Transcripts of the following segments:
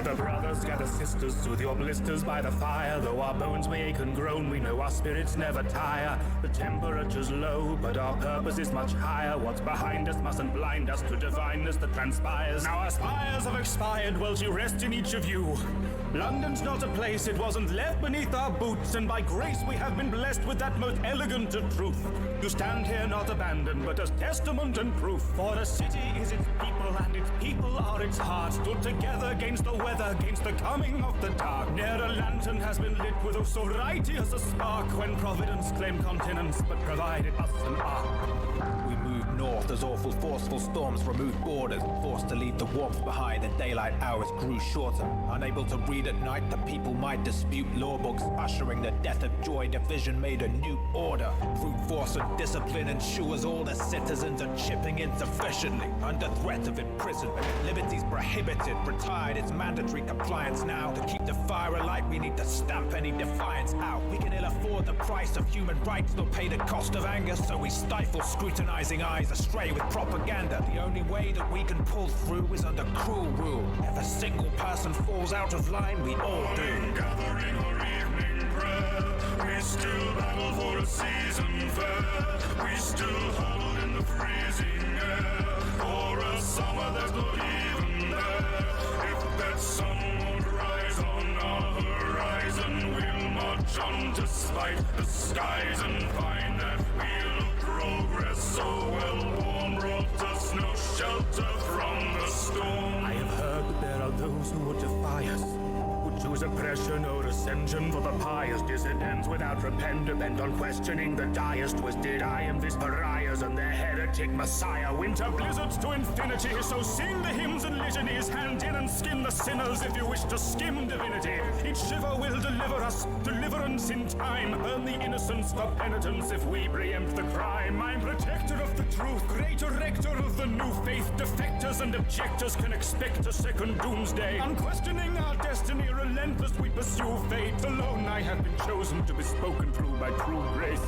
Gather brothers, gather sisters, soothe your blisters by the fire. Though our bones may ache and groan, we know our spirits never tire. The temperature's low, but our purpose is much higher. What's behind us mustn't blind us to divineness that transpires. Now our spires have expired, well to rest in each of you. London's not a place, it wasn't left beneath our boots, and by grace we have been blessed with that most elegant of truth. You stand here not abandoned, but as testament and proof. For the city is its people, and its people are its heart, stood together against the weather, against the coming of the dark. Ne'er a lantern has been lit with oh so righteous a spark, when Providence claimed continents, but provided us an ark. We moved north as awful forceful storms removed borders, forced to leave the warmth behind, and daylight hours grew shorter. Unable to read at night, the people might dispute law books, ushering the death of joy. Division made a new order. Brute force and discipline ensures all the citizens are chipping in sufficiently, under threat of imprisonment. Liberties prohibited, retired, it's mandatory compliance now. To keep the fire alight, we need to stamp any defiance out. We can ill afford the price of human rights, nor pay the cost of anger, so we stifle scrutinizing eyes astray with propaganda. The only way that we can pull through is under cruel rule. If a single person falls out of line, we all do. Gathering or evening prayer, we still battle for a season fair. We still huddle in the freezing air for a summer that's not even there. If that sun won't rise on our horizon, we'll march on despite the skies and find that wheel of progress so well worn brought us no shelter from the storm. I have heard that there are those who would defy us, would choose oppression or ascension for the pious. Dissidents without repent depend on questioning the direst. Twisted I am this pariahs and their heretic messiah. Winter blizzards to infinity, so sing the hymns and litanies. Hand in and skin the sinners if you wish to skim divinity. Each shiver will deliver us, deliverance in time. Earn the innocence for penitence if we preempt the crime. I'm protector of the truth, great erector of the new faith. Defectors and objectors can expect a second doomsday. Unquestioning our destiny, relentless we pursue fate. Alone I have been chosen to be spoken through by true grace.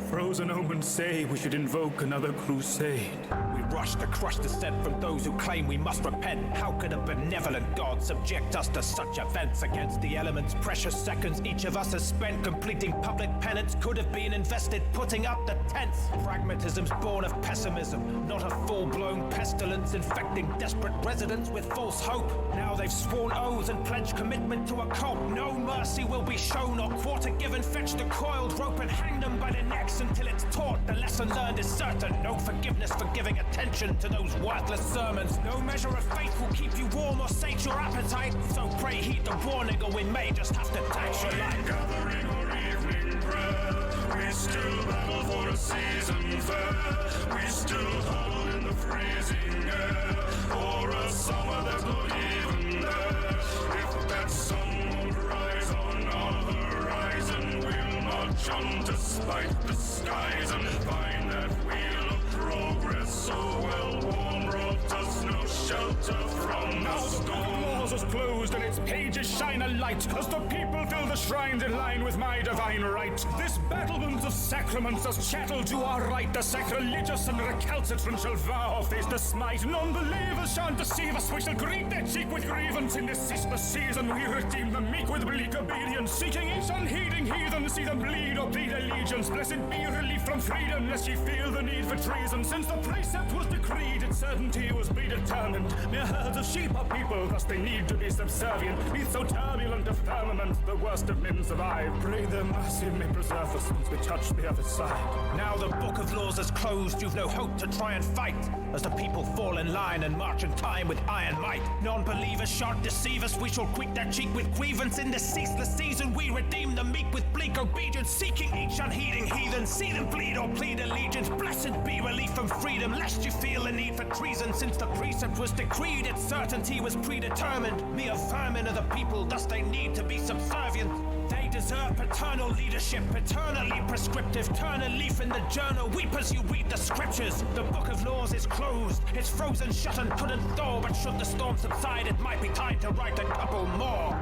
Frozen omens say we should invoke another crusade. We rush to crush dissent from those who claim we must repent. How could a benevolent God subject us to such events? Against the elements, precious seconds each of us has spent completing public penance could have been invested putting up the tents. Pragmatism's born of pessimism, not a full-blown pestilence infecting desperate residents with false hope. Now they've sworn oaths and pledged commitment to a cult. No mercy will be shown or quarter given. Fetch the coiled rope and hang them by the necks until it's taught. The lesson learned is certain. No forgiveness for giving attention to those worthless sermons. No measure of faith will keep you warm or sate your appetite. So pray heed the warning, or we may just have to tax your life. Gathering or evening prayer, we still battle for a season fair. We still huddle in the freezing air for a summer that's not even there. If that sun won't rise on our horizon, we'll march on despite the skies and find that wheel of progress so well worn brought us no shelter from the storm. Laws is closed and its pages shine a light as the people fill the shrines in line with my divine right. This battlement of sacraments does chattel to our right. The sacrilegious and recalcitrant shall vow face the smite. Non-believers shan't deceive us. We shall greet their cheek with grievance. In this ceaseless season we redeem the meek with bleak obedience. Seeking each unheeding heathen, see them bleed or plead allegiance. Blessed be relief from freedom, lest ye feel the need for treason. Since the precept was decreed, its certainty was predetermined. Mere herds of sheep are people, thus they need to be subservient. Beneath so turbulent a firmament, the worst of men survive. Pray their mercy may preserve us once we touch the other side. Now the book of laws is closed, you've no hope to try and fight, as the people fall in line and march in time with iron might. Non-believers shan't deceive us, we shall greet their cheek with grievance. In this ceaseless season we redeem the meek with bleak obedience. Seeking each unheeding heathen, see them bleed or plead allegiance. Blessed be relief from freedom, lest you feel the need for treason. Since the precept was decreed, its certainty was predetermined. Mere vermin of the people, thus they need to be subservient. They deserve paternal leadership, eternally prescriptive. Turn a leaf in the journal, weep as you read the scriptures. The book of laws is closed, it's frozen shut and couldn't thaw. But should the storm subside, it might be time to write a couple more.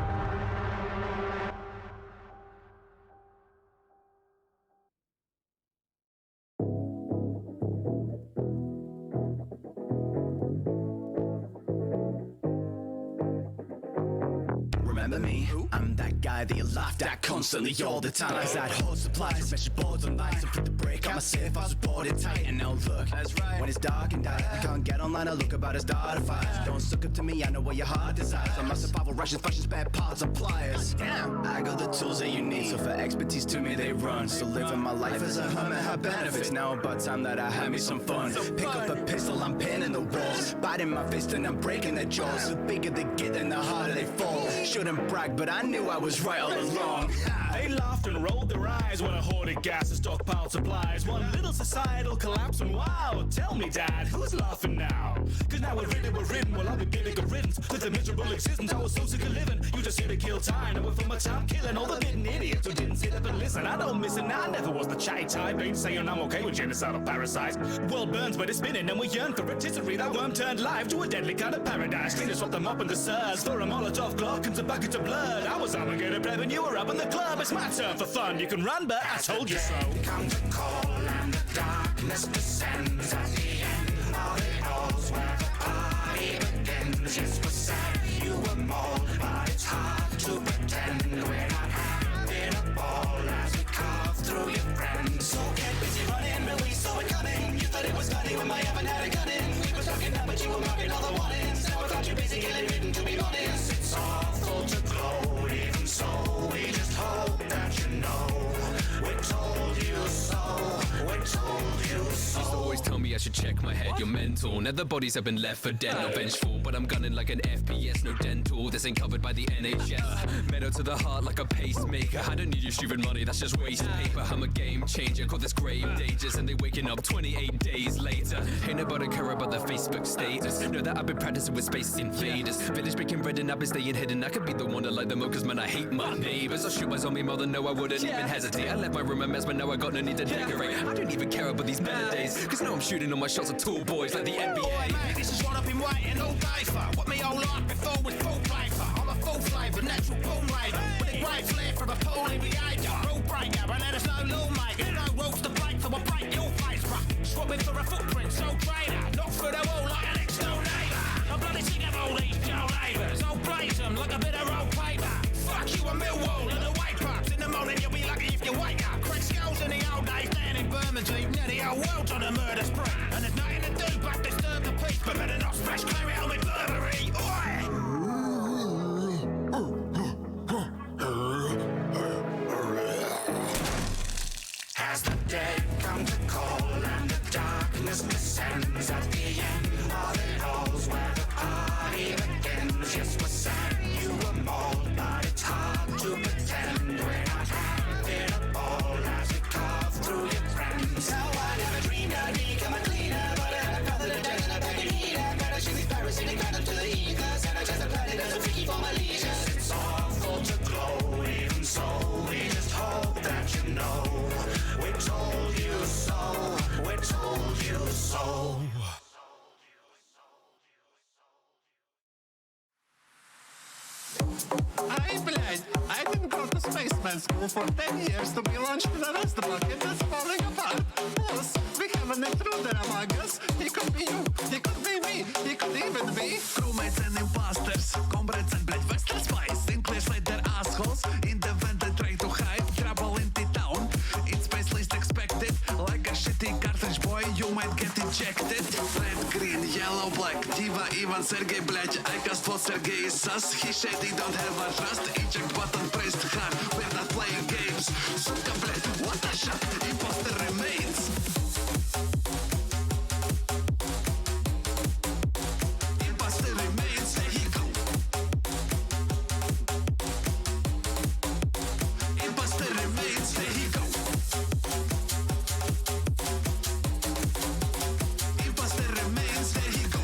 remember me? I'm that guy that you laughed at constantly all the time. Cause I'd hold supplies, measure boards and lights, and put the brake on my safe, I was boarded tight. And now look, that's right, when it's dark and dark, you can't get online or look about his daughter fights. Don't suck up to me, I know what your heart desires. On my survival rations, fashion, spare parts and pliers. Damn, I got the tools that you need, so for expertise to me they run. So living my life as a hermit had benefits. Now about time that I had me some fun. Pick up a pistol, I'm pinning the walls, biting my fist and I'm breaking their jaws. The bigger they get, then the harder they fall. Shouldn't brag, but I knew I was right all along. They laughed and rolled their eyes when I hoarded gas and stockpiled supplies. One little societal collapse and wow, tell me dad, who's laughing now? Cause now we're ridden, well I'll be giving a riddance to the miserable existence. I was so sick of living, you just here to kill time. I went for my time killing all the hidden idiots who didn't sit up and listen. I don't miss it, I never was the chatty type. Ain't saying I'm okay with genocidal parasites. World burns but it's spinning and we yearn for rotisserie. That worm turned live to a deadly kind of paradise. Cleaners swap them up in the surge, throw a Molotov clock into buckets of blood. I was Armageddon prep and you were up in the club. It's my turn for fun, you can run but I told you so. Comes a call and the darkness descends. At the end of it all's where the party begins. Yes, we're sad you were mauled, but it's hard to pretend we're not having a ball as we carve through your friends. So get busy running, but we saw it coming. You thought it was funny when my haven't had a gun in. We were talking now, but you were marking all the warnings. Now we've got you busy killing written to be honest. It's awful to glow, even so we just hope that you know. We told you so, we told you so. Used to always tell me I should check my head, you're mental. Now the bodies have been left for dead, not vengeful. But I'm gunning like an FPS, no dental. This ain't covered by the NHS. Metal to the heart like a pacemaker. I don't need your stupid money, that's just waste paper. I'm a game changer, call this grave dangers. And they waking up 28 days later. Ain't nobody care about the Facebook status. Know that I've been practicing with space invaders. Village breaking red and I've been staying hidden. I could be the one to light them up, cause man I hate my neighbors. I'll shoot my zombie mother, no I wouldn't even hesitate. I left my room a mess, but now I got no need to decorate. I don't even care about these better days, cause now I'm shooting all my shots at tall boys like the NBA. Boy, mate, this is what I've been waiting all day for. What me whole life before was full flavour. I'm a full flavour, natural born raver. With a great flair for a poorly behaviour. Rule breaker, and there's no lawmaker. No rules to break, so I break your face, bruh. Swapping for a footprint, so trader. Knock through the wall like an ex-door neighbour. I'm bloody sick of all these Joe labours. I'll blaze them like a bit of old paper. Fuck you a Millwall and the wake ups. In the morning you'll be lucky if you wake up. Crack skulls in the old days down in Birmingham. Now the whole world's on a murder spree. And there's nothing to do but disturb the peace. But better not splash Clary on me Burberry. As the dead come to call and the darkness descends. At the end of it all's where the party begins. Yes, we're sad you were mauled, but it's hard to pretend we're not having a ball as we carve through your friends. Now I never dreamed I'd become a cleaner, but I had a brother to death and a packing heater. Gotta shoot these parasitic random to the ethers, and I just a planet as a freaky for my leisure. It's awful to glow, even so we just hope that you know. We told you so, we told you so. Hey, блядь, I didn't go to spaceman school for 10 years to be launched in a rust bucket that's falling apart. Plus, we have an intruder among us. He could be you, he could be me, he could even be crewmates and imposters, comrades and blood vessel spies. In place like their assholes, in the vent they try to hide. Trouble in the town, in space least expected. Like a shitty cartridge boy, you might get ejected. Red, green, yellow, black, Diva, Ivan, Sergey, блядь. I cast what Sergey is sus. He shady, don't have a trust. Eject button pressed hard. We're not playing games. Сука, блядь, what a shot. Imposter remains. Imposter remains. There he go. Imposter remains. There he go. Imposter remains. There he go.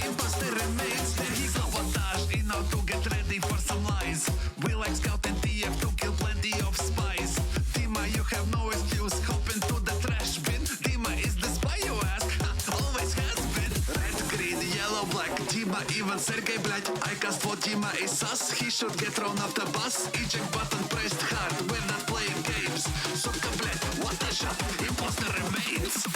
Imposter remains. There he go. Sabotage, you know, to get ready for some lies. We like scouting TF to kill plenty of spies. Dima, you have no excuse. Hop into the trash bin. Dima is the spy you ask. Always has been. Red, green, yellow, black. Dima, even Sergey, блядь. I cast what Dima is sus. He should get thrown off the bus. Eject button pressed hard. We're not playing games. Сука, блядь, what a shot. Imposter remains.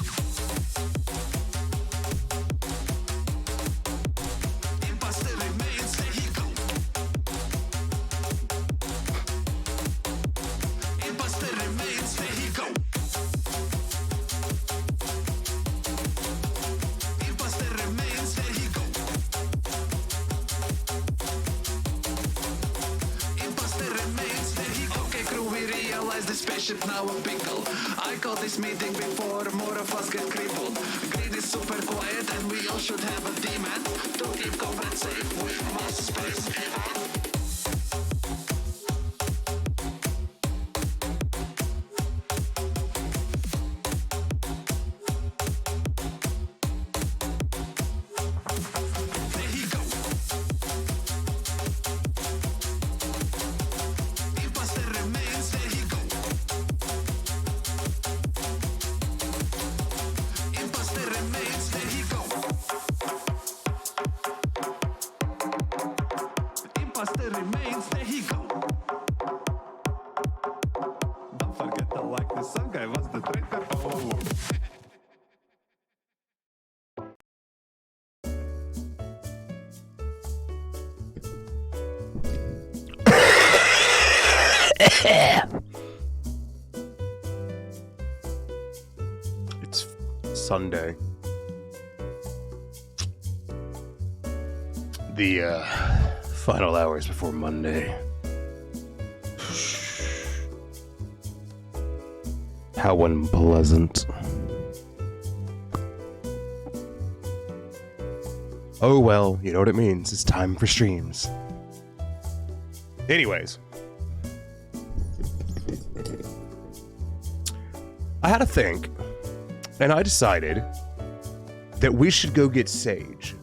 is this spaceship now a pickle? I called this meeting before more of us get crippled. Greed is super quiet and we all should have a demand to keep comrades safe with mass space event. Don't forget to like this song. I was the traitor. Oh. It's Sunday. The final hours before Monday. How unpleasant. Oh well, you know what it means. It's time for streams. Anyways. I had to think, and I decided that we should go get Sage.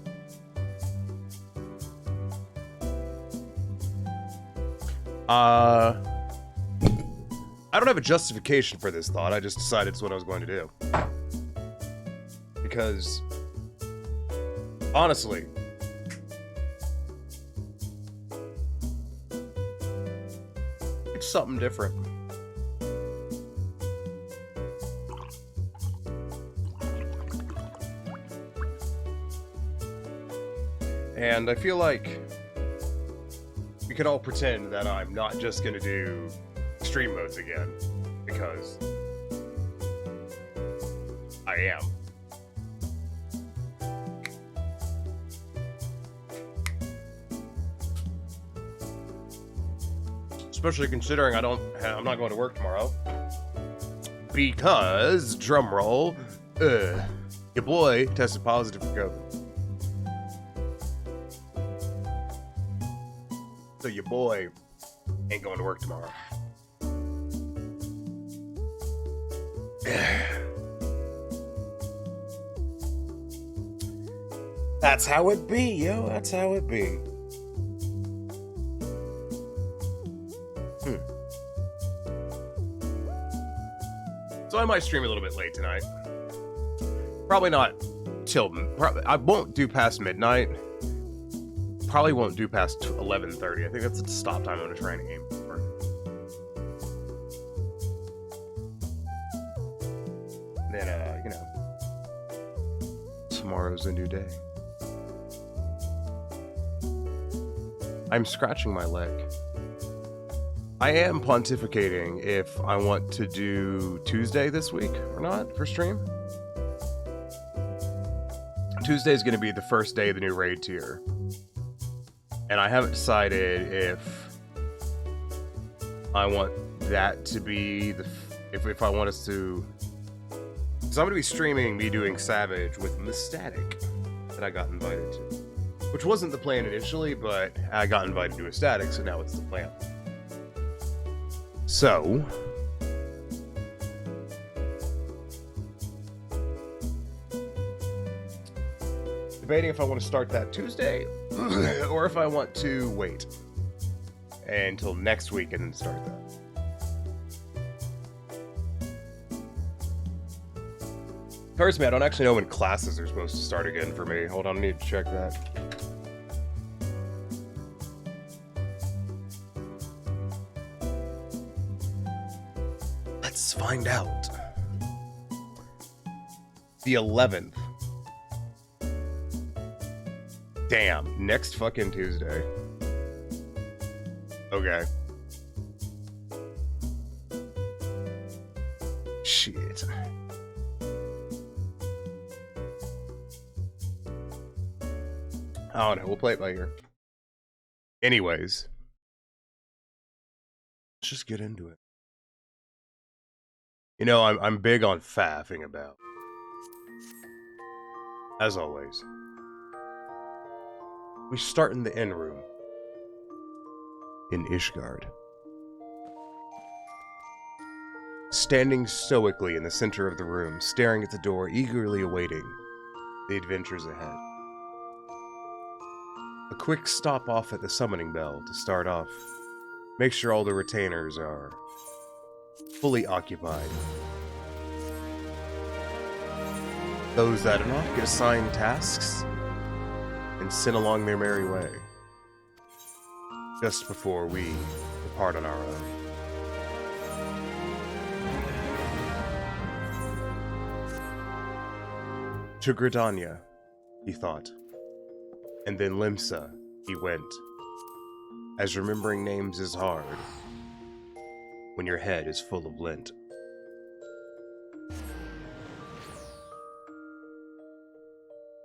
I don't have a justification for this thought. I just decided it's what I was going to do. Because, honestly, it's something different. And I feel like we could all pretend that I'm not just gonna do stream modes again, because I am. Especially considering I'm not going to work tomorrow. Because, drumroll, your boy tested positive for COVID. So your boy ain't going to work tomorrow. That's how it be, yo. That's how it be. So I might stream a little bit late tonight. Probably not till... I won't do past midnight. Probably won't do past 11:30. I think that's the stop time I'm gonna try and aim for. Then, you know, tomorrow's a new day. I'm scratching my leg. I am pontificating if I want to do Tuesday this week or not for stream. Tuesday is going to be the first day of the new raid tier. And I haven't decided if I want that to be the... If I want us to... Because I'm going to be streaming me doing Savage with Static that I got invited to. Which wasn't the plan initially, but I got invited to a Static, so now it's the plan. So... debating if I want to start that Tuesday or if I want to wait until next week and then start that. Occurs to me, I don't actually know when classes are supposed to start again for me. Hold on, I need to check that. Let's find out. The 11th. Damn, next fucking Tuesday. Okay. Shit. I don't know, we'll play it by ear. Anyways. Let's just get into it. You know, I'm big on faffing about. As always. We start in the inn room. In Ishgard. Standing stoically in the center of the room, staring at the door, eagerly awaiting the adventures ahead. A quick stop off at the summoning bell to start off. Make sure all the retainers are fully occupied. Those that are not get assigned tasks and sent along their merry way. Just before we depart on our own. To Gridania, he thought. And then Limsa, he went. As remembering names is hard when your head is full of lint.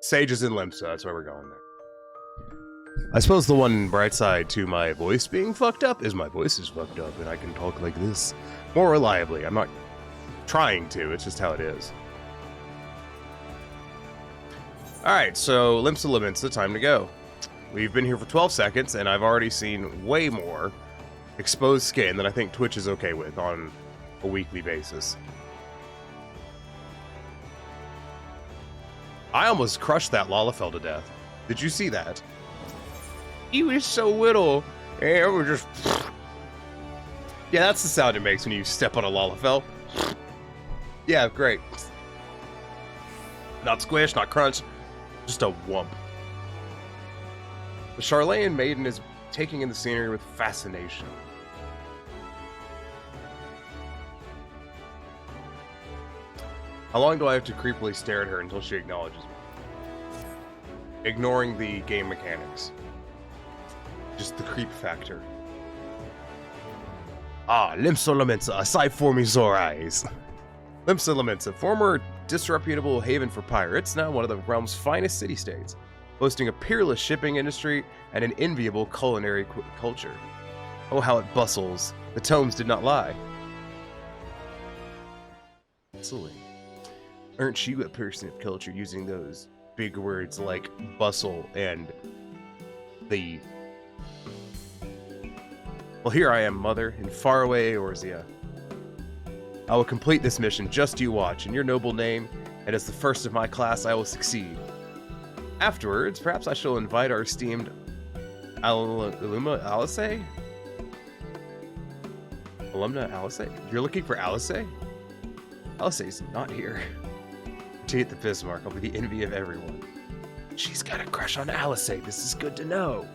Sage is in Limsa, that's why we're going there. I suppose the one bright side to my voice being fucked up is my voice is fucked up and I can talk like this more reliably. I'm not trying to, it's just how it is. Alright, so Limsa Limensa, time to go. We've been here for 12 seconds and I've already seen way more exposed skin than I think Twitch is okay with on a weekly basis. I almost crushed that Lalafell to death. Did you see that? He was so little, and it was just... Yeah, that's the sound it makes when you step on a Lalafell. Yeah, great. Not squish, not crunch, just a whump. The Charlayan maiden is taking in the scenery with fascination. How long do I have to creepily stare at her until she acknowledges me? Ignoring the game mechanics. Just the creep factor. Ah, Limsa Limensa, aside for me Zorais. Limsa Limensa, former disreputable haven for pirates, now one of the realm's finest city-states, boasting a peerless shipping industry and an enviable culinary culture. Oh, how it bustles. The tomes did not lie. Bustling. Aren't you a person of culture using those big words like bustle and the... Well, here I am, mother, in faraway Eorzea. I will complete this mission, just you watch, in your noble name, and as the first of my class, I will succeed. Afterwards, perhaps I shall invite our esteemed Alumna Alice? Alumna Alice? You're looking for Alice? Alice's not here. To hit the Bismarck, I'll be the envy of everyone. She's got a crush on Alice. This is good to know.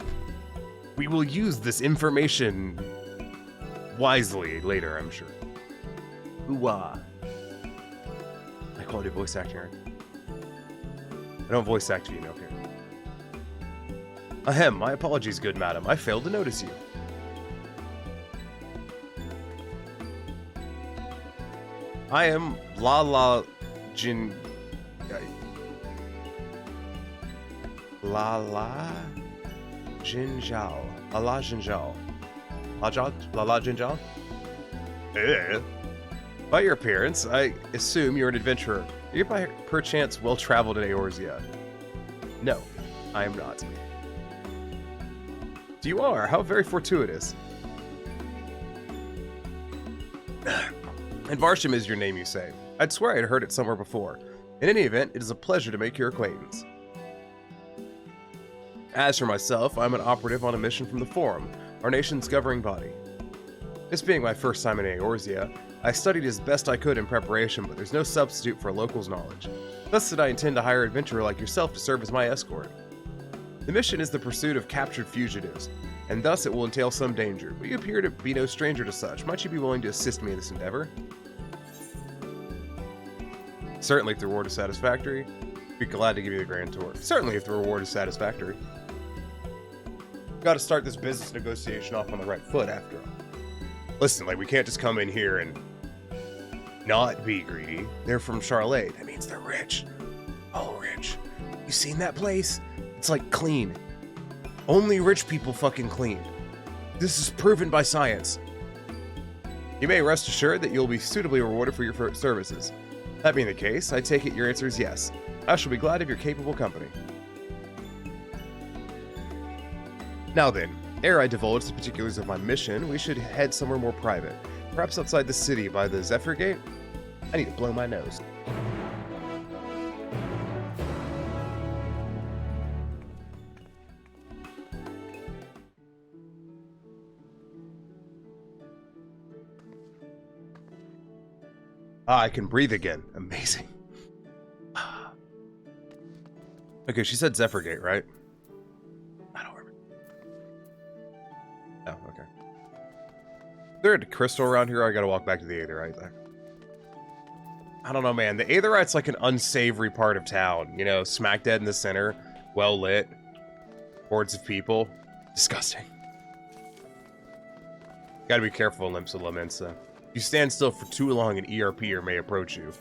We will use this information wisely later, I'm sure. Ooh-ah. High quality voice acting. I don't voice act you, no, here. Ahem, my apologies, good madam. I failed to notice you. I am Lala Jin... Lala Jinzhao. Lala Jinzhao. Lala Jinzhao? By your appearance, I assume you're an adventurer. Are you by perchance well-traveled in Eorzea? No, I am not. You are? How very fortuitous. And Varsham is your name, you say. I'd swear I'd heard it somewhere before. In any event, it is a pleasure to make your acquaintance. As for myself, I'm an operative on a mission from the Forum, our nation's governing body. This being my first time in Eorzea, I studied as best I could in preparation, but there's no substitute for a local's knowledge. Thus did I intend to hire an adventurer like yourself to serve as my escort. The mission is the pursuit of captured fugitives, and thus it will entail some danger, but you appear to be no stranger to such. Might you be willing to assist me in this endeavor? Certainly if the reward is satisfactory. Be glad to give you the grand tour. Certainly if the reward is satisfactory. Gotta start this business negotiation off on the right foot after all. Listen, like, we can't just come in here and not be greedy. They're from Charlotte. That means they're rich. Oh, rich. You seen that place? It's like clean. Only rich people fucking clean. This is proven by science. You may rest assured that you'll be suitably rewarded for your services. That being the case, I take it your answer is yes. I shall be glad of your capable company. Now then, ere I divulge the particulars of my mission, we should head somewhere more private. Perhaps outside the city by the Zephyr Gate? I need to blow my nose. Ah, I can breathe again. Amazing. Okay, she said Zephyr Gate, right? I don't remember. Oh, okay. Is there a crystal around here? Or I gotta walk back to the Aetherite there. I don't know, man. The Aetherite's like an unsavory part of town. You know, smack dead in the center, well lit, hordes of people. Disgusting. Gotta be careful in Limsa Lamensa. You stand still for too long, an ERPer may approach you.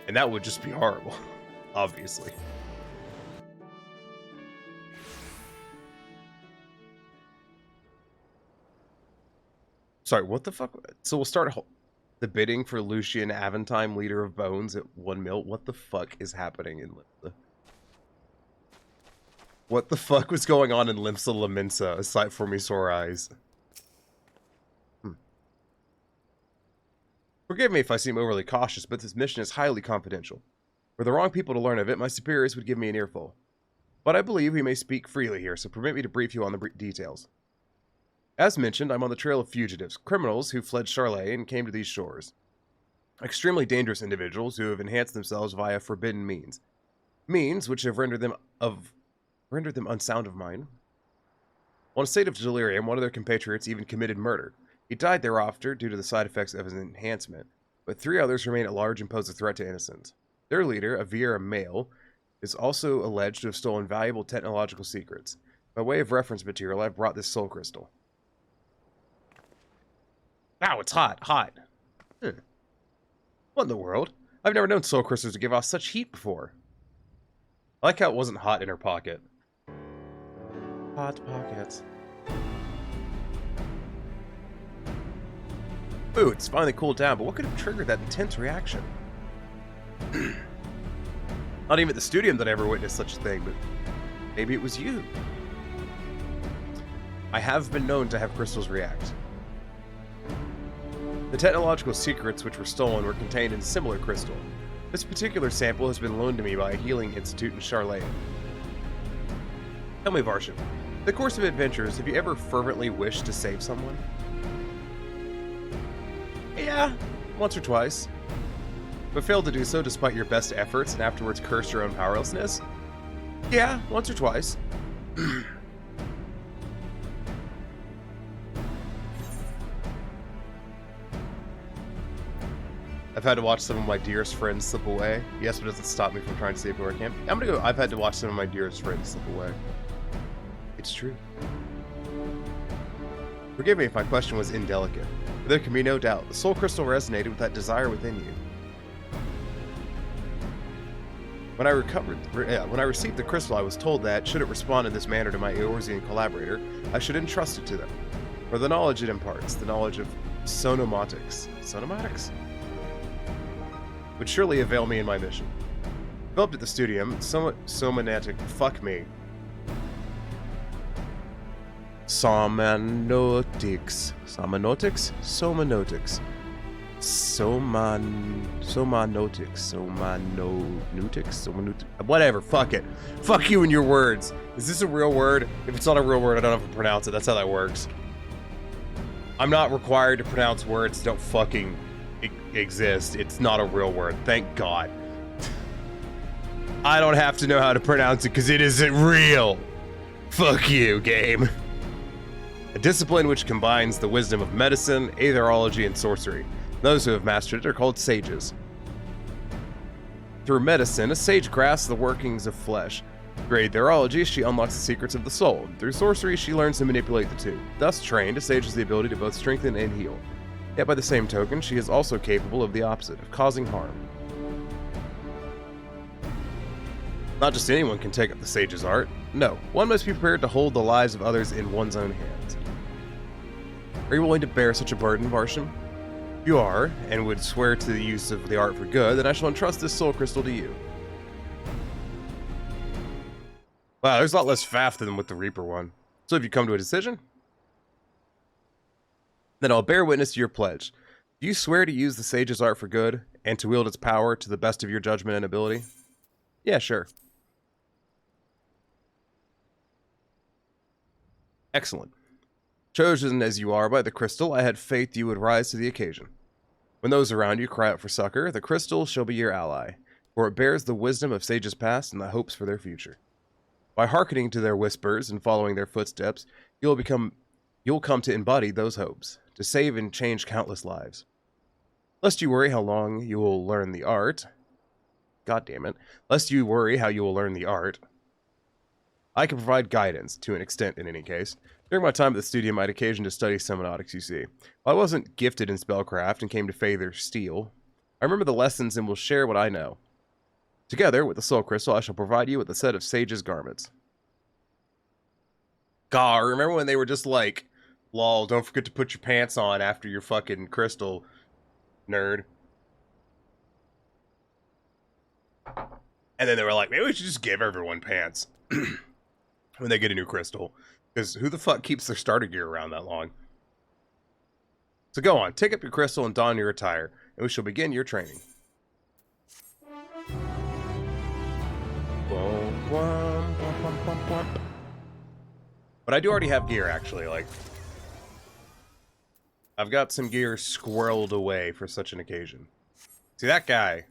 And that would just be horrible, obviously. Sorry, what the fuck? So we'll start the bidding for Lucian Aventime, leader of Bones, at 1 mil. What the fuck is happening in Limsa? What the fuck was going on in Limsa Lamensa, aside from me sore eyes? Forgive me if I seem overly cautious, but this mission is highly confidential. For the wrong people to learn of it, my superiors would give me an earful. But I believe we may speak freely here, so permit me to brief you on the details. As mentioned, I'm on the trail of fugitives, criminals who fled Charlet and came to these shores. Extremely dangerous individuals who have enhanced themselves via forbidden means. Means which have rendered them unsound of mind. On a state of delirium, one of their compatriots even committed murder. He died thereafter due to the side effects of his enhancement, but 3 others remain at large and pose a threat to innocence. Their leader, a Vieira male, is also alleged to have stolen valuable technological secrets. By way of reference material, I've brought this soul crystal. Wow, it's hot, hot. What in the world? I've never known soul crystals to give off such heat before. I like how it wasn't hot in her pocket. Hot pockets. Ooh, it's finally cooled down, but what could have triggered that intense reaction? Not even at the studium did I ever witness such a thing, but maybe it was you. I have been known to have crystals react. The technological secrets which were stolen were contained in a similar crystal. This particular sample has been loaned to me by a healing institute in Charlet. Tell me, Varshan, in the course of adventures, have you ever fervently wished to save someone? Yeah, once or twice. But failed to do so despite your best efforts and afterwards cursed your own powerlessness? Yeah, once or twice. I've had to watch some of my dearest friends slip away. Yes, but it doesn't stop me from trying to save who I can. I'm gonna go, I've had to watch some of my dearest friends slip away. It's true. Forgive me if my question was indelicate, but there can be no doubt the soul crystal resonated with that desire within you. When I received the crystal, I was told that, should it respond in this manner to my Eorzean collaborator, I should entrust it to them. For the knowledge it imparts, the knowledge of sonomotics. Sonomotics? Would surely avail me in my mission. Developed at the studium, somanetic, fuck me. Somanotics. Somanotics? Somanotics. Whatever, fuck it. Fuck you and your words. Is this a real word? If it's not a real word, I don't have to pronounce it. That's how that works. I'm not required to pronounce words that don't fucking exist. It's not a real word. Thank God. I don't have to know how to pronounce it because it isn't real. Fuck you, game. A discipline which combines the wisdom of medicine, aetherology, and sorcery. Those who have mastered it are called sages. Through medicine, a sage grasps the workings of flesh. Through aetherology, she unlocks the secrets of the soul. Through sorcery, she learns to manipulate the two. Thus trained, a sage has the ability to both strengthen and heal. Yet by the same token, she is also capable of the opposite, of causing harm. Not just anyone can take up the sage's art. No, one must be prepared to hold the lives of others in one's own hands. Are you willing to bear such a burden, Varshan? If you are, and would swear to the use of the art for good, then I shall entrust this soul crystal to you. Wow, there's a lot less faff than with the Reaper one. So have you come to a decision? Then I'll bear witness to your pledge. Do you swear to use the Sage's art for good, and to wield its power to the best of your judgment and ability? Yeah, sure. Excellent. Chosen as you are by the crystal, I had faith you would rise to the occasion. When those around you cry out for succor, the crystal shall be your ally, for it bears the wisdom of sages past and the hopes for their future. By hearkening to their whispers and following their footsteps, you'll come to embody those hopes, to save and change countless lives. Lest you worry how long you will learn the art, God damn it, lest you worry how you will learn the art, I can provide guidance, to an extent in any case. During my time at the studio, I had occasion to study semiotics, you see. While I wasn't gifted in spellcraft and came to favor steel, I remember the lessons and will share what I know. Together, with the soul crystal, I shall provide you with a set of sage's garments. God, remember when they were just like, lol, don't forget to put your pants on after your fucking crystal, nerd. And then they were like, maybe we should just give everyone pants when they get a new crystal. Because who the fuck keeps their starter gear around that long? So go on, take up your crystal and don your attire, and we shall begin your training. But I do already have gear, actually, like... I've got some gear squirreled away for such an occasion. See, that guy...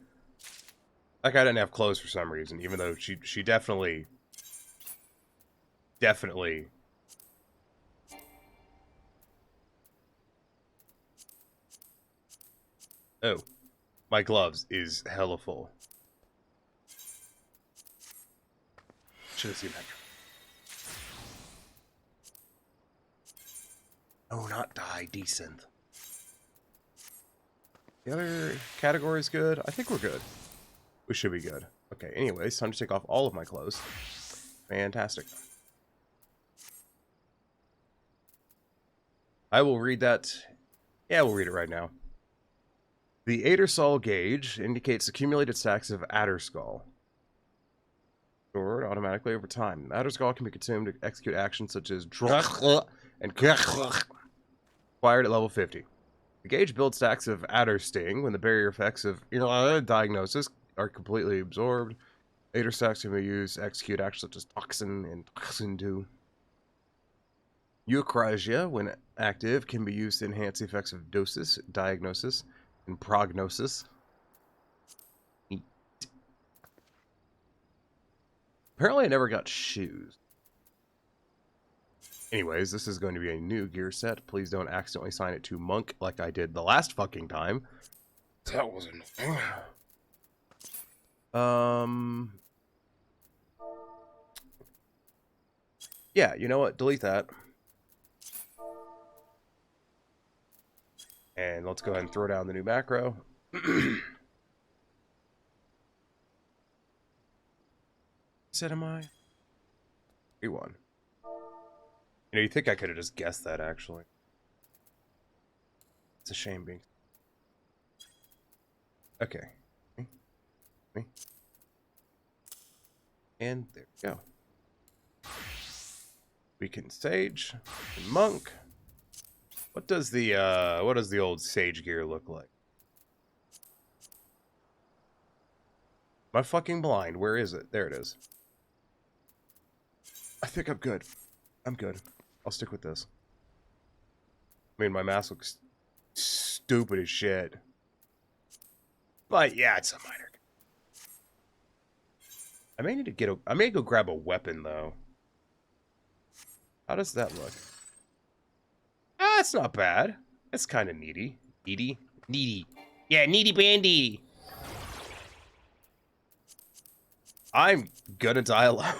That guy didn't have clothes for some reason, even though she definitely... Definitely... Oh. My gloves is hella full. Should have seen that. Oh, not die, decent. The other category is good. I think we're good. We should be good. Okay, anyways, time to take off all of my clothes. Fantastic. I will read that. Yeah, we'll read it right now. The Adersol gauge indicates accumulated stacks of Adderskull. Stored automatically over time. Adderskull can be consumed to execute actions such as and acquired at level 50. The gauge builds stacks of Addersting when the barrier effects of diagnosis are completely absorbed. Adder stacks can be used to execute actions such as Toxin and Toxin 2. Euchrasia, when active, can be used to enhance the effects of dosis, diagnosis, and prognosis. Apparently I never got shoes. Anyways, this is going to be a new gear set. Please don't accidentally sign it to Monk like I did the last fucking time. That was annoying. Yeah, you know what? Delete that. And let's go ahead and throw down the new macro. Set am I? 3-1. You know, you think I could have just guessed that, actually. It's a shame being... Okay. Me. And there we go. We can Sage. And Monk. What does the old Sage gear look like? Am I fucking blind? Where is it? There it is. I think I'm good. I'm good. I'll stick with this. I mean, my mask looks stupid as shit. But yeah, it's a minor. I may need to get a... I may go grab a weapon, though. How does that look? Ah, it's not bad. It's kind of needy. Needy? Needy. Yeah, needy bandy. I'm gonna die alone.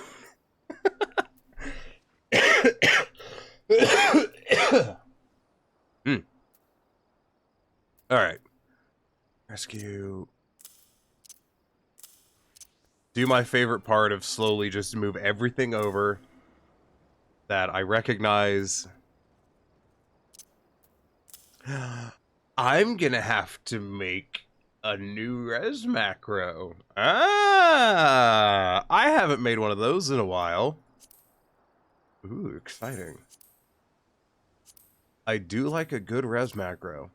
Alright. Rescue. Do my favorite part of slowly just move everything over that I recognize. I'm gonna have to make a new res macro. Ah, I haven't made one of those in a while. Ooh, exciting. I do like a good res macro.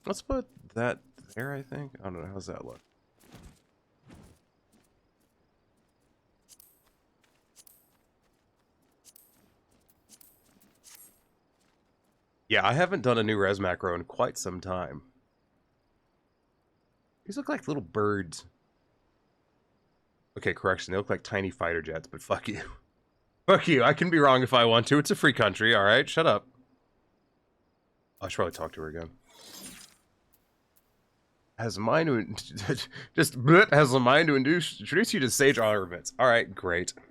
Let's put that there, I think. I don't know, how's that look? Yeah, I haven't done a new res macro in quite some time. These look like little birds. Okay, correction, they look like tiny fighter jets, but fuck you. Fuck you, I can be wrong if I want to. It's a free country, alright? Shut up. I should probably talk to her again. Has a mind to... just has a mind to introduce you to Sage Armaments. Alright, great. I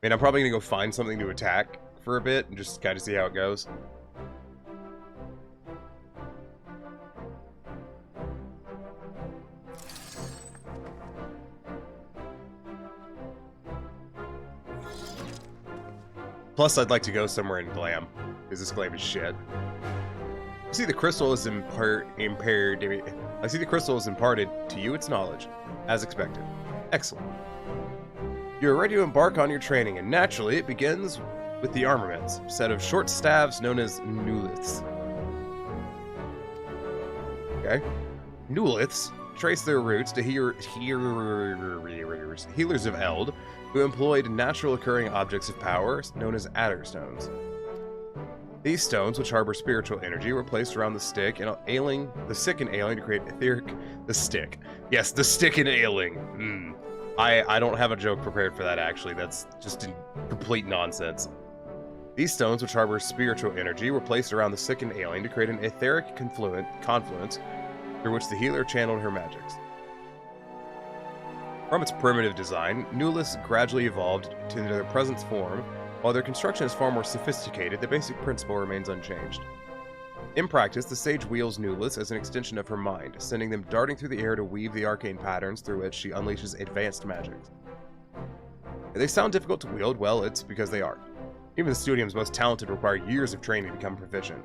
mean, I'm probably gonna go find something to attack for a bit and just kind of see how it goes. Plus, I'd like to go somewhere in glam, because this glam is shit. I see the crystal is impaired. I see the crystal is imparted to you its knowledge, as expected. Excellent. You are ready to embark on your training, and naturally, it begins with the armaments, a set of short staves known as nuliths. Okay. Nuliths trace their roots to healers of Eld, who employed natural occurring objects of power known as adder stones. These stones, which harbor spiritual energy, were placed around the stick and the sick and ailing to create etheric... The stick. Yes, the stick and ailing. I don't have a joke prepared for that, actually. That's just complete nonsense. These stones, which harbor spiritual energy, were placed around the sick and ailing to create an etheric confluence through which the healer channeled her magics. From its primitive design, Nuliths gradually evolved to their present form. While their construction is far more sophisticated, the basic principle remains unchanged. In practice, the sage wields Nuliths as an extension of her mind, sending them darting through the air to weave the arcane patterns through which she unleashes advanced magics. If they sound difficult to wield, well, it's because they are. Even the Studium's most talented require years of training to become proficient.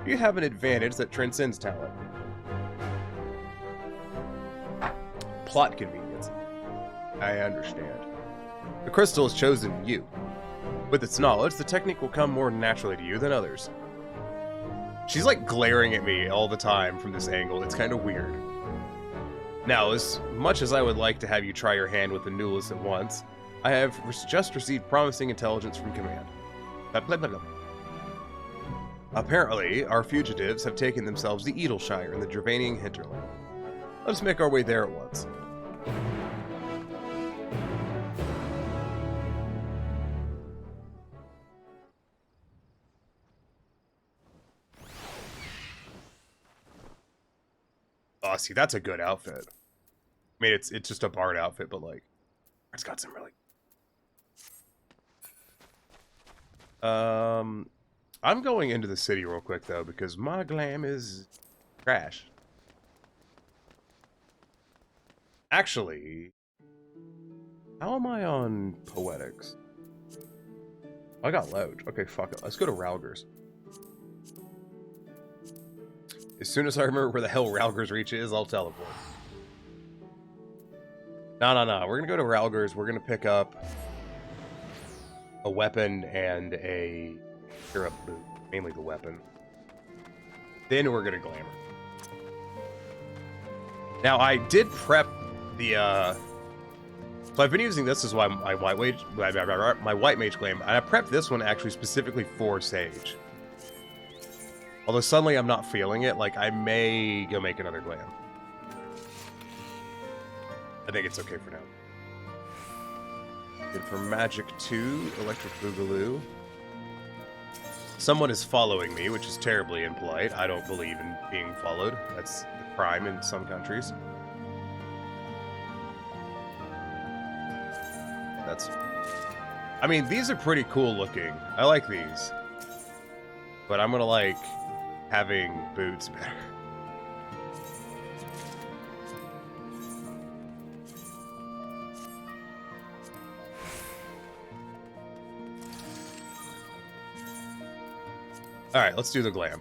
You have an advantage that transcends talent. Plot convenience. I understand. The crystal has chosen you. With its knowledge, the technique will come more naturally to you than others. She's like glaring at me all the time from this angle. It's kind of weird. Now, as much as I would like to have you try your hand with the Nuliths at once, I have just received promising intelligence from command. Apparently, our fugitives have taken themselves to Edelshire in the Dravanian hinterland. Let us make our way there at once. Oh, see, that's a good outfit. I mean, it's just a bard outfit, but like, it's got some really... I'm going into the city real quick though, because my glam is trash. Actually, how am I on poetics? I got loud. Okay, fuck it. Let's go to Ralger's. As soon as I remember where the hell Ralger's Reach is, I'll teleport. No. We're gonna go to Ralger's. We're gonna pick up a weapon and a boot. Mainly the weapon. Then we're gonna glamour. Now, I did prep the, so I've been using this as my white mage glam, and I prepped this one actually specifically for Sage. Although suddenly I'm not feeling it, like, I may go make another glam. I think it's okay for now. Good for Magic 2, Electric Boogaloo. Someone is following me, which is terribly impolite. I don't believe in being followed. That's a crime in some countries. I mean, these are pretty cool looking. I like these. But I'm gonna like having boots better. Alright, let's do the glam.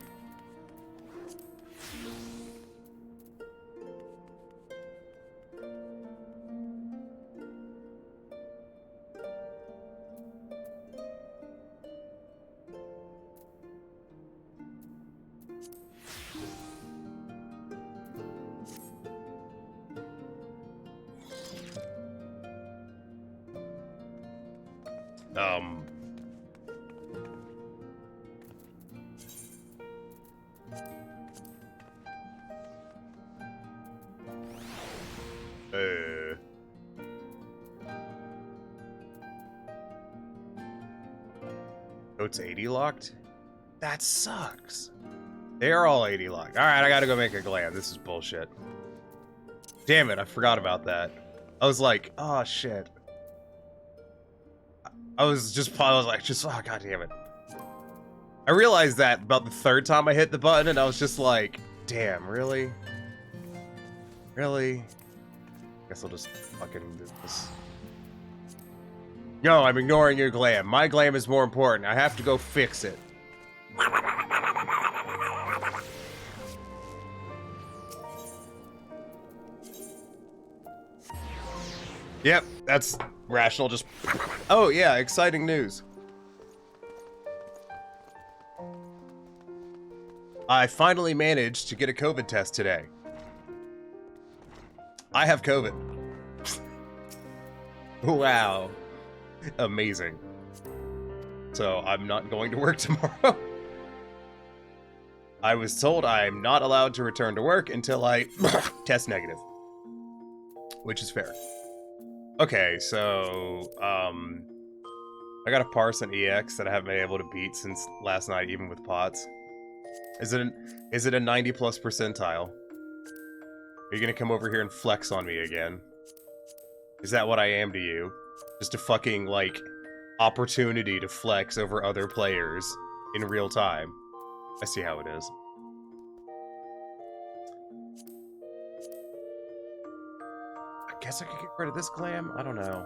Oh, it's 80 locked? That sucks. They are all 80 locked. Alright, I gotta go make a glam. This is bullshit. Damn it, I forgot about that. I was like, oh shit. I was like, oh god damn it. I realized that about the third time I hit the button, and I was just like, damn, really? Really? Guess I'll just fucking do this. No, I'm ignoring your glam. My glam is more important. I have to go fix it. Yep, that's rational. Just... Oh, yeah, exciting news. I finally managed to get a COVID test today. I have COVID. Wow. Amazing. So I'm not going to work tomorrow. I was told I'm not allowed to return to work until I test negative. Which is fair. Okay, so I got a parse on EX that I haven't been able to beat since last night, even with pots. Is it a 90 plus percentile? Are you gonna come over here and flex on me again? Is that what I am to you? Just a fucking, like, opportunity to flex over other players in real time. I see how it is. I guess I could get rid of this glam? I don't know.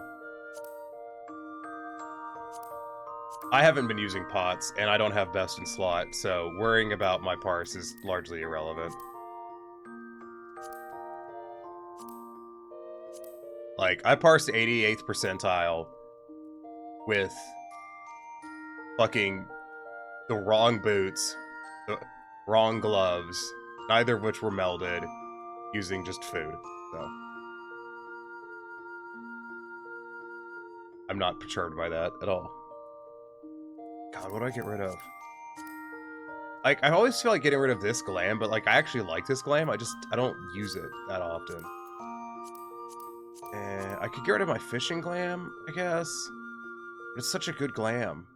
I haven't been using pots, and I don't have best in slot, so worrying about my parse is largely irrelevant. Like, I parsed 88th percentile with fucking the wrong boots, the wrong gloves, neither of which were melded, using just food, so. I'm not perturbed by that at all. God, what do I get rid of? Like, I always feel like getting rid of this glam, but, like, I actually like this glam, I don't use it that often. And I could get rid of my fishing glam, I guess. But it's such a good glam.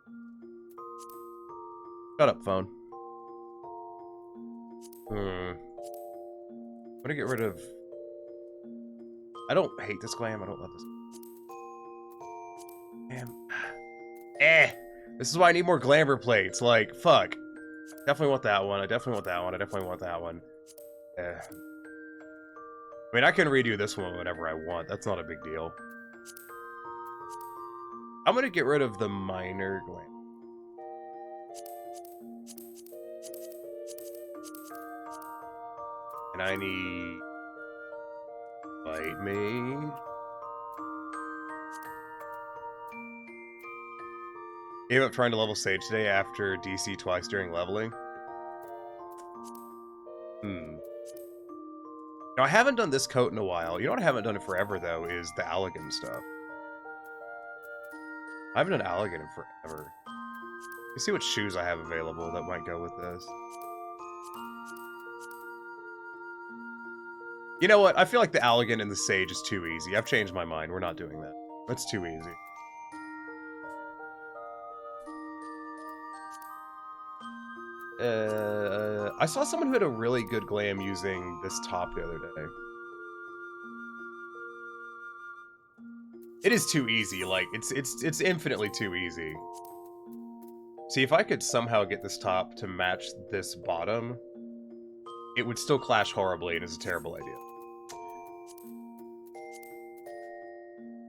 Shut up, phone. I'm gonna get rid of... I don't hate this glam, I don't love this. Damn. This is why I need more glamour plates. Like, fuck. Definitely want that one. I definitely want that one. I definitely want that one. I mean, I can redo this one whenever I want. That's not a big deal. I'm gonna get rid of the minor glam. And I need... Bite me. Gave up trying to level Sage today after DC twice during leveling. Now, I haven't done this coat in a while. You know what I haven't done in forever, though, is the Allegan stuff. I haven't done Allegan in forever. Let's see what shoes I have available that might go with this. You know what? I feel like the Allegan and the Sage is too easy. I've changed my mind. We're not doing that. That's too easy. I saw someone who had a really good glam using this top the other day. It is too easy, like, it's infinitely too easy. See, if I could somehow get this top to match this bottom, it would still clash horribly, and it's a terrible idea.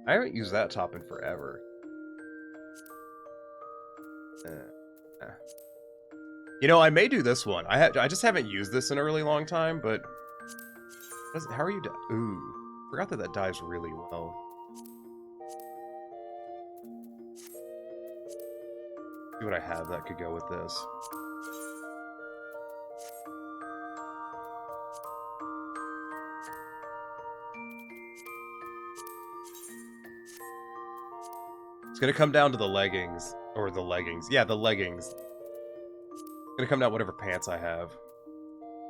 I haven't used that top in forever. You know, I may do this one. I just haven't used this in a really long time, but how are you? Ooh, forgot that dies really well. See what I have that could go with this. It's gonna come down to the leggings, or the leggings. Yeah, the leggings. It's gonna come down whatever pants I have.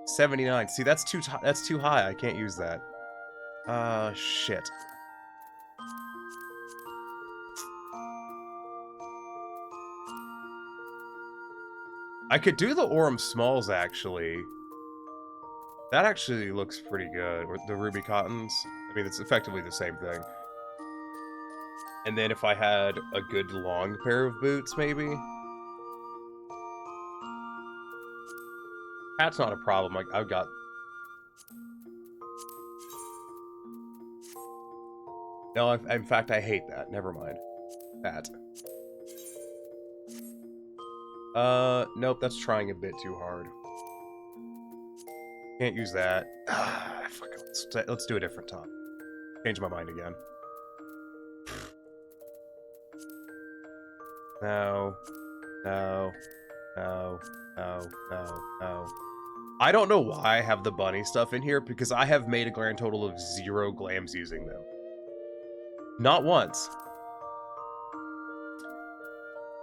79. See, that's too high. I can't use that. Shit. I could do the Orem Smalls, actually. That actually looks pretty good. Or the Ruby Cottons. I mean, it's effectively the same thing. And then if I had a good long pair of boots, maybe. That's not a problem. Like, I've got... No, in fact, I hate that. Never mind. That. Nope, that's trying a bit too hard. Can't use that. Fuck it. Let's do a different top. Change my mind again. No. No. No. No. No. No. I don't know why I have the bunny stuff in here, because I have made a grand total of 0 glams using them. Not once.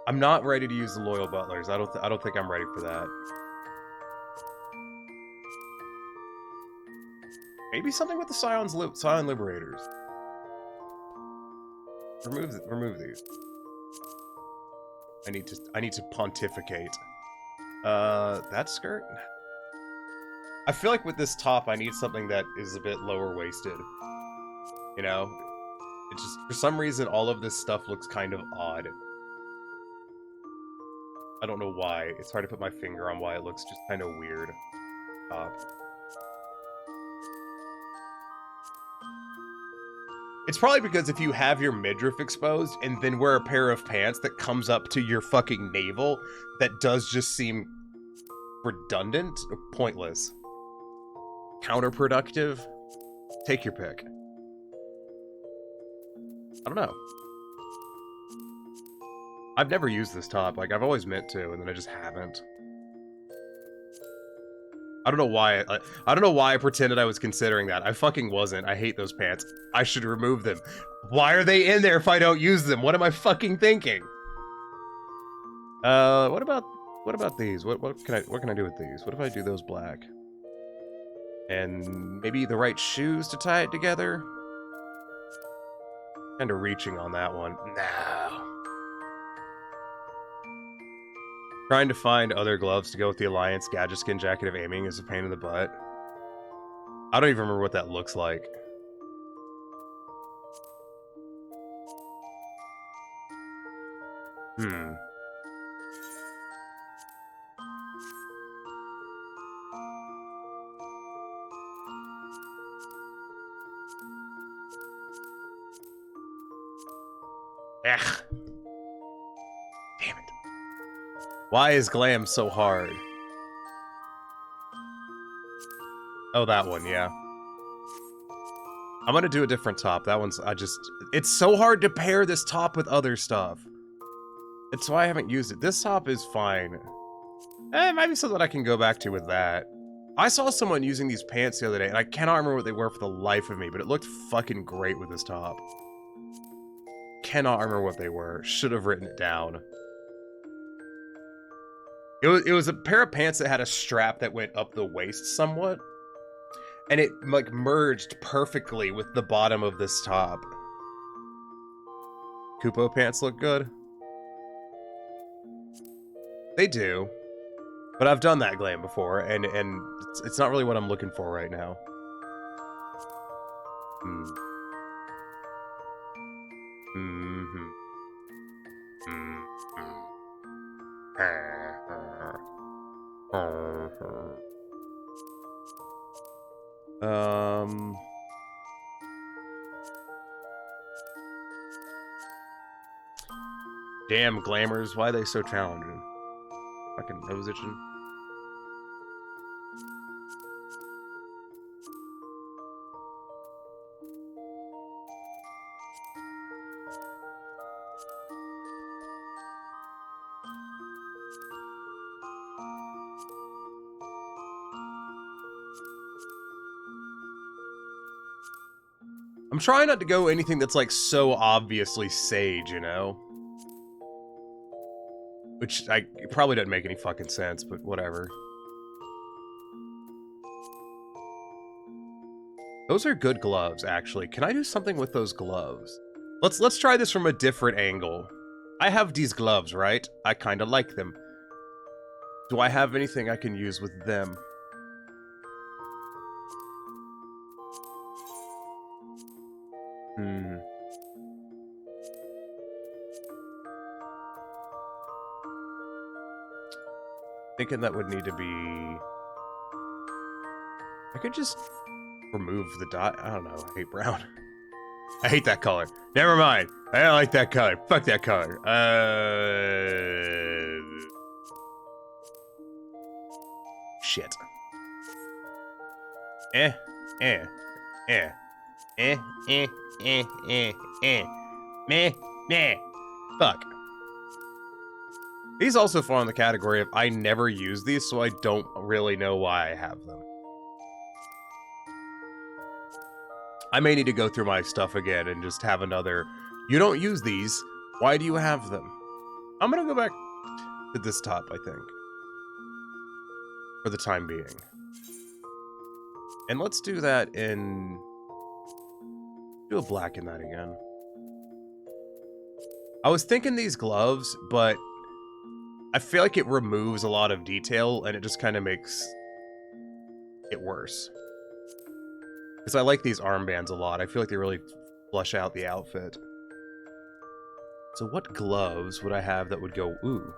I'm not ready to use the Loyal Butlers. I don't think I'm ready for that. Maybe something with the Scion Liberators. Remove these. I need to pontificate. That skirt? I feel like with this top, I need something that is a bit lower waisted. You know? It just, for some reason, all of this stuff looks kind of odd. I don't know why. It's hard to put my finger on why it looks just kind of weird. Top. It's probably because if you have your midriff exposed and then wear a pair of pants that comes up to your fucking navel, that does just seem redundant or pointless. Counterproductive. Take your pick. I don't know. I've never used this top. Like, I've always meant to, and then I just haven't. I don't know why. I don't know why I pretended I was considering that. I fucking wasn't. I hate those pants. I should remove them. Why are they in there if I don't use them? What am I fucking thinking? What about these? What can I do with these? What if I do those black? And maybe the right shoes to tie it together? Kind of reaching on that one. No. Trying to find other gloves to go with the Alliance Gadget Skin Jacket of Aiming is a pain in the butt. I don't even remember what that looks like. Ugh. Damn it. Why is glam so hard? Oh, that one, yeah. I'm gonna do a different top. That one's, it's so hard to pair this top with other stuff. It's why I haven't used it. This top is fine. It might be something I can go back to with that. I saw someone using these pants the other day, and I cannot remember what they were for the life of me, but it looked fucking great with this top. Cannot remember what they were. Should have written it down. It was a pair of pants that had a strap that went up the waist somewhat. And it, like, merged perfectly with the bottom of this top. Kupo pants look good. They do. But I've done that glam before, and it's not really what I'm looking for right now. Damn glamours, why are they so challenging? Fucking nose itching. I'm trying not to go anything that's like so obviously sage, you know? Which it probably doesn't make any fucking sense, but whatever. Those are good gloves, actually. Can I do something with those gloves? Let's try this from a different angle. I have these gloves, right? I kind of like them. Do I have anything I can use with them? Thinking that would need to be... I could just remove the dot. I don't know. I hate brown. I hate that color. Never mind. I don't like that color. Fuck that color. Shit. Meh. Fuck. These also fall in the category of I never use these, so I don't really know why I have them. I may need to go through my stuff again and just have another, you don't use these, why do you have them? I'm gonna go back to this top, I think. For the time being. And let's do that in... do a black in that again. I was thinking these gloves, but I feel like it removes a lot of detail, and it just kind of makes it worse. Because I like these armbands a lot. I feel like they really flesh out the outfit. So what gloves would I have that would go, ooh?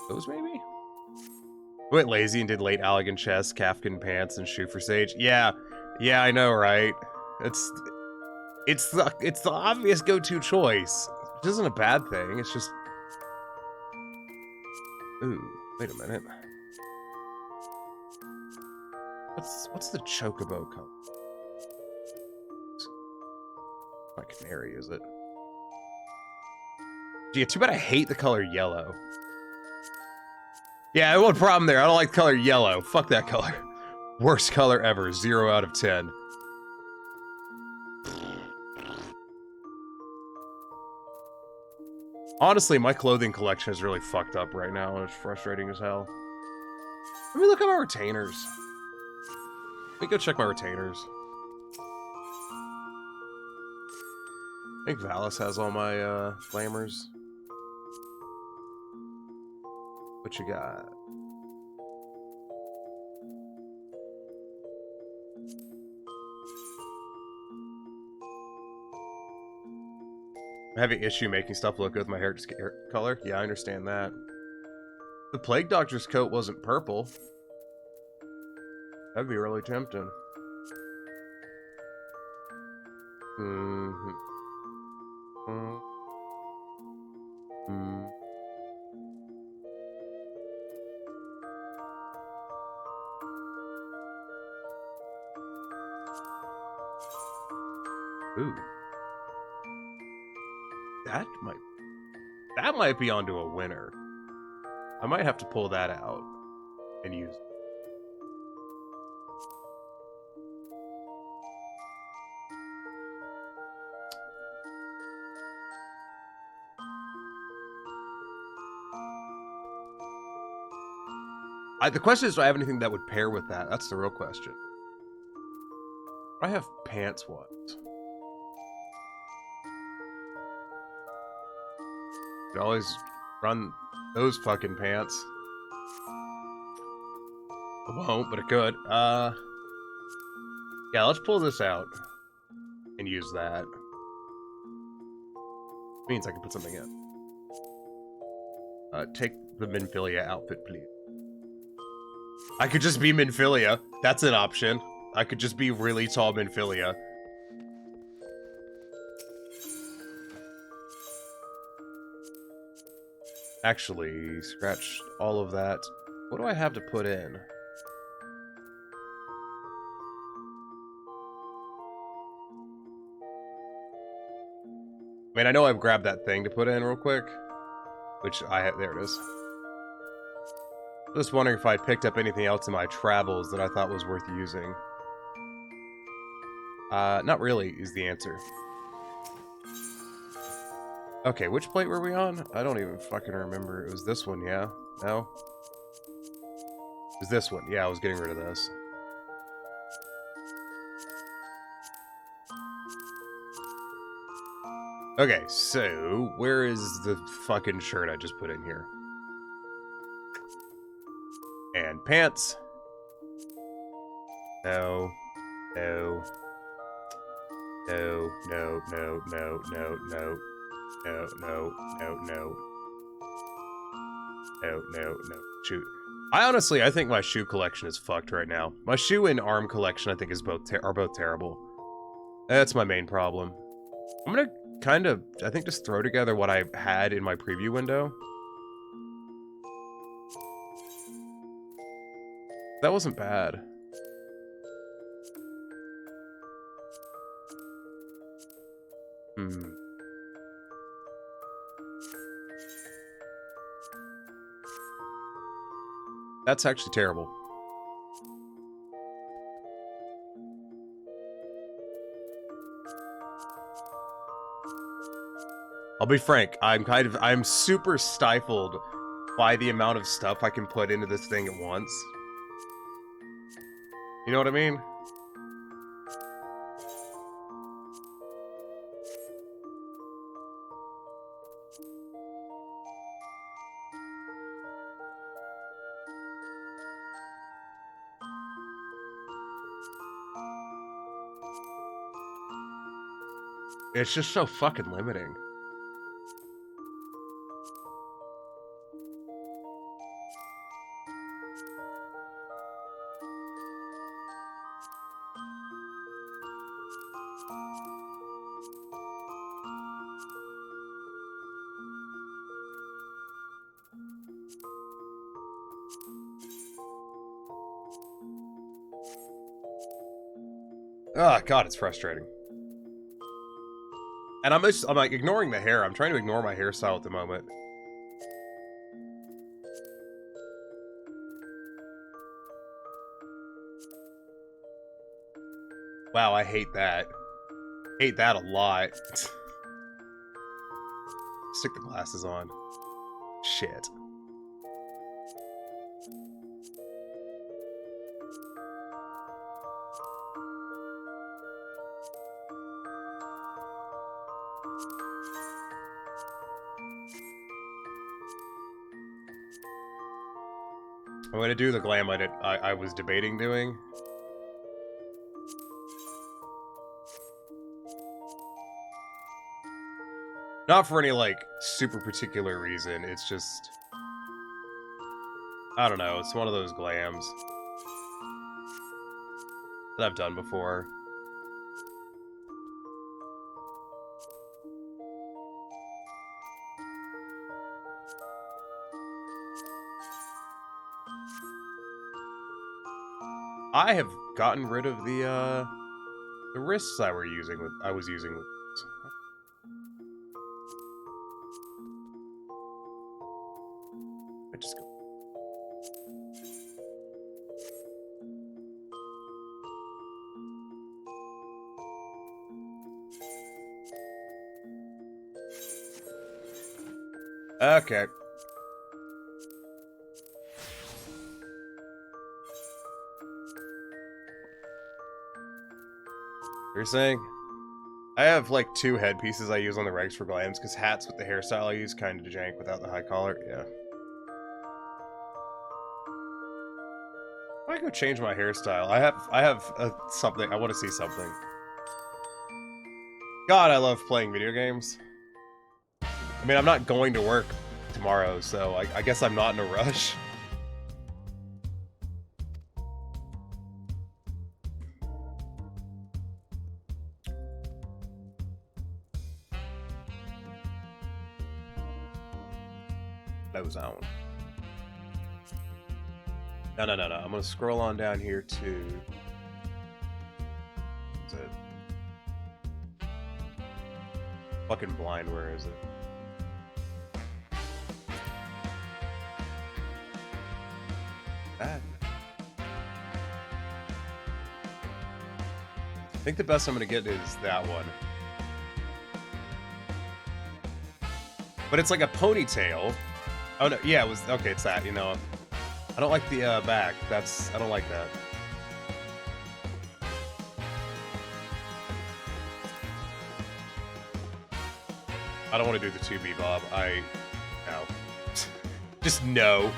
Those maybe? I went lazy and did late Allegan chest, Kafkin pants, and shoe for sage. Yeah, I know, right? It's the obvious go-to choice. Which isn't a bad thing, it's just... Ooh, wait a minute. What's the chocobo color? Not canary, is it? Yeah, too bad I hate the color yellow. Yeah, one problem there. I don't like the color yellow. Fuck that color. Worst color ever. 0 out of 10. Honestly, my clothing collection is really fucked up right now, and it's frustrating as hell. Let me look at my retainers. Let me go check my retainers. I think Valis has all my flamers. What you got? I'm having issue making stuff look good with my hair color. Yeah, I understand that. The Plague Doctor's coat wasn't purple. That'd be really tempting. Ooh. That might be onto a winner. I might have to pull that out and use it. The question is, do I have anything that would pair with that? That's the real question. I have pants ones. Could always run those fucking pants. I won't, but it could. Yeah, let's pull this out and use that. Means I can put something in. Take the Minfilia outfit, please. I could just be Minfilia. That's an option. I could just be really tall Minfilia. Actually, scratch all of that. What do I have to put in? I mean, I know I've grabbed that thing to put in real quick. Which I have, there it is. Just wondering if I picked up anything else in my travels that I thought was worth using. Not really is the answer. Okay, which plate were we on? I don't even fucking remember. It was this one, yeah? No? It was this one. Yeah, I was getting rid of this. Okay, so where is the fucking shirt I just put in here? And pants. No. No. No, no, no, no, no, no. No, no, no, no. No, no, no. Shoot. I think my shoe collection is fucked right now. My shoe and arm collection, I think, is are both terrible. That's my main problem. I'm gonna kind of, I think, just throw together what I had in my preview window. That wasn't bad. That's actually terrible. I'll be frank, I'm super stifled by the amount of stuff I can put into this thing at once. You know what I mean? It's just so fucking limiting. Oh god, it's frustrating. And I'm like ignoring the hair. I'm trying to ignore my hairstyle at the moment. Wow, I hate that. Hate that a lot. Stick the glasses on. Shit. I'm gonna do the glam I was debating doing. Not for any, like, super particular reason, it's just... I don't know, it's one of those glams that I've done before. I have gotten rid of the wrists I was using with I just go. Okay. You're saying? I have like 2 headpieces I use on the regs for glams, because hats with the hairstyle I use kind of jank without the high collar. Yeah. I go change my hairstyle. I have something. I want to see something. God, I love playing video games. I mean, I'm not going to work tomorrow, so I guess I'm not in a rush. Nose on. No. I'm gonna scroll on down here to... Is it? Fucking blind, where is it? That. I think the best I'm gonna get is that one. But it's like a ponytail. Oh no, yeah, it was okay. It's that. You know, I don't like the back. I don't like that. I don't want to do the 2B, Bob. No. Just no.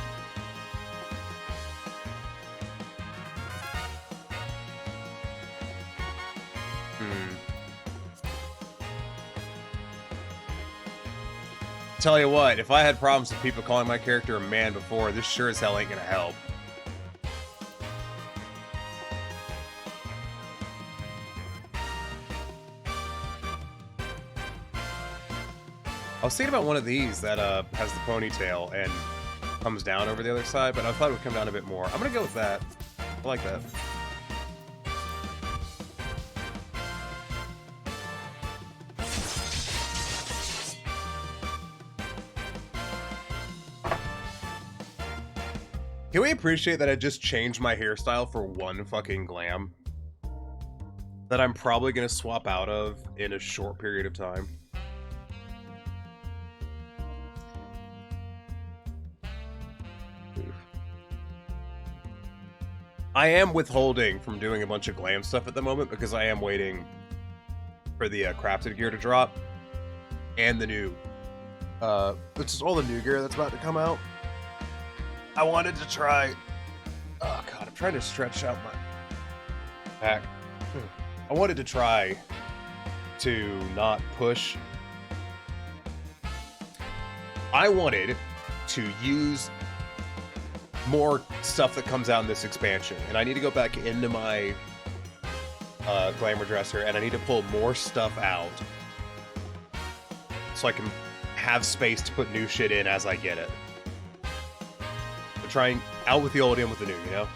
Tell you what, if I had problems with people calling my character a man before, this sure as hell ain't gonna help. I was thinking about one of these that has the ponytail and comes down over the other side, but I thought it would come down a bit more. I'm gonna go with that. I like that. Can we appreciate that I just changed my hairstyle for one fucking glam? That I'm probably gonna swap out of in a short period of time. I am withholding from doing a bunch of glam stuff at the moment because I am waiting for the crafted gear to drop. And the new, which is all the new gear that's about to come out. I wanted to try... Oh god, I'm trying to stretch out my back. I wanted to try to not push. I wanted to use more stuff that comes out in this expansion. And I need to go back into my glamour dresser and I need to pull more stuff out. So I can have space to put new shit in as I get it. Trying out with the old, in with the new, you know?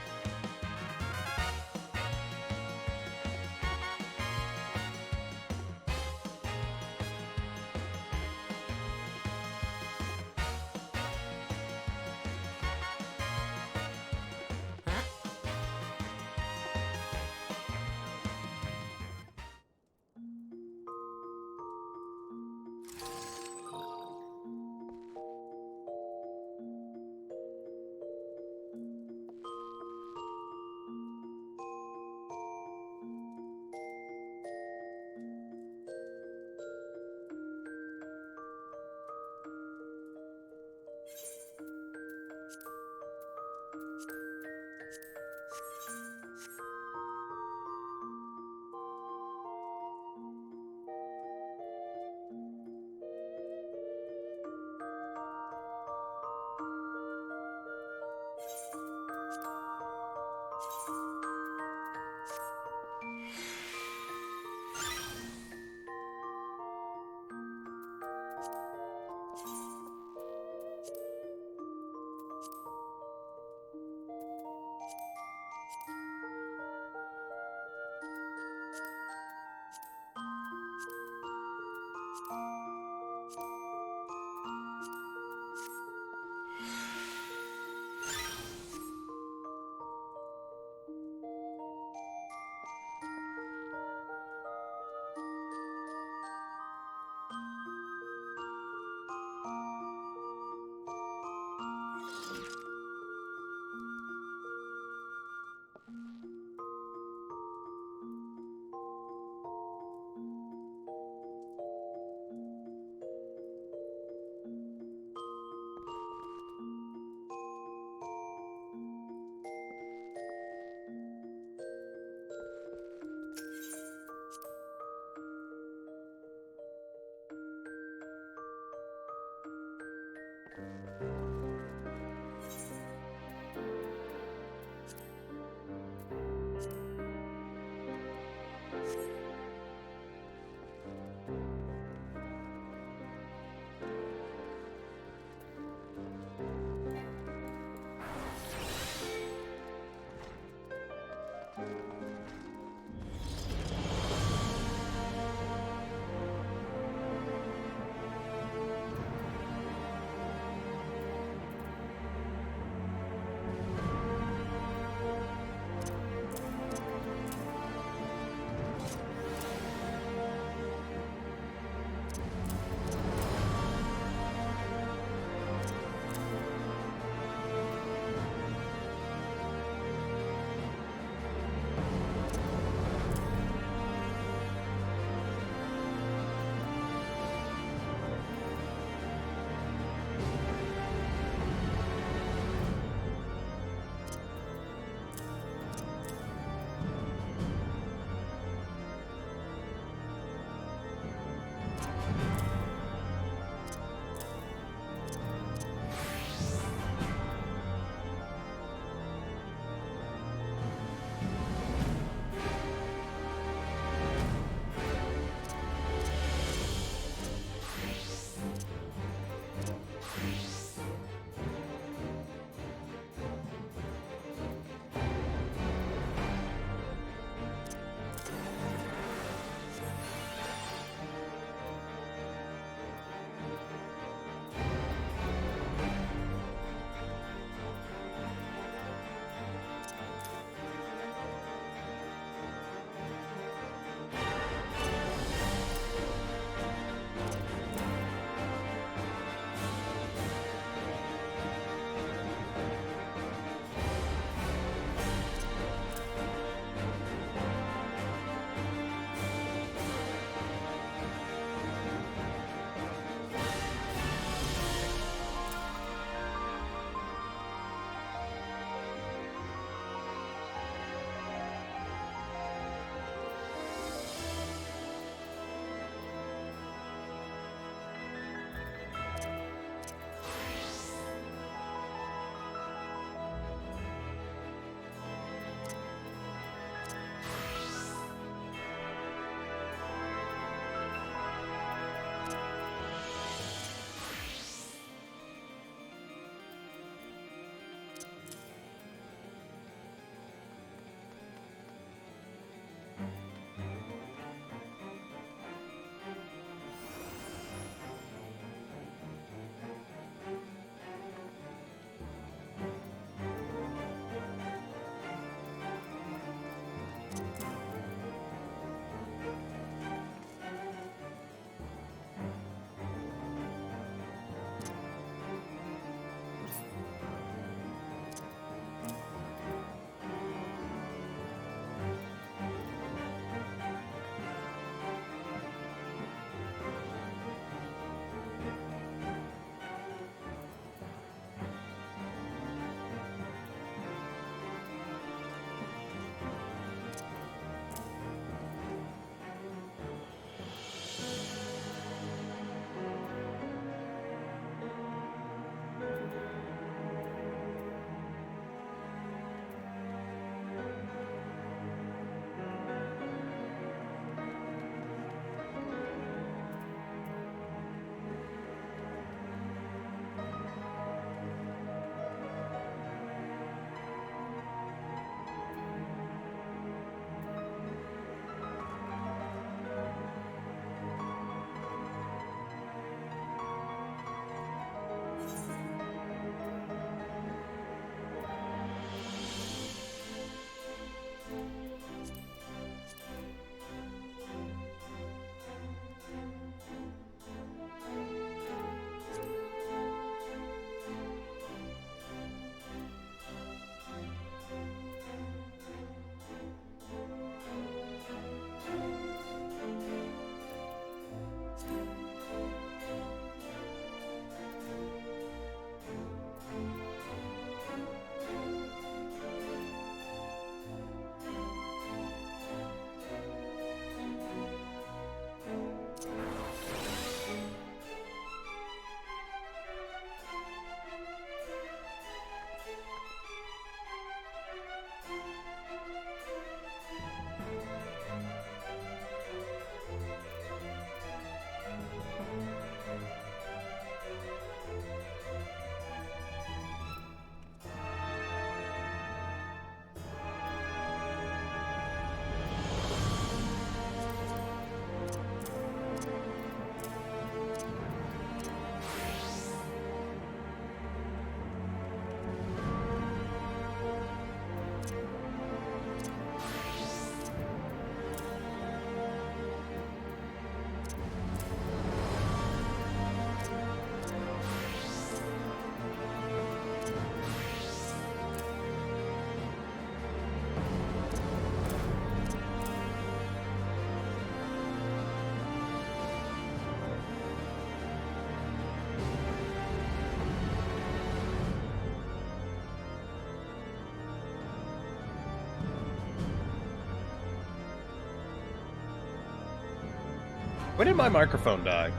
When did my microphone die?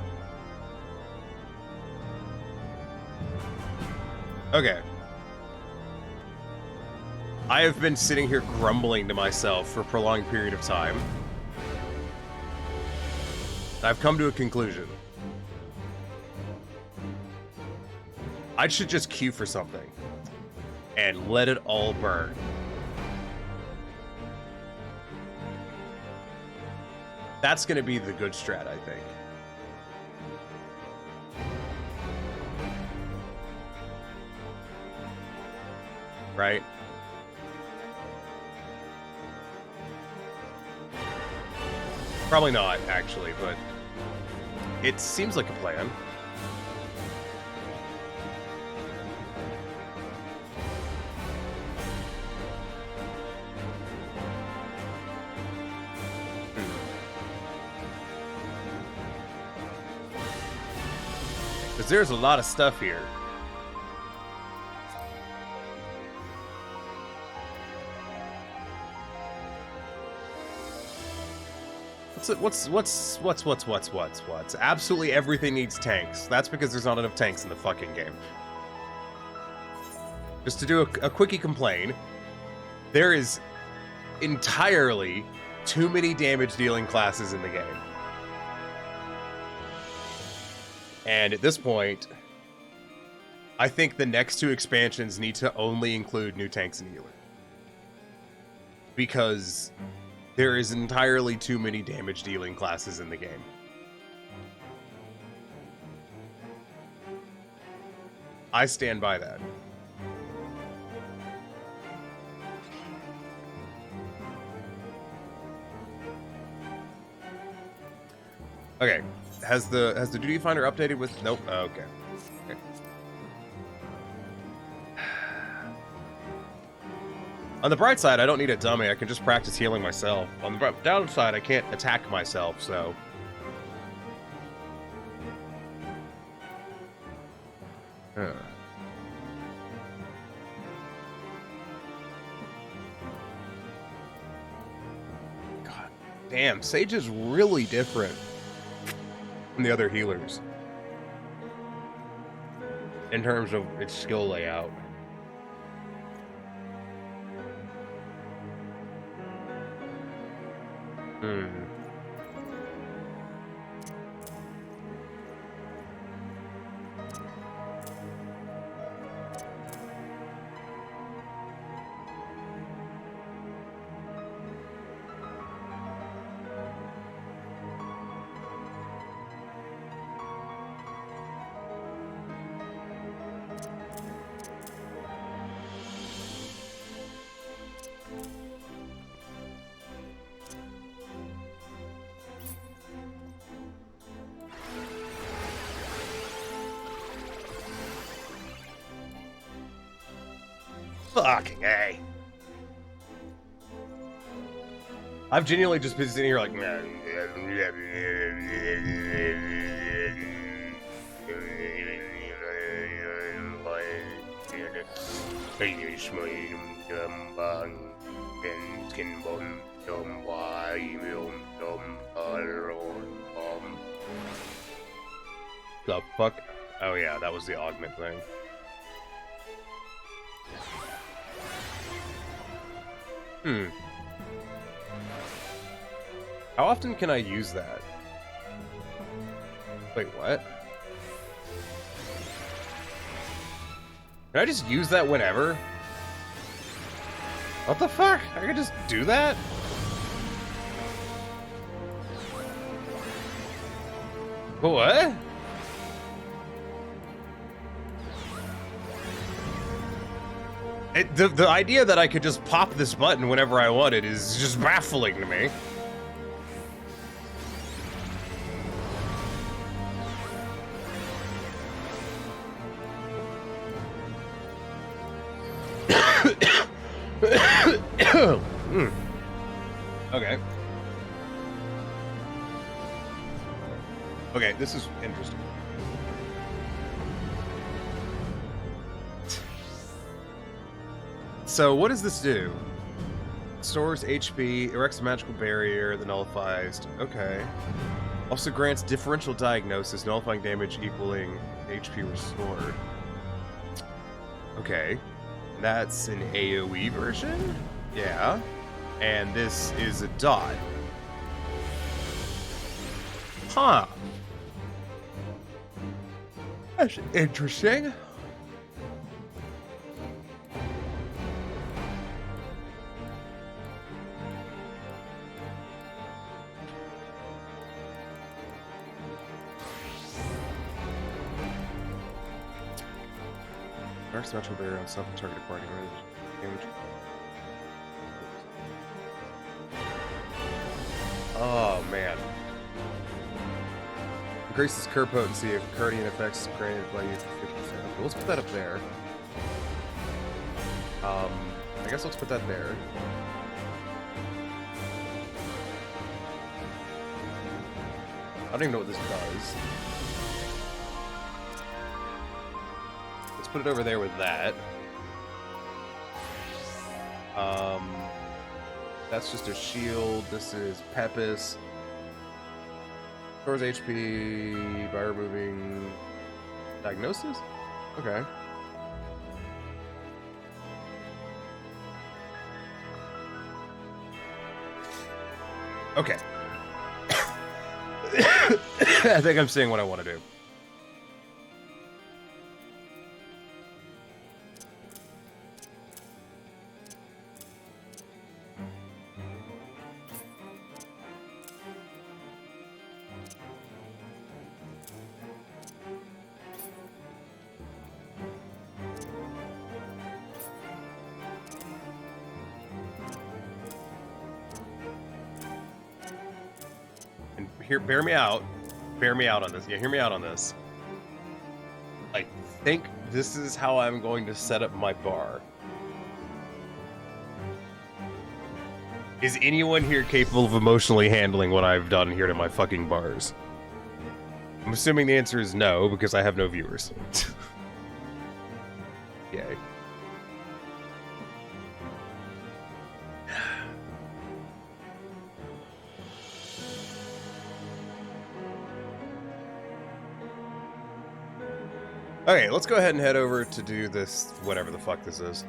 Okay. I have been sitting here grumbling to myself for a prolonged period of time. I've come to a conclusion. I should just queue for something and let it all burn. That's going to be the good strat, I think. Right? Probably not, actually, but it seems like a plan. Because there's a lot of stuff here. What's? Absolutely everything needs tanks. That's because there's not enough tanks in the fucking game. Just to do a quickie complain, there is entirely too many damage dealing classes in the game. And at this point, I think the next two expansions need to only include new tanks and healers. Because there is entirely too many damage dealing classes in the game. I stand by that. Okay, has the duty finder updated with? Nope. Oh, okay. On the bright side, I don't need a dummy. I can just practice healing myself. On the downside, I can't attack myself, so... God damn, Sage is really different from the other healers in terms of its skill layout. Fucking A. I've genuinely just been sitting here like, the fuck? Oh yeah, that was the augment thing. How often can I use that? Wait, what? Can I just use that whenever? What the fuck? I can just do that? What? The idea that I could just pop this button whenever I wanted is just baffling to me. Okay. Okay, this is interesting. So, what does this do? Stores HP, erects a magical barrier that nullifies. Okay. Also grants differential diagnosis, nullifying damage equaling HP restored. Okay. That's an AoE version? Yeah. And this is a dot. Huh. That's interesting. Dark special barrier on self-targeted party damage. Oh man. Increases curve potency if Guardian effects granted by you 50%. Okay, let's put that up there. I guess let's put that there. I don't even know what this does. Let's put it over there with that. That's just a shield. This is Pepis. Stores HP by removing diagnosis? Okay. Okay. I think I'm seeing what I want to do. Here, bear me out on this. Yeah, hear me out on this. I think this is how I'm going to set up my bar. Is anyone here capable of emotionally handling what I've done here to my fucking bars? I'm assuming the answer is no, because I have no viewers. Yay. Okay, let's go ahead and head over to do this, whatever the fuck this is.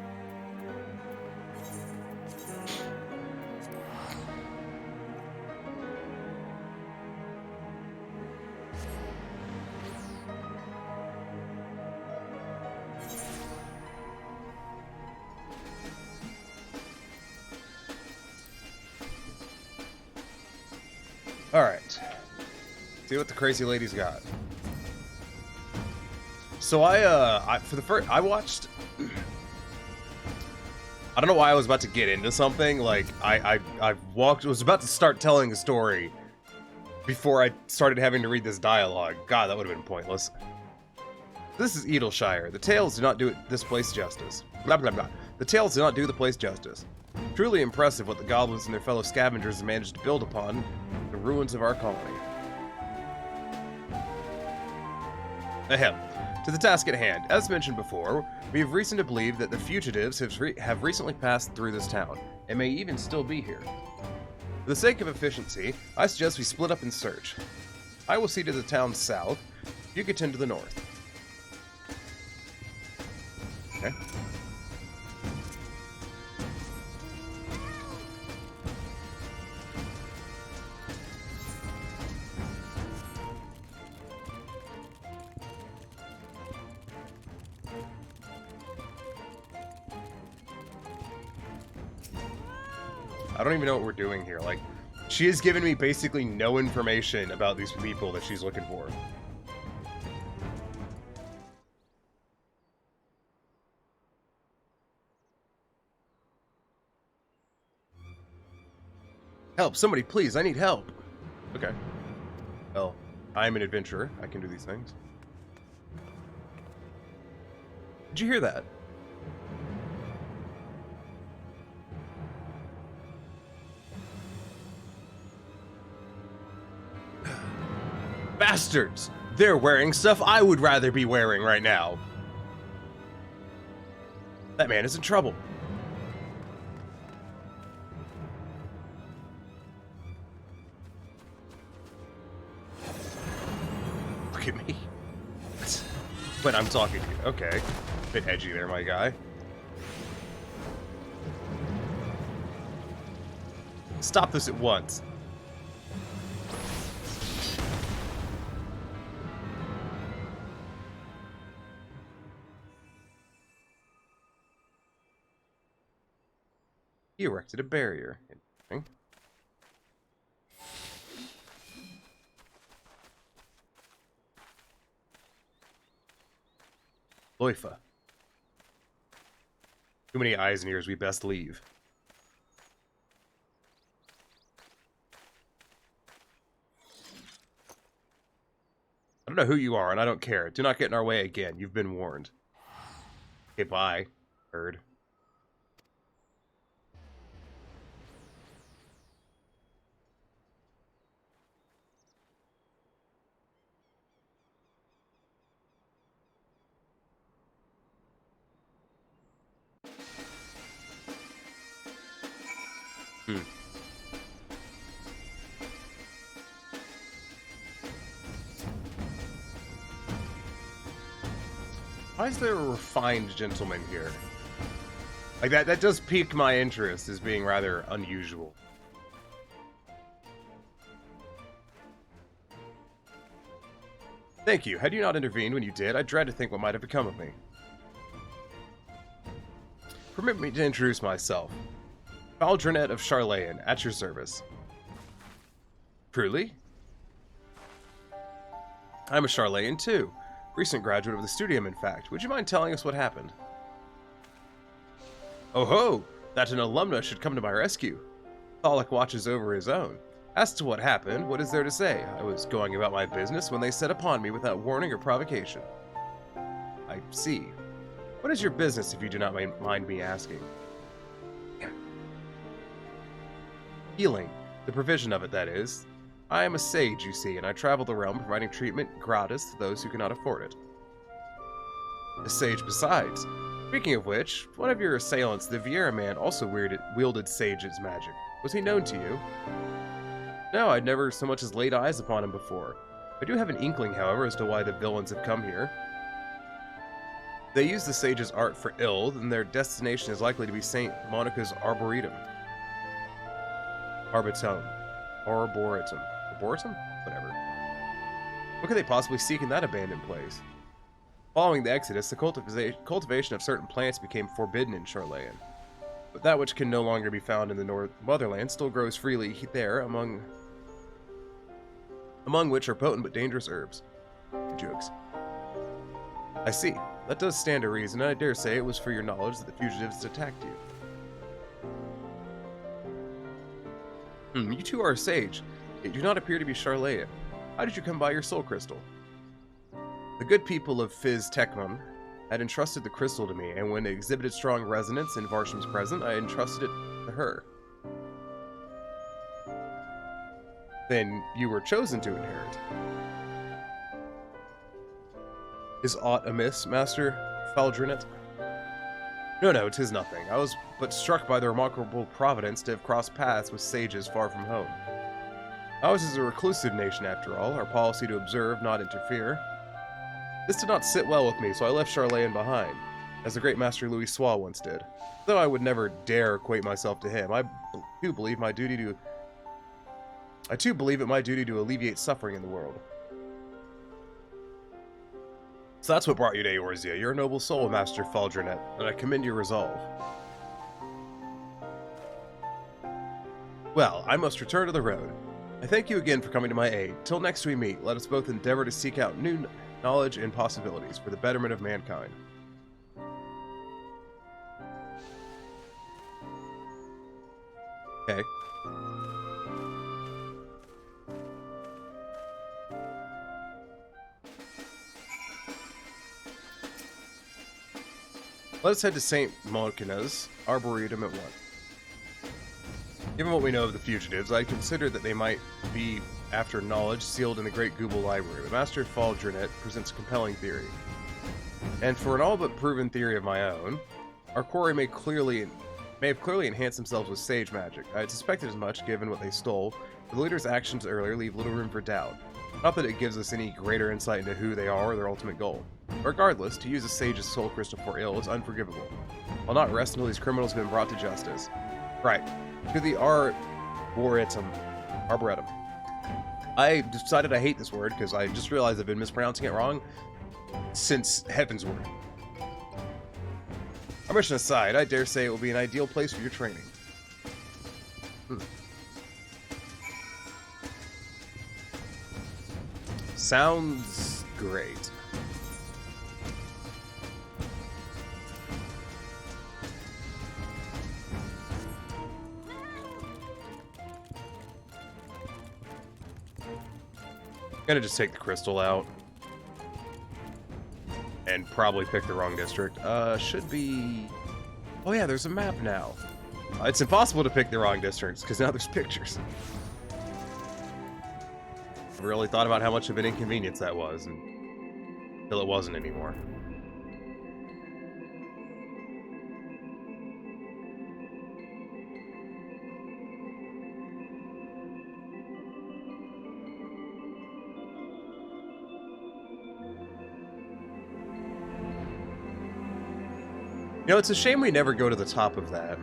Alright. See what the crazy lady's got. So I watched. I don't know why I was about to get into something. Like I was about to start telling a story before I started having to read this dialogue. God, that would have been pointless. This is Edelshire. The tales do not do this place justice. Blah blah blah. The tales do not do the place justice. Truly impressive what the goblins and their fellow scavengers have managed to build upon the ruins of our colony. Ahem. To the task at hand, as mentioned before, we have reason to believe that the fugitives have recently passed through this town, and may even still be here. For the sake of efficiency, I suggest we split up and search. I will see to the town south, you can tend to the north. Okay. I don't even know what we're doing here. Like, she has given me basically no information about these people that she's looking for. Help, somebody please, I need help. Okay. Well, I'm an adventurer. I can do these things. Did you hear that? Bastards! They're wearing stuff I would rather be wearing right now. That man is in trouble. at me. When I'm talking to you. Okay. Bit edgy there, my guy. Stop this at once. He erected a barrier. Interesting. Loifa. Too many eyes and ears, we best leave. I don't know who you are, and I don't care. Do not get in our way again. You've been warned. Okay, bye, bird. Why is there a refined gentleman here? Like, that does pique my interest as being rather unusual. Thank you. Had you not intervened when you did, I dread to think what might have become of me. Permit me to introduce myself. Faldrinet of Charlayan, at your service. Truly? I'm a Charlayan too. Recent graduate of the studium, in fact. Would you mind telling us what happened? Oh ho! That an alumna should come to my rescue. Thalik watches over his own. As to what happened, what is there to say? I was going about my business when they set upon me without warning or provocation. I see. What is your business, if you do not mind me asking? Healing. The provision of it, that is. I am a sage, you see, and I travel the realm providing treatment gratis to those who cannot afford it. A sage besides. Speaking of which, one of your assailants, the Vieira man, also wielded sage's magic. Was he known to you? No, I'd never so much as laid eyes upon him before. I do have an inkling, however, as to why the villains have come here. They use the sage's art for ill, and their destination is likely to be St. Monica's Arboretum. Arboretum. Arboretum? Whatever. What could they possibly seek in that abandoned place? Following the Exodus, the cultivation of certain plants became forbidden in Charlayan. But that which can no longer be found in the motherland still grows freely there, among which are potent but dangerous herbs. Jokes. I see. That does stand to reason, and I dare say it was for your knowledge that the fugitives attacked you. You two are a sage. Yet do not appear to be Charlayan. How did you come by your soul crystal? The good people of Fizz Tekmon had entrusted the crystal to me, and when it exhibited strong resonance in Varsham's presence, I entrusted it to her. Then you were chosen to inherit. Is aught amiss, Master Faldrinet? No, 'tis nothing. I was but struck by the remarkable providence to have crossed paths with sages far from home. Ours is a reclusive nation, after all, our policy to observe, not interfere. This did not sit well with me, so I left Charlayan behind, as the great Master Louis Sois once did. Though I would never dare equate myself to him, I do believe it my duty to alleviate suffering in the world. So that's what brought you to Eorzea. You're a noble soul, Master Faldrinet, and I commend your resolve. Well, I must return to the road. I thank you again for coming to my aid. Till next we meet, let us both endeavor to seek out new knowledge and possibilities for the betterment of mankind. Okay. Let us head to St. Monica's Arboretum at once. Given what we know of the fugitives, I consider that they might be after knowledge sealed in the Great Google Library, but Master Faldrinet presents a compelling theory. And for an all but proven theory of my own, our quarry may have clearly enhanced themselves with sage magic. I had suspected as much, given what they stole, but the leader's actions earlier leave little room for doubt. Not that it gives us any greater insight into who they are or their ultimate goal. Regardless, to use a sage's soul crystal for ill is unforgivable. I'll not rest until these criminals have been brought to justice. Right. To the Arboretum. I decided I hate this word because I just realized I've been mispronouncing it wrong since Heaven's Word. Our mission aside, I dare say it will be an ideal place for your training. Sounds great. I'm gonna just take the crystal out and probably pick the wrong district. Should be... Oh yeah, there's a map now. It's impossible to pick the wrong districts because now there's pictures. I really thought about how much of an inconvenience that was until it wasn't anymore. You know, it's a shame we never go to the top of that.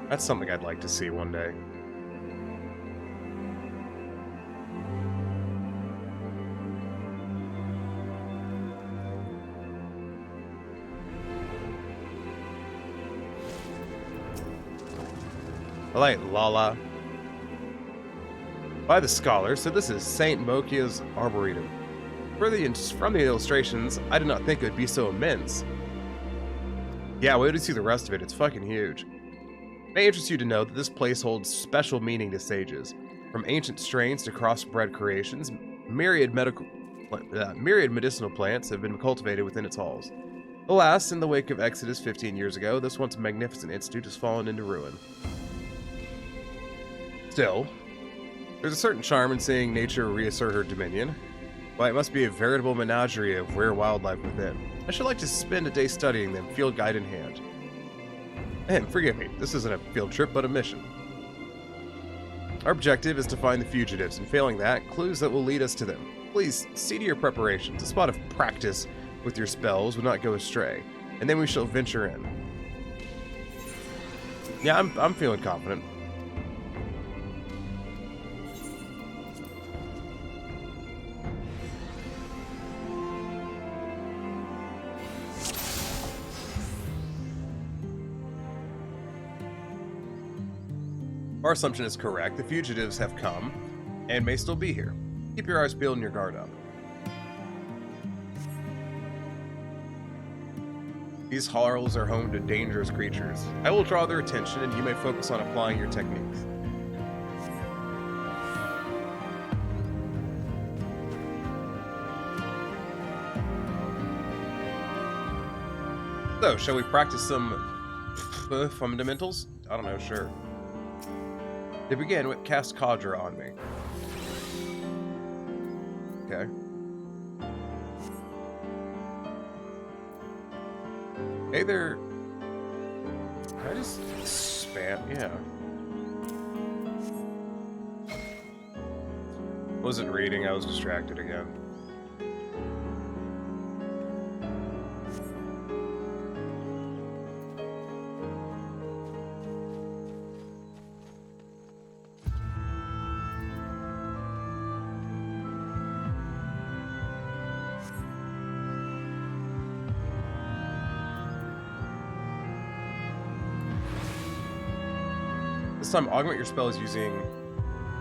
That's something I'd like to see one day. I like Lala. By the scholar, so this is Saint Mokia's Arboretum. From the illustrations, I did not think it would be so immense. Yeah, wait to see the rest of it, it's fucking huge. It may interest you to know that this place holds special meaning to sages. From ancient strains to crossbred creations, myriad medicinal plants have been cultivated within its halls. Alas, in the wake of Exodus 15 years ago, this once magnificent institute has fallen into ruin. Still, there's a certain charm in seeing nature reassert her dominion. Why, it must be a veritable menagerie of rare wildlife within. I should like to spend a day studying them, field guide in hand. And forgive me, this isn't a field trip, but a mission. Our objective is to find the fugitives, and failing that, clues that will lead us to them. Please, see to your preparations. A spot of practice with your spells would not go astray, and then we shall venture in. Yeah, I'm feeling confident. Our assumption is correct. The fugitives have come, and may still be here. Keep your eyes peeled and your guard up. These halls are home to dangerous creatures. I will draw their attention, and you may focus on applying your techniques. So, shall we practice some fundamentals? I don't know, sure. To begin, cast Kadra on me. Okay. Hey there. Can I just spam? Yeah. Wasn't reading, I was distracted again. This time, augment your spells using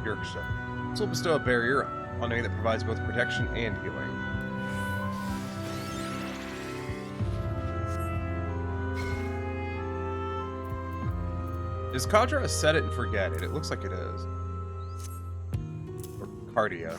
Yorkshire. This will bestow a barrier on any that provides both protection and healing. Is Kadra a set it and forget it? It looks like it is. Or Cardia.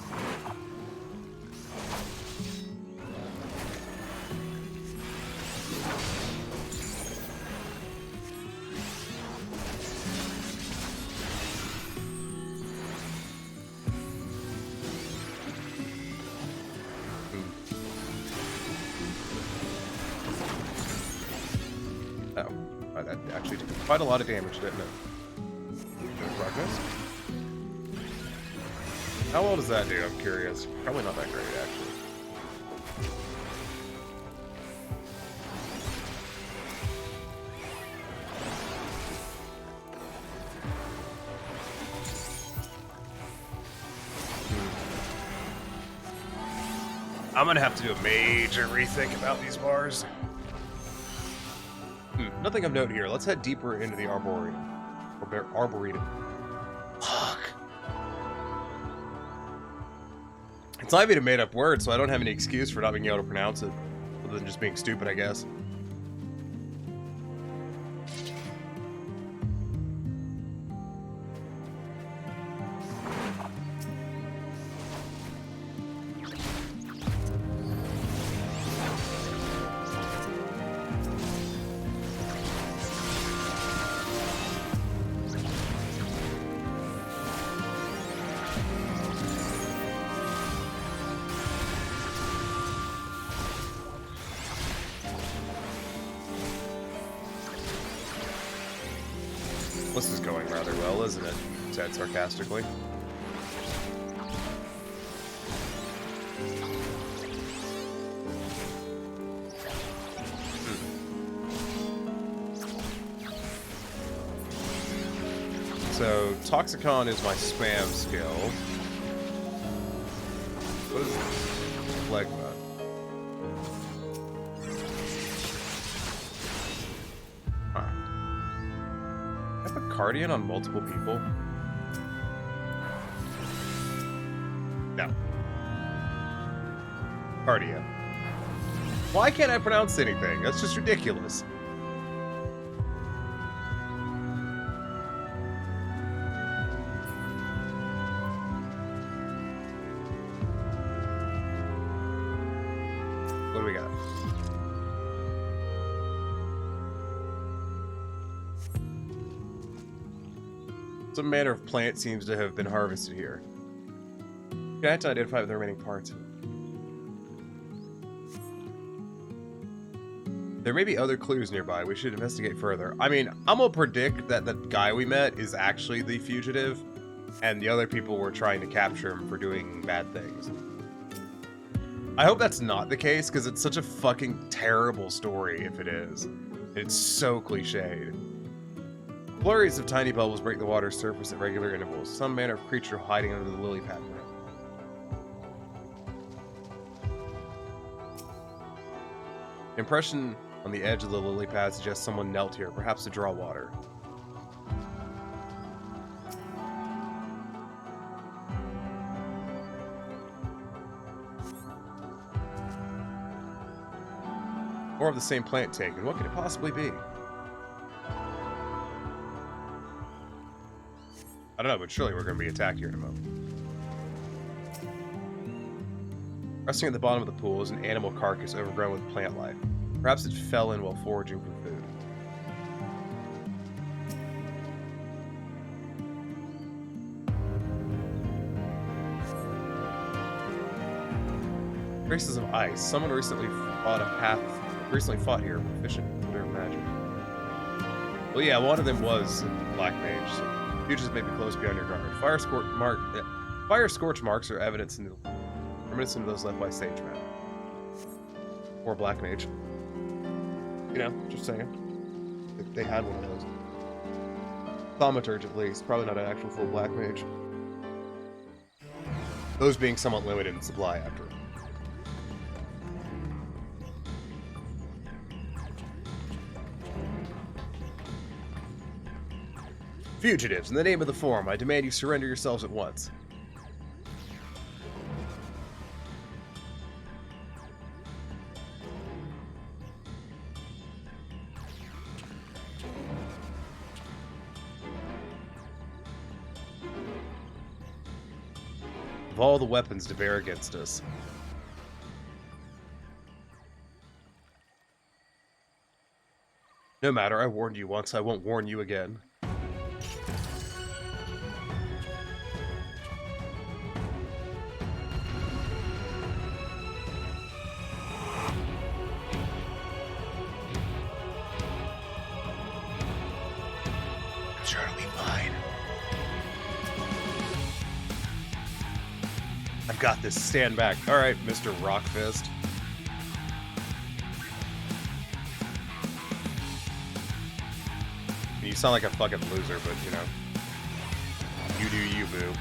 That actually did quite a lot of damage, didn't it? Progress. How well does that do? I'm curious. Probably not that great, actually. I'm gonna have to do a major rethink about these bars. Nothing of note here. Let's head deeper into the Arboretum. Arboretum. Fuck. It's not even a made-up word, so I don't have any excuse for not being able to pronounce it. Other than just being stupid, I guess. This is going rather well, isn't it? Said sarcastically. So, Toxicon is my spam skill. What is Phlegma? Guardian on multiple people? No. Cardia. Why can't I pronounce anything? That's just ridiculous. What do we got? Some manner of plant seems to have been harvested here. You have to identify the remaining parts. There may be other clues nearby. We should investigate further. I mean, I'm gonna predict that the guy we met is actually the fugitive, and the other people were trying to capture him for doing bad things. I hope that's not the case, because it's such a fucking terrible story if it is. It's so cliched. Flurries of tiny bubbles break the water's surface at regular intervals. Some manner of creature hiding under the lily pad plant. Impression on the edge of the lily pad suggests someone knelt here, perhaps to draw water. More of the same plant taken. What could it possibly be? I don't know, but surely we're going to be attacked here in a moment. Resting at the bottom of the pool is an animal carcass overgrown with plant life. Perhaps it fell in while foraging for food. Traces of ice. Someone recently fought here, proficient in clear magic. Well, yeah, one of them was Black Mage, so fugitives may be close beyond your guard. Fire scorch marks are reminiscent of those left by Sage Man. Or Black Mage. You know, just saying. They had one of those. Thaumaturge, at least. Probably not an actual full Black Mage. Those being somewhat limited in supply after. Fugitives, in the name of the form, I demand you surrender yourselves at once. Of all the weapons to bear against us. No matter, I warned you once, I won't warn you again. got this. Stand back. All right, Mr. Rockfist. You sound like a fucking loser, but you know, you do you, boo.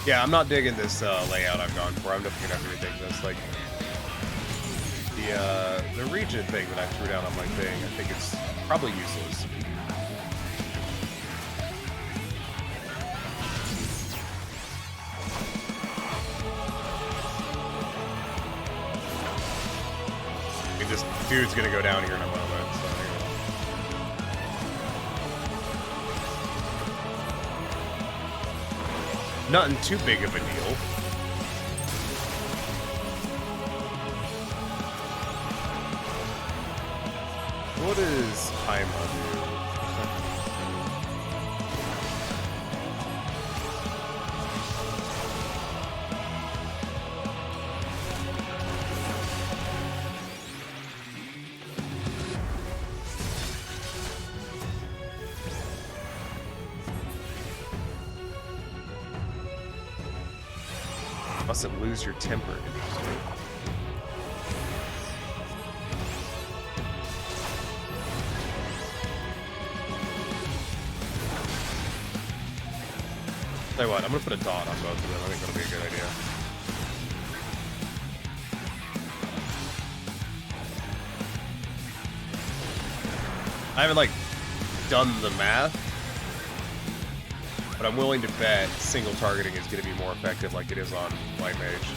Yeah, I'm not digging this layout I've gone for. I'm definitely not gonna dig this. Like the region thing that I threw down on my thing, I think it's probably useless. I mean, this dude's gonna go down here in a moment. So. Nothing too big of a deal. What does Haima do? Mustn't lose your temper. Interesting. Tell you what, I'm gonna put a dot on both of them. I think that'll be a good idea. I haven't like done the math, but I'm willing to bet single targeting is going to be more effective like it is on Light Mage.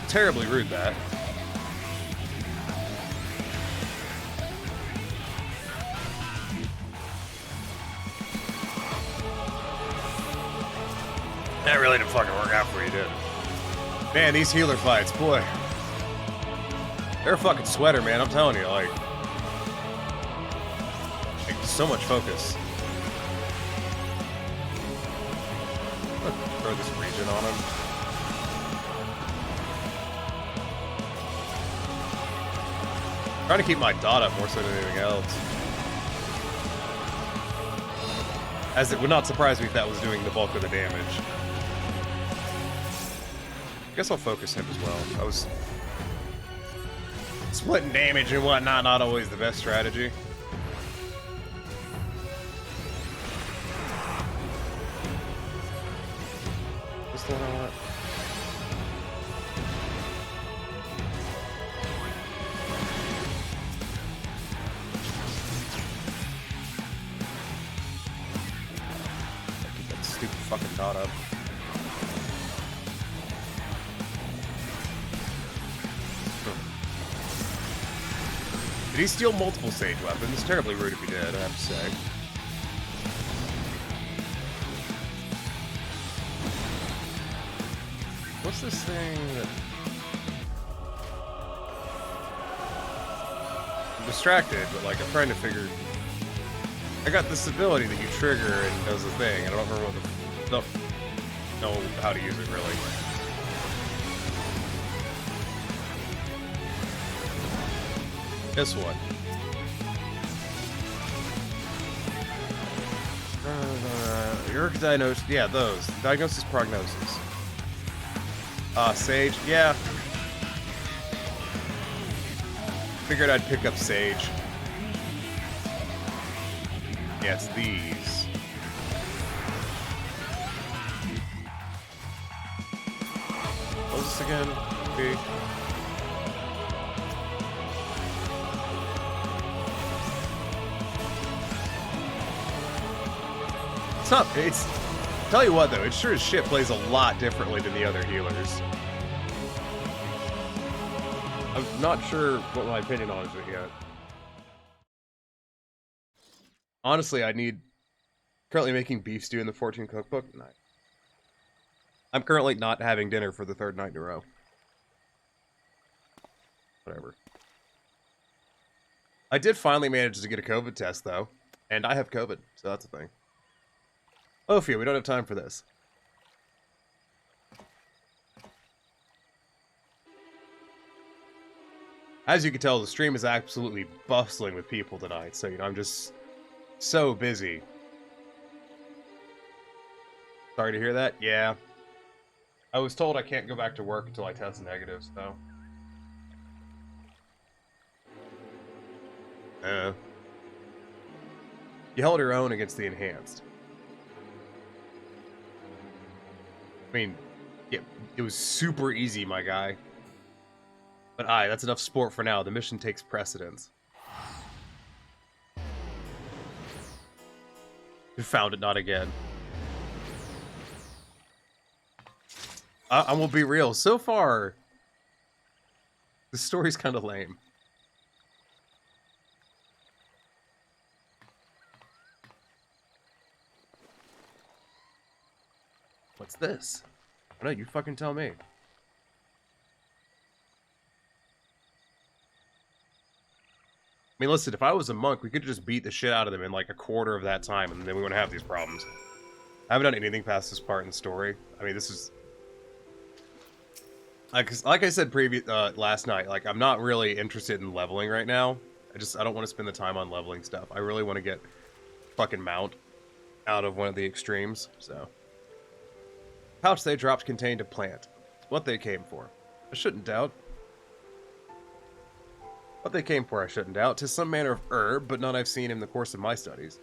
Terribly rude, that. That really didn't fucking work out for you, did it? Man, these healer fights, boy. They're a fucking sweater, man. I'm telling you, like so much focus. Throw this region on him. Trying to keep my dot up more so than anything else. As it would not surprise me if that was doing the bulk of the damage. I guess I'll focus him as well. I was splitting damage and whatnot, not always the best strategy. Just don't know what. Stupid fucking dot up. Did he steal multiple sage weapons? Terribly rude if he did, I have to say. What's this thing that... I'm distracted, but like I'm trying to figure... I got this ability that you trigger and does a thing, and I don't remember what the... don't know how to use it, really. This one. Your diagnosis, yeah, those. Diagnosis, prognosis. Sage, yeah. Figured I'd pick up Sage. Yeah, it's these. What was this again? Okay. It's, tell you what though, it sure as shit plays a lot differently than the other healers. I'm not sure what my opinion on it yet. Honestly, I need, currently making beef stew in the 14 cookbook. Nice. I'm currently not having dinner for the third night in a row. Whatever. I did finally manage to get a COVID test though, and I have COVID, so that's a thing. Oh, Fia, we don't have time for this. As you can tell, the stream is absolutely bustling with people tonight, so, you know, I'm just so busy. Sorry to hear that. Yeah. I was told I can't go back to work until I test negative, so. You held your own against the enhanced. I mean, yeah, it was super easy, my guy. But aye, that's enough sport for now. The mission takes precedence. You found it, not again. I will be real. So far, the story's kind of lame. What's this? I don't know, you fucking tell me. I mean, listen, if I was a monk, we could just beat the shit out of them in like a quarter of that time, and then we wouldn't have these problems. I haven't done anything past this part in the story. I mean, this is... Like I said last night, like, I'm not really interested in leveling right now. I don't want to spend the time on leveling stuff. I really want to get fucking mount out of one of the extremes, so... Pouch they dropped contained a plant. What they came for. I shouldn't doubt. What they came for, I shouldn't doubt. 'Tis some manner of herb, but none I've seen in the course of my studies.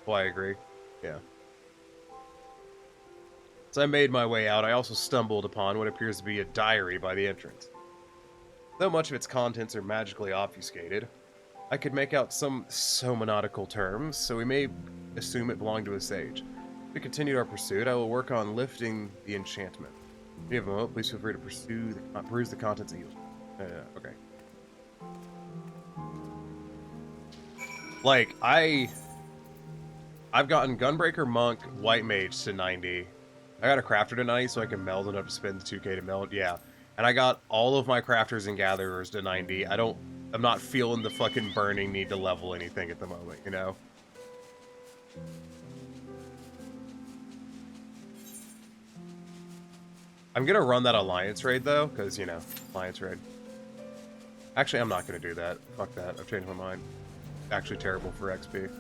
Well, I agree. Yeah. As I made my way out, I also stumbled upon what appears to be a diary by the entrance. Though much of its contents are magically obfuscated, I could make out some nautical terms, so we may assume it belonged to a sage. If we continue our pursuit, I will work on lifting the enchantment. If you have a moment, please feel free to peruse the contents of you. Okay. Like, I've gotten Gunbreaker, Monk, White Mage to 90. I got a Crafter to 90 so I can meld enough to spend the 2k to meld, yeah. And I got all of my Crafters and Gatherers to 90. I'm not feeling the fucking burning need to level anything at the moment, you know? I'm gonna run that Alliance raid though, because, you know, Alliance raid. Actually, I'm not gonna do that. Fuck that. I've changed my mind. Actually terrible for XP.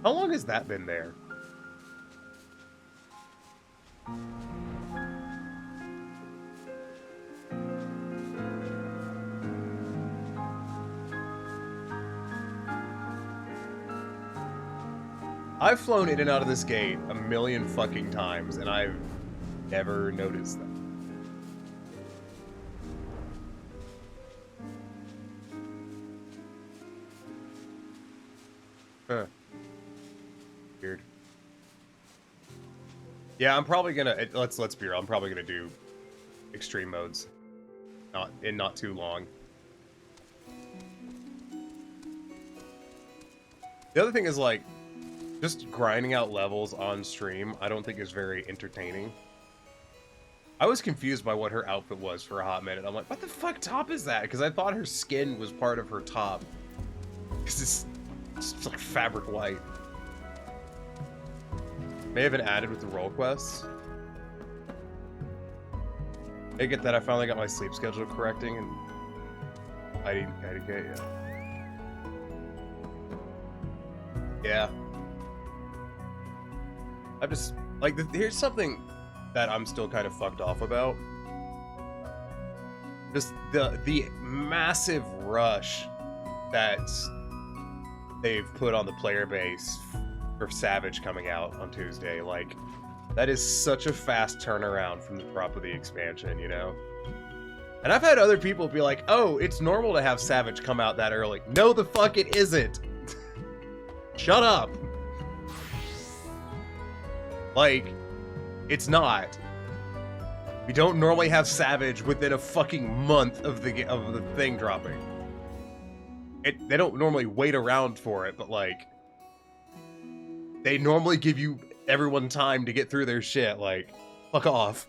How long has that been there? I've flown in and out of this gate a million fucking times, and I've never noticed that. Huh. Weird. Yeah, I'm probably gonna... Let's be real, I'm probably gonna do extreme modes. Not too long. The other thing is, like, just grinding out levels on stream, I don't think is very entertaining. I was confused by what her outfit was for a hot minute. I'm like, what the fuck top is that? Because I thought her skin was part of her top. Because it's like fabric white. May have been added with the role quests. I get that I finally got my sleep schedule correcting and I didn't get it. Yeah. I'm just like here's something that I'm still kind of fucked off about. Just the massive rush that they've put on the player base for Savage coming out on Tuesday. Like, that is such a fast turnaround from the drop of the expansion, you know? And I've had other people be like, oh, it's normal to have Savage come out that early. No, the fuck it isn't. Shut up. Like, it's not. We don't normally have Savage within a fucking month of the thing dropping. They don't normally wait around for it, but like, they normally give you everyone time to get through their shit. Like, fuck off.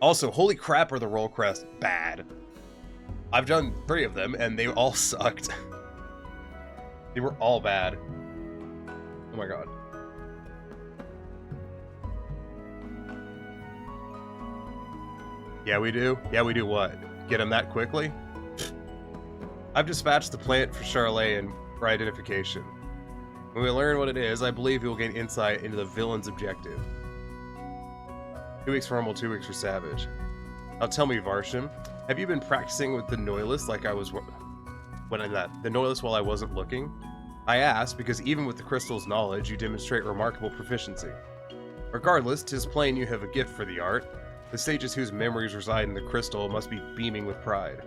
Also, holy crap, are the roll quests bad. I've done 3 of them, and they all sucked. They were all bad. Oh my god. Yeah, we do? Yeah, we do what? Get him that quickly? I've dispatched the plant for Charlotte and for identification. When we learn what it is, I believe we will gain insight into the villain's objective. 2 weeks for Humble, 2 weeks for Savage. Now tell me, Varshan, have you been practicing with the Noilist like I was the Noilist while I wasn't looking? I ask because even with the crystal's knowledge, you demonstrate remarkable proficiency. Regardless, 'tis plain you have a gift for the art. The sages whose memories reside in the crystal must be beaming with pride.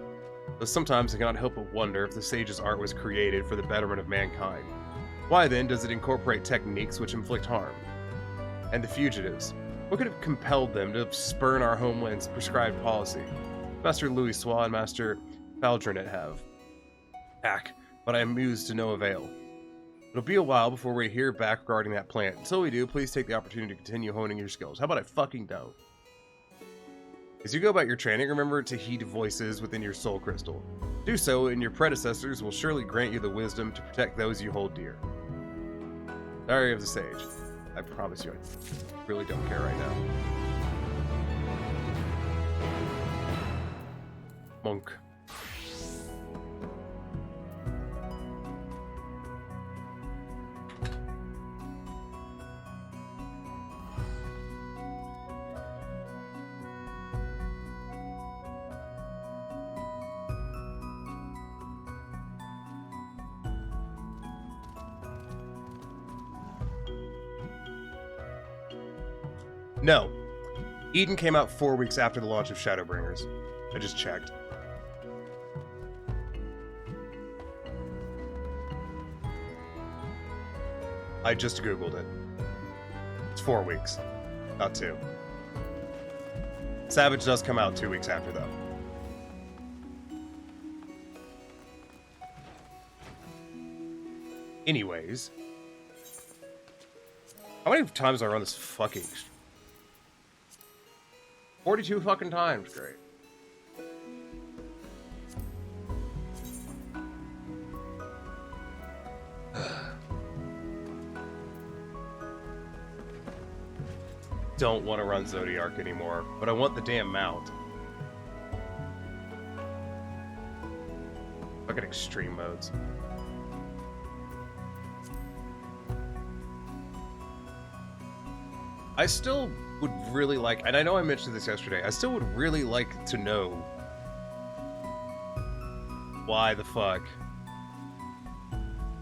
Though sometimes I cannot help but wonder if the sage's art was created for the betterment of mankind. Why then does it incorporate techniques which inflict harm? And the fugitives? What could have compelled them to spurn our homeland's prescribed policy? Master Louis Swa and Master Faldronet have. Hack, but I am mused to no avail. It'll be a while before we hear back regarding that plant. Until we do, please take the opportunity to continue honing your skills. How about I fucking don't? As you go about your training, remember to heed voices within your soul crystal. Do so, and your predecessors will surely grant you the wisdom to protect those you hold dear. Diary of the Sage. I promise you, I really don't care right now. Monk. No. Eden came out 4 weeks after the launch of Shadowbringers. I just checked. I just googled it. It's 4 weeks, not 2. Savage does come out 2 weeks after, though. Anyways. How many times have I run this fucking... 42 fucking times, great. Don't want to run Zodiark anymore, but I want the damn mount. Fucking extreme modes. I still would really like, and I know I mentioned this yesterday, I still would really like to know why the fuck.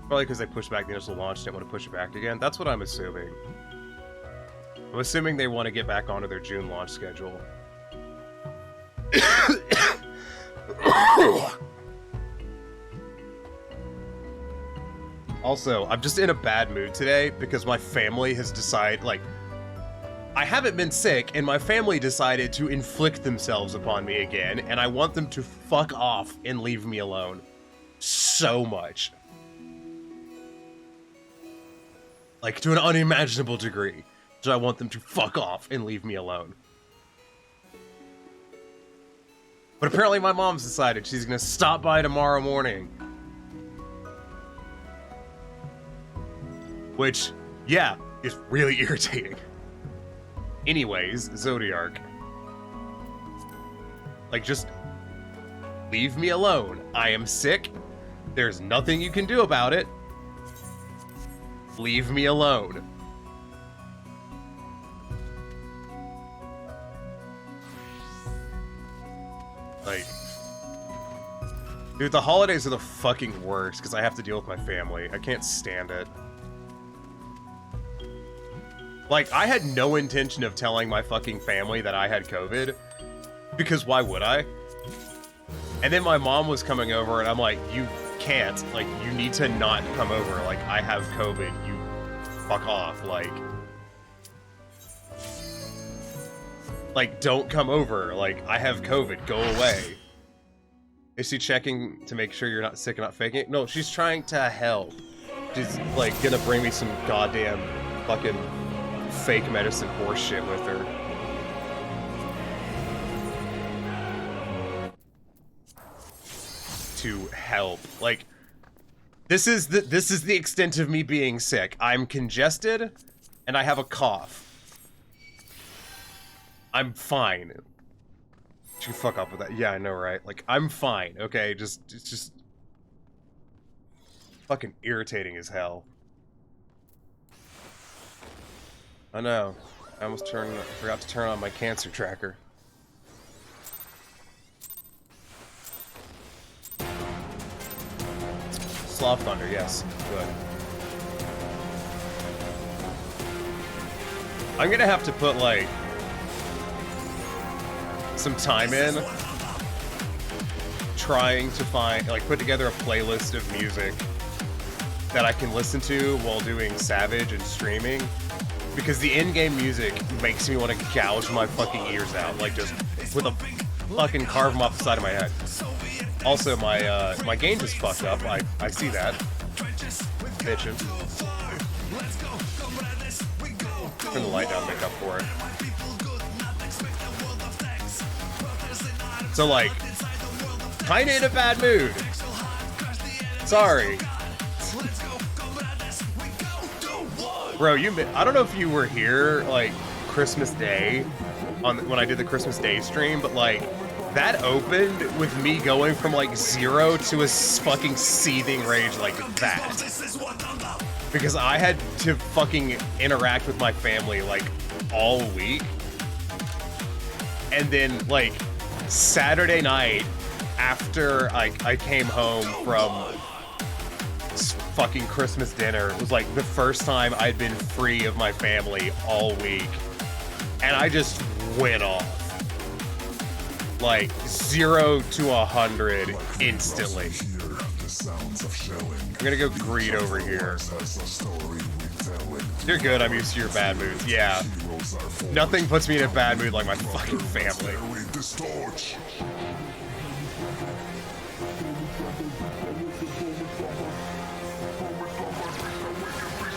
Probably because they pushed back the initial launch, didn't want to push it back again. That's what I'm assuming. I'm assuming they want to get back onto their June launch schedule. Also, I'm just in a bad mood today because my family has decided, like, I haven't been sick, and my family decided to inflict themselves upon me again, and I want them to fuck off and leave me alone. So much. Like, to an unimaginable degree. So I want them to fuck off and leave me alone. But apparently my mom's decided she's gonna stop by tomorrow morning. Which, yeah, is really irritating. Anyways, Zodiark. Like, just leave me alone. I am sick. There's nothing you can do about it. Leave me alone. Like, dude, the holidays are the fucking worst because I have to deal with my family. I can't stand it. Like, I had no intention of telling my fucking family that I had COVID, because why would I? And then my mom was coming over, and I'm like, you can't. Like, you need to not come over. Like, I have COVID. You fuck off. Like, don't come over. Like, I have COVID. Go away. Is she checking to make sure you're not sick and not faking it? No, she's trying to help. She's, like, gonna bring me some goddamn fucking fake medicine horse shit with her. To help. Like, this is the extent of me being sick. I'm congested and I have a cough. I'm fine. You fuck up with that. Yeah, I know, right? Like, I'm fine, okay? It's just fucking irritating as hell. I know. I almost forgot to turn on my cancer tracker. Slav Thunder, yes. Good. I'm gonna have to put, like, some time in trying to find, like, put together a playlist of music that I can listen to while doing Savage and streaming, because the in-game music makes me want to gouge my fucking ears out, like, just with a fucking carve them off the side of my head. Also, my game just fucked up. I see that. Bitchin'. Turn the light down to make up for it. So, like, kinda in a bad mood. Sorry. Bro, I don't know if you were here, like, Christmas Day, when I did the Christmas Day stream, but, like, that opened with me going from, like, 0 to a fucking seething rage like that. Because I had to fucking interact with my family, like, all week. And then, like, Saturday night, after I came home from fucking Christmas dinner, it was, like, the first time I'd been free of my family all week. And I just went off. Like, 0 to 100 instantly. I'm gonna go greed over here. You're good, I'm used to your bad moods. Yeah. Nothing puts me in a bad mood like my fucking family.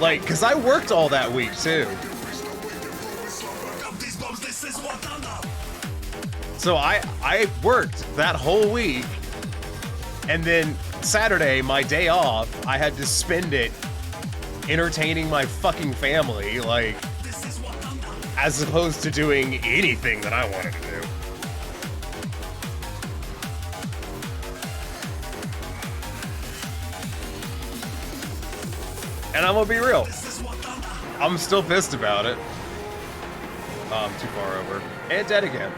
Like, cause I worked all that week too. So I worked that whole week, and then Saturday, my day off, I had to spend it entertaining my fucking family, like, as opposed to doing anything that I wanted to do. And I'm gonna be real, I'm still pissed about it. Oh, I'm too far over. And dead again.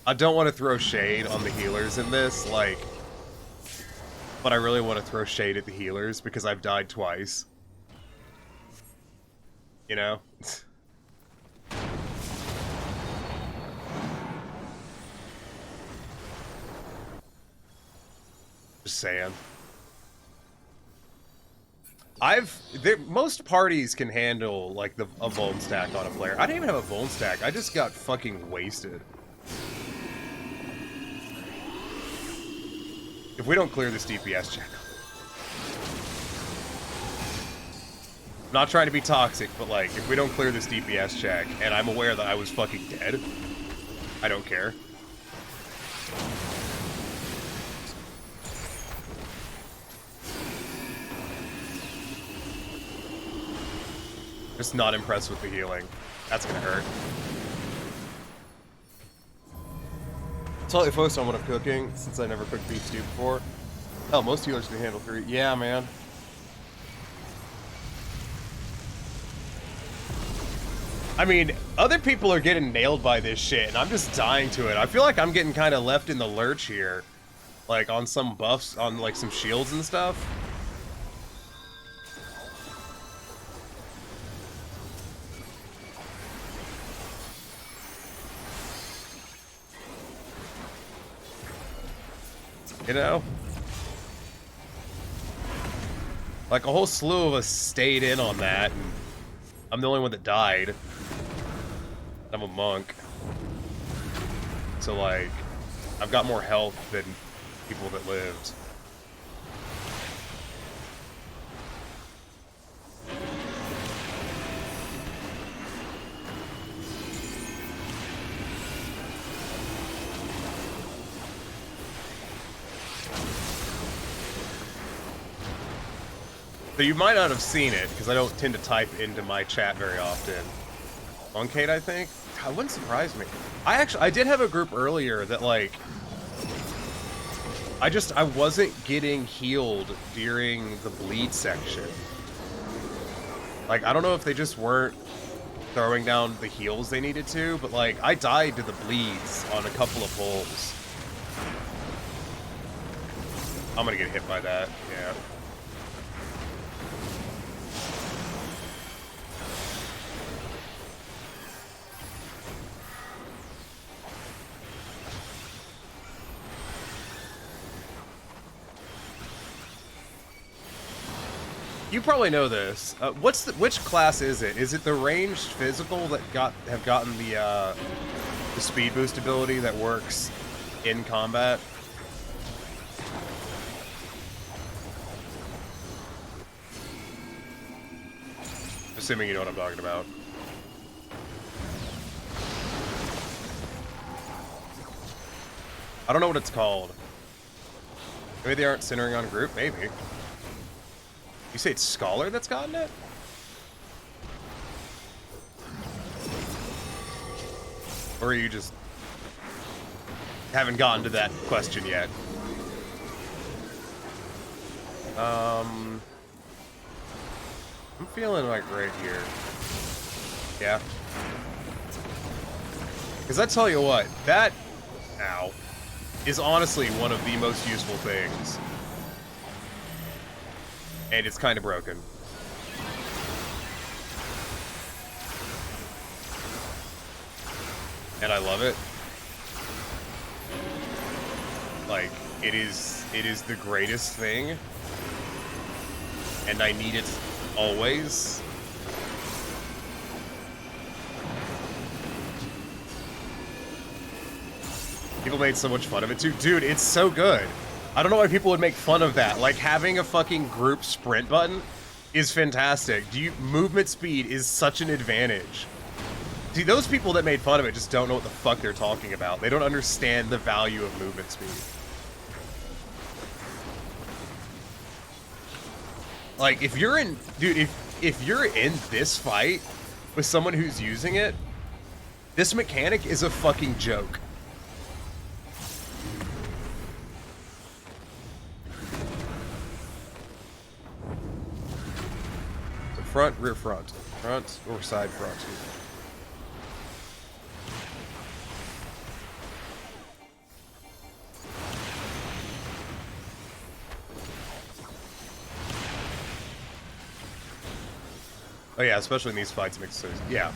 I don't want to throw shade on the healers in this, like, but I really want to throw shade at the healers because I've died twice. You know? Just saying. Most parties can handle, like, a Vuln stack on a player. I didn't even have a Vuln stack, I just got fucking wasted. If we don't clear this DPS check. Not trying to be toxic, but like, if we don't clear this DPS check, and I'm aware that I was fucking dead, I don't care. Just not impressed with the healing. That's gonna hurt. Totally focused on what I'm cooking, since I never cooked beef stew before. Hell, most healers can handle 3. Yeah, man. I mean, other people are getting nailed by this shit, and I'm just dying to it. I feel like I'm getting kind of left in the lurch here. Like, on some buffs, on, like, some shields and stuff. You know? Like, a whole slew of us stayed in on that, and I'm the only one that died. I'm a monk. So, like, I've got more health than people that lived. So you might not have seen it, because I don't tend to type into my chat very often. Monkade, I think? That wouldn't surprise me. I did have a group earlier that, like, I wasn't getting healed during the bleed section. Like, I don't know if they just weren't throwing down the heals they needed to, but, like, I died to the bleeds on a couple of pulls. I'm gonna get hit by that, yeah. You probably know this. Which class is it? Is it the ranged physical that have gotten the speed boost ability that works in combat? Assuming you know what I'm talking about. I don't know what it's called. Maybe they aren't centering on group. Maybe. You say it's Scholar that's gotten it? Or you just haven't gotten to that question yet? I'm feeling like right here. Yeah. Because I tell you what, that, ow, is honestly one of the most useful things. And it's kind of broken. And I love it. Like, it is the greatest thing. And I need it always. People made so much fun of it too. Dude, it's so good. I don't know why people would make fun of that. Like, having a fucking group sprint button is fantastic. Movement speed is such an advantage. See, those people that made fun of it just don't know what the fuck they're talking about. They don't understand the value of movement speed. Like, if you're in... Dude, if you're in this fight with someone who's using it, this mechanic is a fucking joke. Front, rear front. Front or side front. Oh yeah, especially in these fights, it makes sense. Yeah.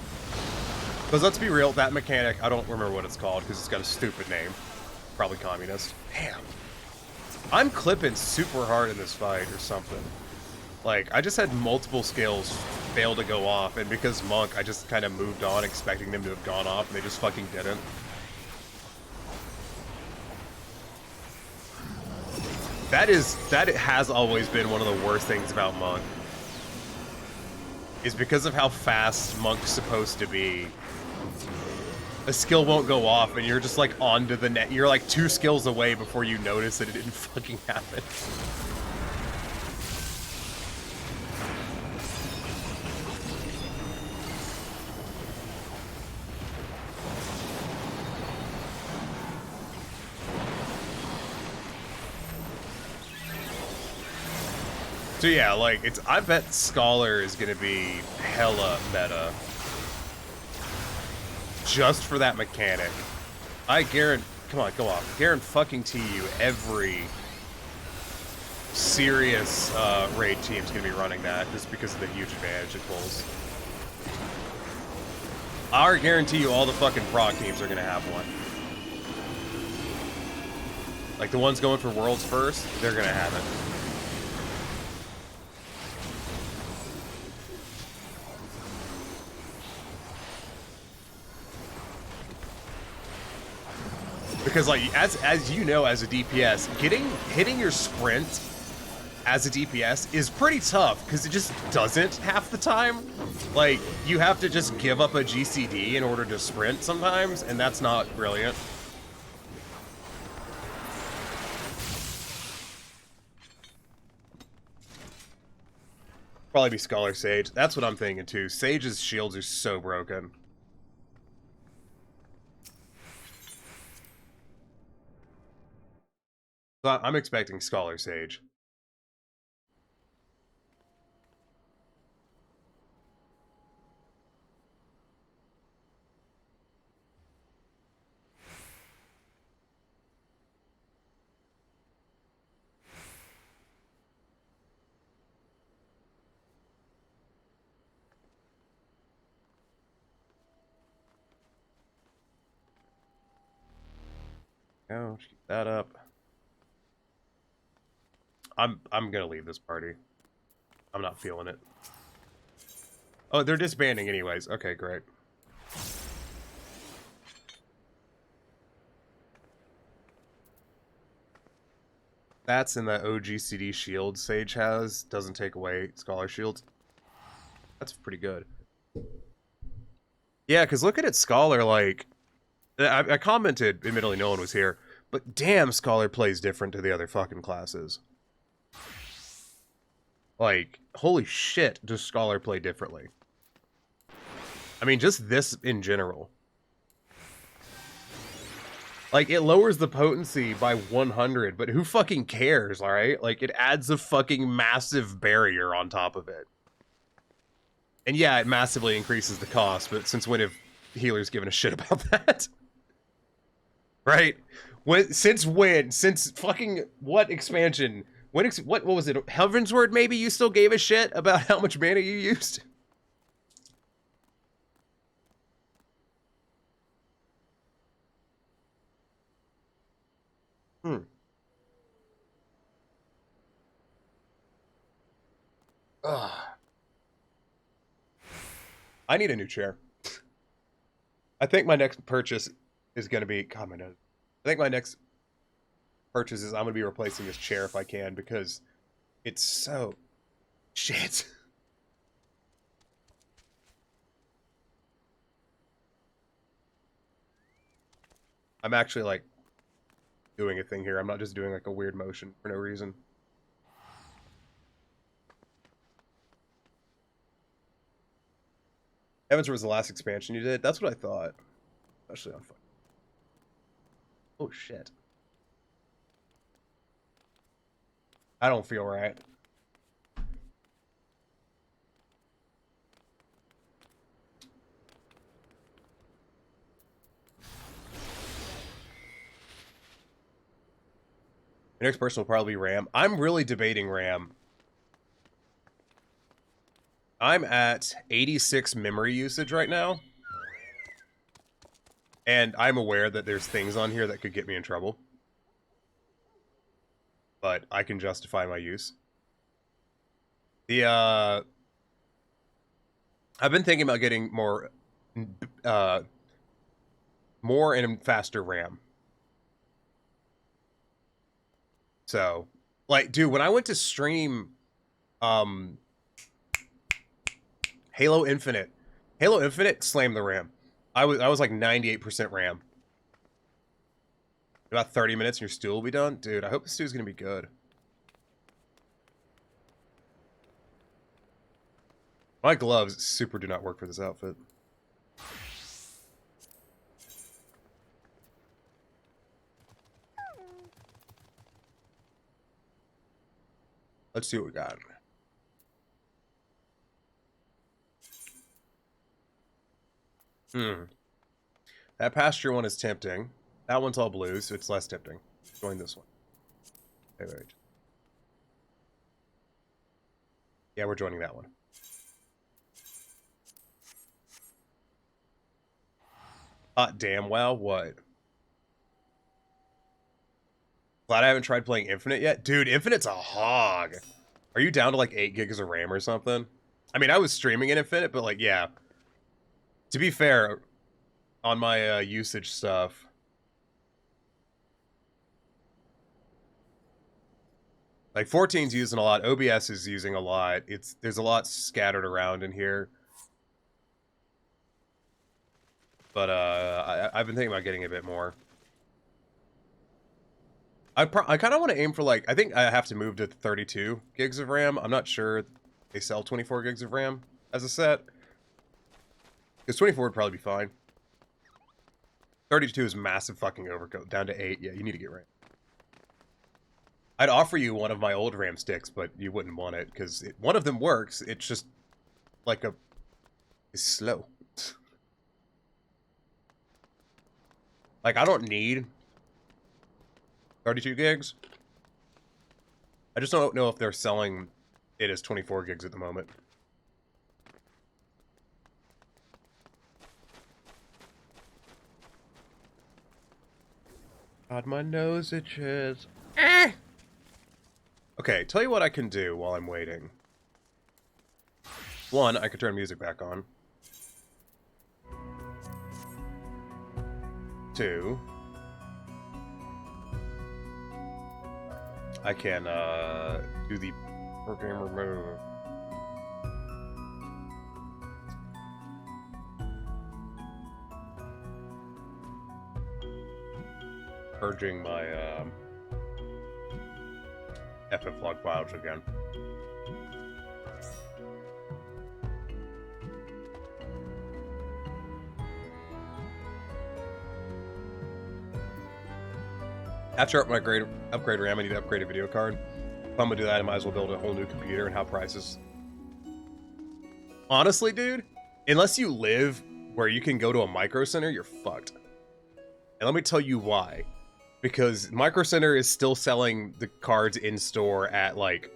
Because let's be real, that mechanic, I don't remember what it's called because it's got a stupid name. Probably communist. Damn. I'm clipping super hard in this fight or something. Like, I just had multiple skills fail to go off, and because Monk, I just kind of moved on expecting them to have gone off, and they just fucking didn't. That has always been one of the worst things about Monk. is because of how fast Monk's supposed to be. A skill won't go off, and you're just like onto the net. You're like 2 skills away before you notice that it didn't fucking happen. So yeah, like, I bet Scholar is gonna be hella meta. Just for that mechanic. I guarantee, come on, go off. Guarantee you every serious raid team's gonna be running that just because of the huge advantage it pulls. I guarantee you all the fucking prog teams are gonna have one. Like the ones going for worlds first, they're gonna have it. Because like as you know, as a DPS, hitting your sprint as a DPS is pretty tough because it just doesn't half the time. Like you have to just give up a GCD in order to sprint sometimes, and that's not brilliant. Probably be Scholar Sage. That's what I'm thinking too. Sage's shields are so broken. So I'm expecting Scholar Sage. Oh, keep that up. I'm gonna leave this party. I'm not feeling it. Oh, they're disbanding anyways. Okay, great. That's in the OGCD shield Sage has. Doesn't take away Scholar shields. That's pretty good. Yeah, because look at it, Scholar, like... I commented, admittedly no one was here, but damn, Scholar plays different to the other fucking classes. Like, holy shit, does Scholar play differently? I mean, just this in general. Like, it lowers the potency by 100, but who fucking cares, alright? Like, it adds a fucking massive barrier on top of it. And yeah, it massively increases the cost, but since when have healers given a shit about that? Right? Since when? Since fucking what expansion? What was it? Heavensward maybe you still gave a shit about how much mana you used? Ugh. I need a new chair. I think my next purchase is going to be... God, my nose. I think my next purchase is I'm going to be replacing this chair if I can, because it's so... Shit. I'm actually, like, doing a thing here. I'm not just doing, like, a weird motion for no reason. Heavensward was the last expansion you did? That's what I thought. Especially on fire. Oh, shit. I don't feel right. The next person will probably be Ram. I'm really debating Ram. I'm at 86 memory usage right now. And I'm aware that there's things on here that could get me in trouble. But I can justify my use. I've been thinking about getting more and faster RAM. So, like, dude, when I went to stream Halo Infinite. Halo Infinite slammed the RAM. I was like 98% RAM. About 30 minutes and your stew will be done? Dude, I hope the stew's gonna be good. My gloves super do not work for this outfit. Let's see what we got. That pasture one is tempting. That one's all blue, so it's less tempting. Join this one. Wait. Yeah, we're joining that one. Damn well, what? Glad I haven't tried playing Infinite yet. Dude, Infinite's a hog. Are you down to like 8 gigs of RAM or something? I mean, I was streaming in Infinite, but like, yeah. To be fair, on my usage stuff, like 14's using a lot, OBS is using a lot. There's a lot scattered around in here. But I've been thinking about getting a bit more. I kind of want to aim for like, I think I have to move to 32 gigs of RAM. I'm not sure they sell 24 gigs of RAM as a set. Because 24 would probably be fine. 32 is massive fucking overkill. Down to 8, yeah, you need to get RAM. I'd offer you one of my old RAM sticks, but you wouldn't want it, because one of them works, it's just like it's slow. Like, I don't need 32 gigs. I just don't know if they're selling it as 24 gigs at the moment. God, my nose itches. Okay, tell you what I can do while I'm waiting. One, I could turn music back on. 2, I can do the program remove. Purging my FFXIV files again. After my upgrade RAM, I need to upgrade a video card. If I'm gonna do that, I might as well build a whole new computer and how prices. Honestly, dude, unless you live where you can go to a Micro Center, you're fucked. And let me tell you why. Because Micro Center is still selling the cards in-store at, like,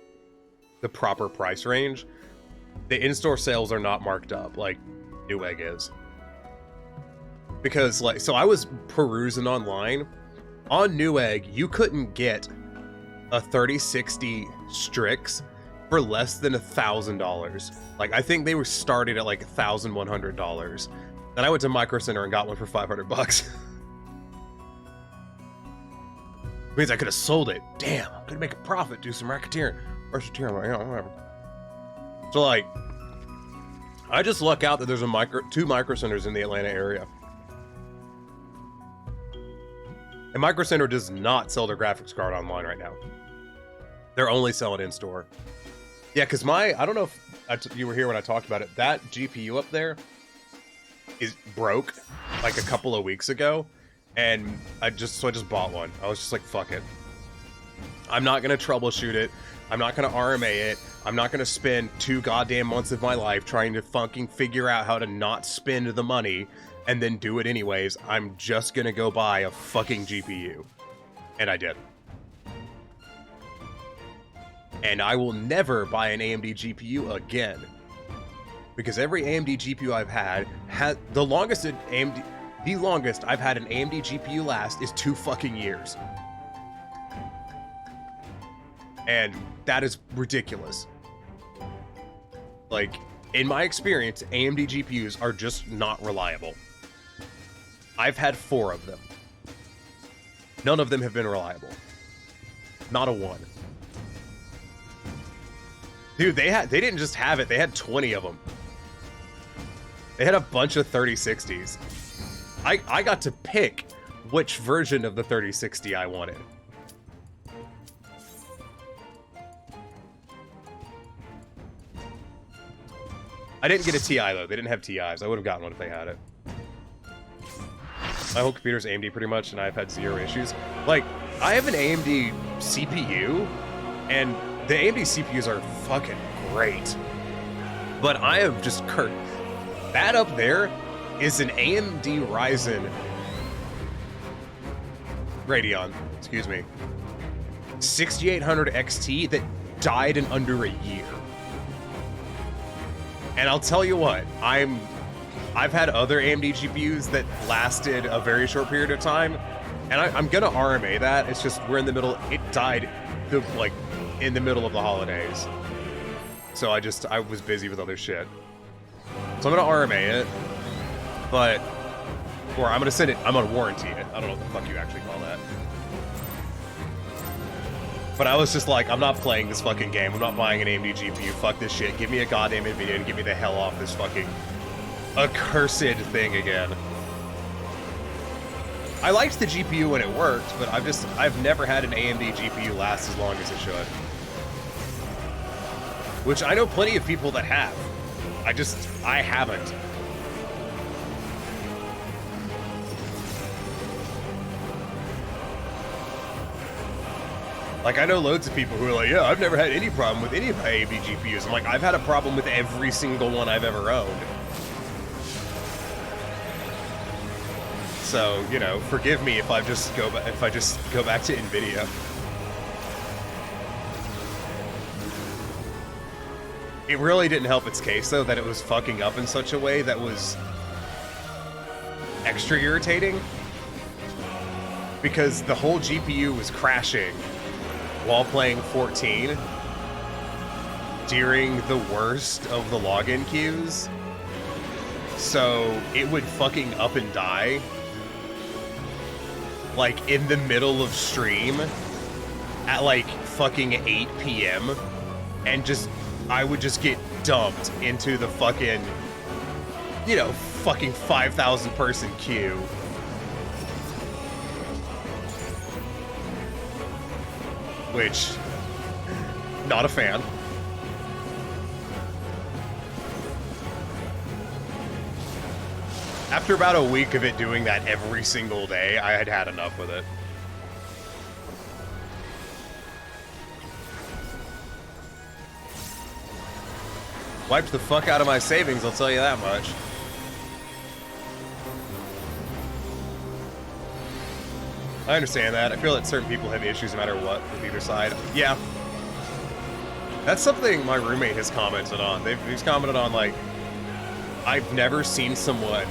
the proper price range. The in-store sales are not marked up, like Newegg is. Because, like, so I was perusing online. On Newegg, you couldn't get a 3060 Strix for less than $1,000. Like, I think they were started at, like, $1,100. Then I went to Micro Center and got one for $500. Means I could have sold it. Damn, I could make a profit, do some racketeering. Or racketeering, you know, whatever. So, like, I just luck out that there's two Micro Centers in the Atlanta area. And Micro Center does not sell their graphics card online right now. They're only selling in-store. Yeah, because I don't know if you were here when I talked about it. That GPU up there is broke like a couple of weeks ago. And I just bought one. I was just like, fuck it. I'm not going to troubleshoot it. I'm not going to RMA it. I'm not going to spend 2 goddamn months of my life trying to fucking figure out how to not spend the money and then do it anyways. I'm just going to go buy a fucking GPU. And I did. And I will never buy an AMD GPU again. Because every AMD GPU I've had the longest I've had an AMD GPU last is 2 fucking years. And that is ridiculous. Like, in my experience, AMD GPUs are just not reliable. I've had 4 of them. None of them have been reliable. Not a one. Dude, they didn't just have it, they had 20 of them. They had a bunch of 3060s. I got to pick which version of the 3060 I wanted. I didn't get a TI though. They didn't have TIs. I would have gotten one if they had it. My whole computer's AMD pretty much, and I've had 0 issues. Like, I have an AMD CPU, and the AMD CPUs are fucking great. But I have just that up there is an AMD Ryzen Radeon, excuse me, 6800 XT that died in under a year. And I'll tell you what, I've had other AMD GPUs that lasted a very short period of time, and I'm gonna RMA that. It's just we're in the middle. It died in the middle of the holidays, so I was busy with other shit. So I'm gonna RMA it, or I'm gonna send it. I'm gonna warranty it. I don't know what the fuck you actually call that. But I was just like, I'm not playing this fucking game. I'm not buying an AMD GPU. Fuck this shit. Give me a goddamn NVIDIA and get me the hell off this fucking accursed thing again. I liked the GPU when it worked, but I've never had an AMD GPU last as long as it should. Which I know plenty of people that have. I haven't. Like, I know loads of people who are like, yeah, I've never had any problem with any of my AMD GPUs. I'm like, I've had a problem with every single one I've ever owned. So, you know, forgive me if I just go back to NVIDIA. It really didn't help its case, though, that it was fucking up in such a way that was extra irritating. Because the whole GPU was crashing while playing 14 during the worst of the login queues. So it would fucking up and die like in the middle of stream at like fucking 8 p.m. and I would just get dumped into the fucking, you know, fucking 5,000 person queue. Which, not a fan. After about a week of it doing that every single day, I had had enough with it. Wiped the fuck out of my savings, I'll tell you that much. I understand that. I feel that certain people have issues no matter what with either side. Yeah. That's something my roommate has commented on. He's commented on, like, I've never seen someone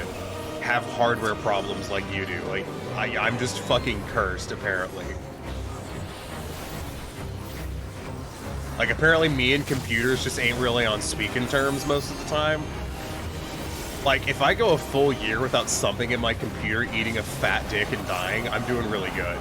have hardware problems like you do. Like, I'm just fucking cursed, apparently. Like, apparently me and computers just ain't really on speaking terms most of the time. Like, if I go a full year without something in my computer eating a fat dick and dying, I'm doing really good.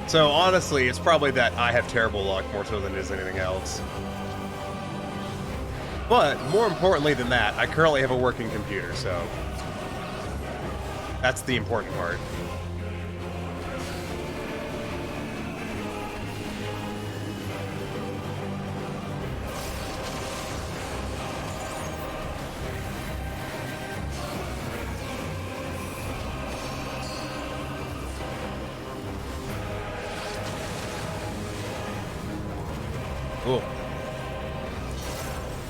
So honestly, it's probably that I have terrible luck more so than it is anything else. But more importantly than that, I currently have a working computer, so that's the important part. Cool.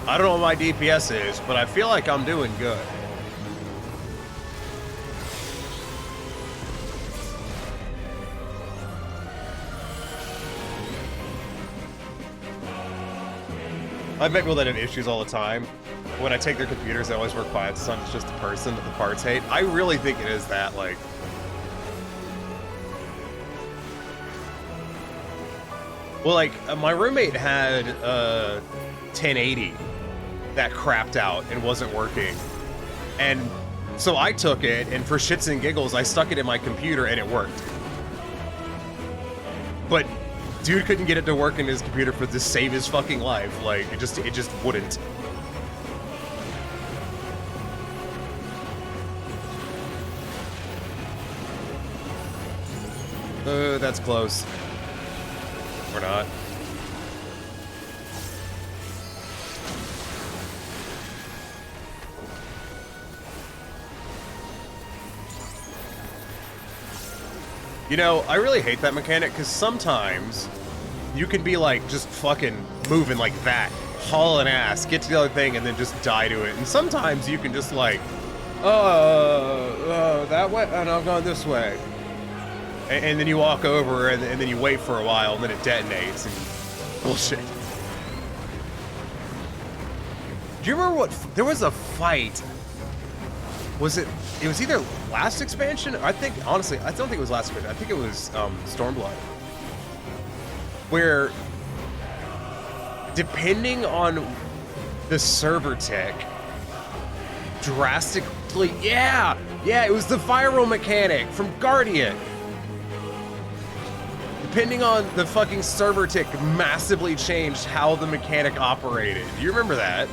I don't know what my DPS is, but I feel like I'm doing good. I've met people that have issues all the time. When I take their computers, they always work fine. It's not just the person that the parts hate. I really think it is that, like, Well, like, my roommate had 1080 that crapped out and wasn't working. And so I took it, and for shits and giggles, I stuck it in my computer, and it worked. But dude couldn't get it to work in his computer to save his fucking life. Like, it just wouldn't. That's close. Or not. You know, I really hate that mechanic, because sometimes you can be like just fucking moving like that, hauling ass, get to the other thing, and then just die to it. And sometimes you can just like, that way, and I'm going this way. And then you walk over, and then you wait for a while, and then it detonates, and bullshit. Do you remember what, there was a fight. It was either last expansion, I think, honestly, I don't think it was last expansion, I think it was Stormblood. Where, depending on the server tick, drastically, yeah, it was the fire roll mechanic from Guardian. Depending on the fucking server tick, massively changed how the mechanic operated. Do you remember that?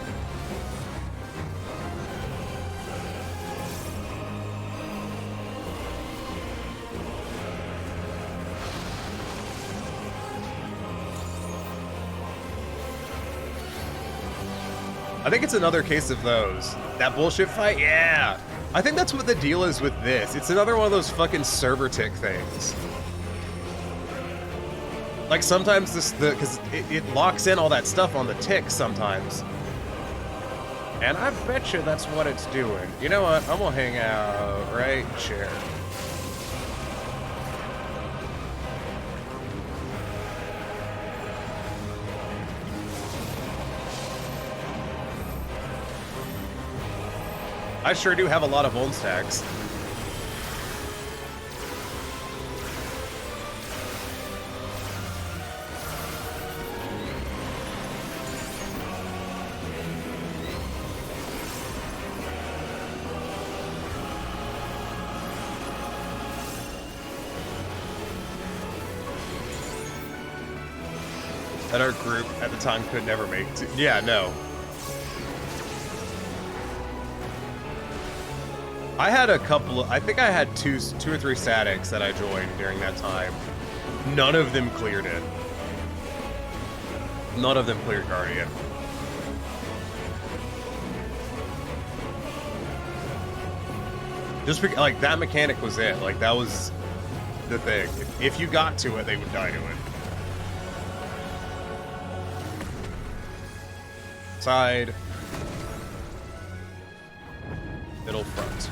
I think it's another case of those. That bullshit fight? Yeah! I think that's what the deal is with this. It's another one of those fucking server tick things. Like sometimes because it locks in all that stuff on the tick sometimes. And I bet you that's what it's doing. You know what? I'm gonna hang out right here. I sure do have a lot of wont stacks. That our group at the time could never make it. Yeah, no. I had a couple of, I think I had two or three statics that I joined during that time. None of them cleared it. None of them cleared Guardian. Just because, like, that mechanic was it. Like, that was the thing. If you got to it, they would die to it. Side. Middle, front.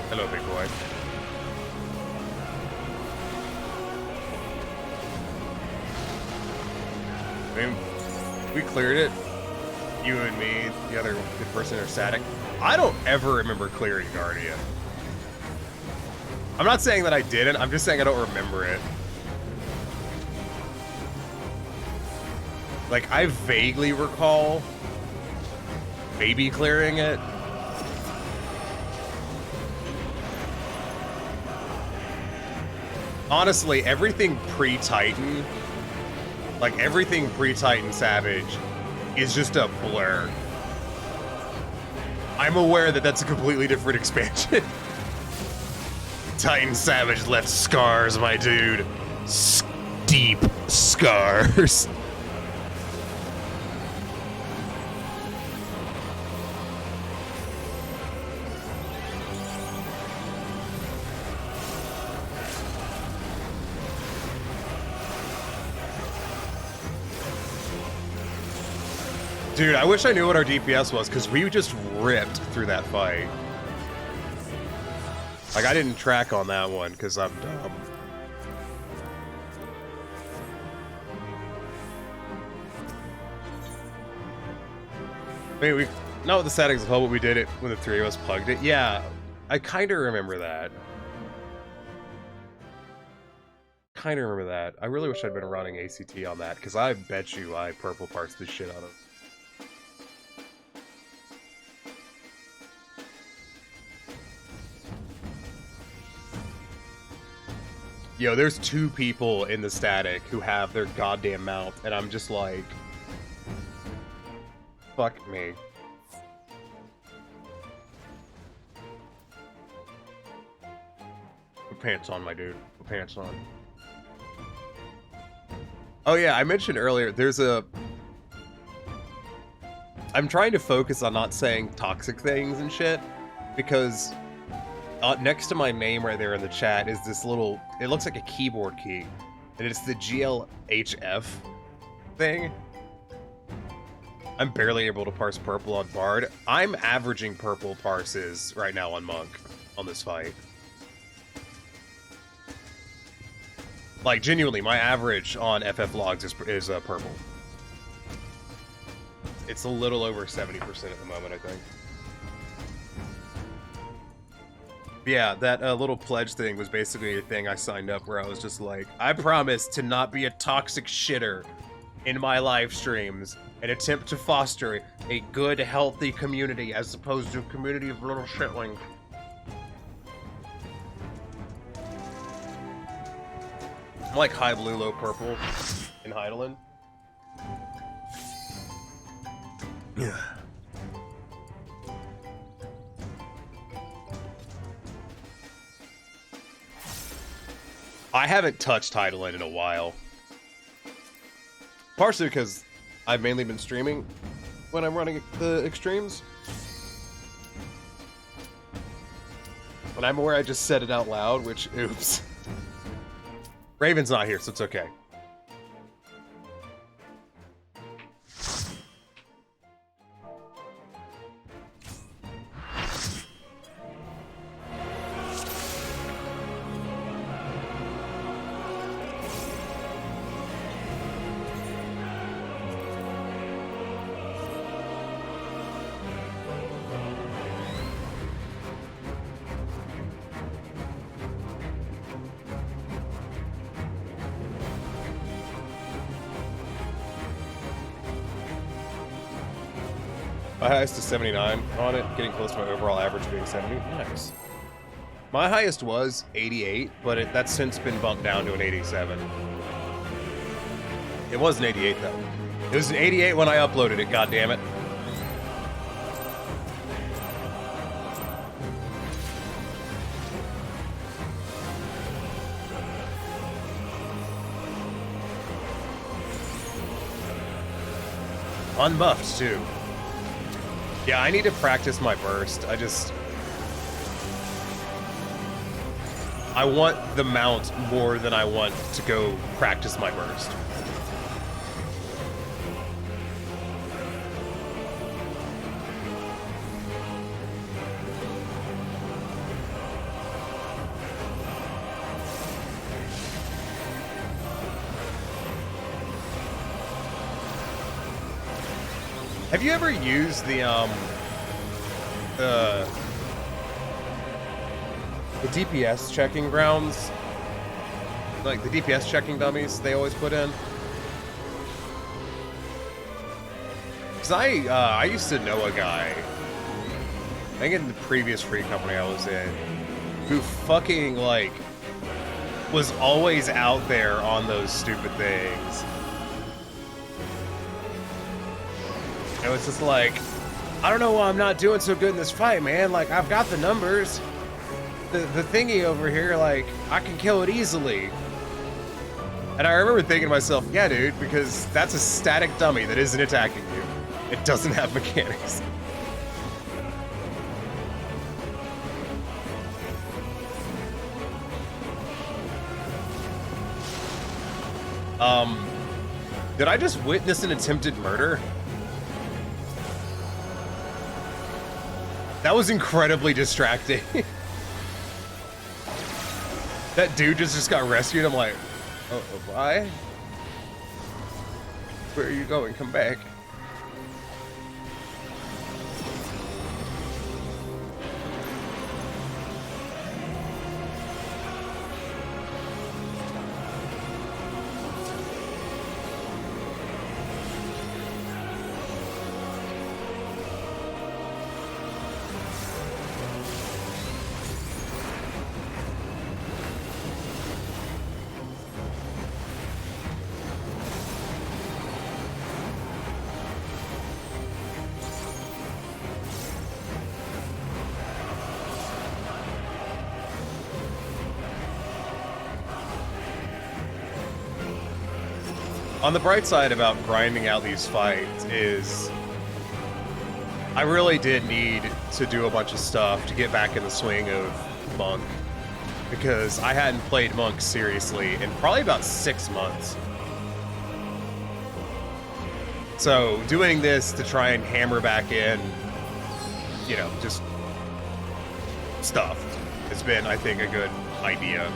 Hello, big boy. I mean, we cleared it. You and me, the other good person, are static. I don't ever remember clearing Guardian. I'm not saying that I didn't, I'm just saying I don't remember it. Like, I vaguely recall maybe clearing it. Honestly, everything pre-Titan, like everything pre-Titan Savage, is just a blur. I'm aware that that's a completely different expansion. Titan Savage left scars, my dude. Deep scars. Dude, I wish I knew what our DPS was, because we just ripped through that fight. Like, I didn't track on that one, because I'm dumb. I mean, not with the settings of home, but we did it when the three of us plugged it. Yeah, I kind of remember that. I really wish I'd been running ACT on that, because I bet you I purple parts the shit out of. Yo, there's 2 people in the static who have their goddamn mount, and I'm just like, fuck me. Put pants on, my dude. Put pants on. Oh yeah, I mentioned earlier, I'm trying to focus on not saying toxic things and shit, because next to my name right there in the chat is this little, it looks like a keyboard key, and it's the GLHF thing. I'm barely able to parse purple on Bard. I'm averaging purple parses right now on Monk on this fight. Like, genuinely, my average on FF logs is purple. It's a little over 70% at the moment, I think. Yeah, that little pledge thing was basically a thing I signed up where I was just like, I promise to not be a toxic shitter in my live streams and attempt to foster a good, healthy community as opposed to a community of little shitlings. I'm like high blue, low purple in Heidelin. Yeah. I haven't touched Heidelin in a while. Partially because I've mainly been streaming when I'm running the extremes. And I'm aware I just said it out loud, which, oops. Raven's not here, so it's okay. My highest is 79 on it, getting close to my overall average being 70. Nice. My highest was 88, but that's since been bumped down to an 87. It was an 88 though. It was an 88 when I uploaded it, goddammit. Unbuffed too. Yeah, I need to practice my burst. I want the mount more than I want to go practice my burst. Have you ever used the DPS checking grounds? Like the DPS checking dummies they always put in? Cause I used to know a guy, I think in the previous free company I was in, who fucking like was always out there on those stupid things. It was just like, I don't know why I'm not doing so good in this fight, man. Like, I've got the numbers. The thingy over here, like, I can kill it easily. And I remember thinking to myself, yeah, dude, because that's a static dummy that isn't attacking you. It doesn't have mechanics. Did I just witness an attempted murder? That was incredibly distracting. That dude just got rescued. I'm like, oh, why? Where are you going? Come back. On the bright side about grinding out these fights is I really did need to do a bunch of stuff to get back in the swing of Monk, because I hadn't played Monk seriously in probably about 6 months. So doing this to try and hammer back in, you know, just stuff has been, I think, a good idea.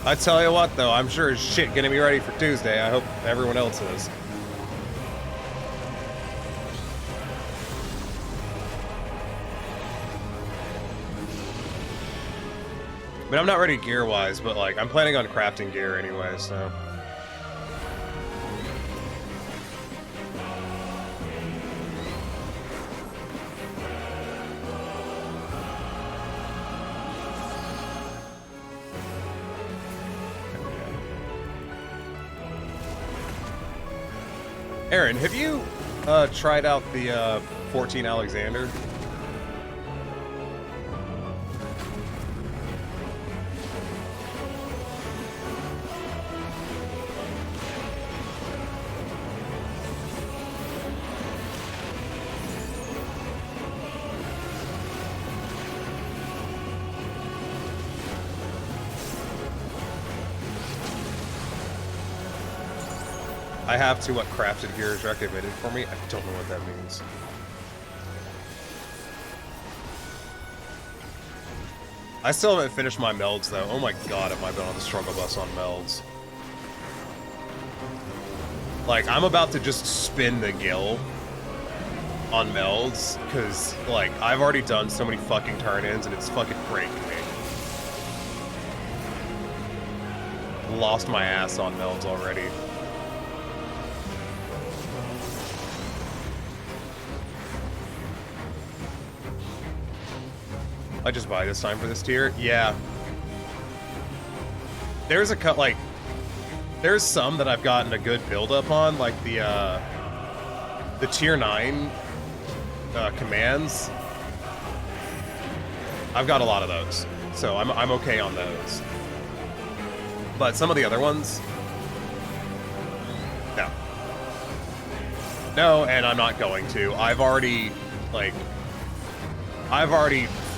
I tell you what, though, I'm sure as shit gonna be ready for Tuesday. I hope everyone else is. I mean, I'm not ready gear-wise, but, like, I'm planning on crafting gear anyway, so... Aaron, have you tried out the 14 Alexander? I have to what crafted gear is recommended for me. I don't know what that means. I still haven't finished my melds though. Oh my god, have I been on the struggle bus on melds. Like, I'm about to just spin the gill on melds, because, like, I've already done so many fucking turn-ins and it's fucking breaking me. Lost my ass on melds already. I just buy this time for this tier? Yeah. There's a cut, like, there's some that I've gotten a good build-up on, like the tier 9 commands. I've got a lot of those, so I'm okay on those. But some of the other ones, no. No, and I'm not going to. I've already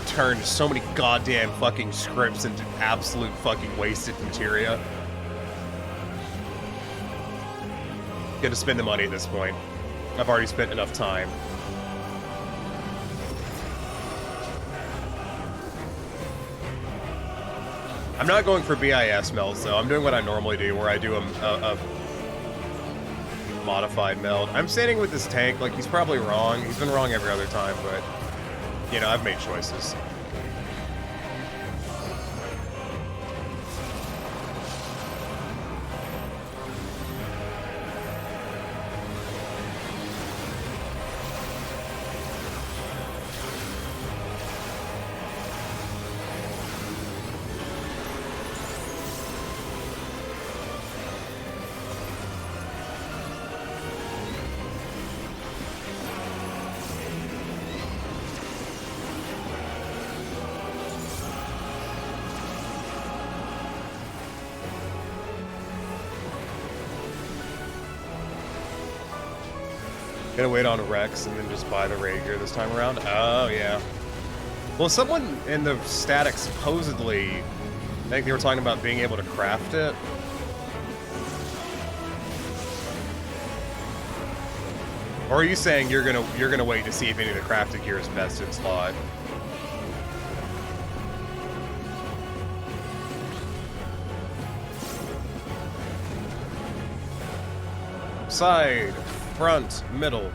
turned so many goddamn fucking scripts into absolute fucking wasted materia. Gonna spend the money at this point. I've already spent enough time. I'm not going for BIS melds though. I'm doing what I normally do, where I do a modified meld. I'm standing with this tank, like, he's probably wrong. He's been wrong every other time, but, you know, I've made choices. Gonna wait on Rex and then just buy the raid gear this time around? Oh, yeah. Well, someone in the static supposedly, I think they were talking about being able to craft it. Or are you saying you're gonna wait to see if any of the crafted gear is best in slot? Side. Front, middle.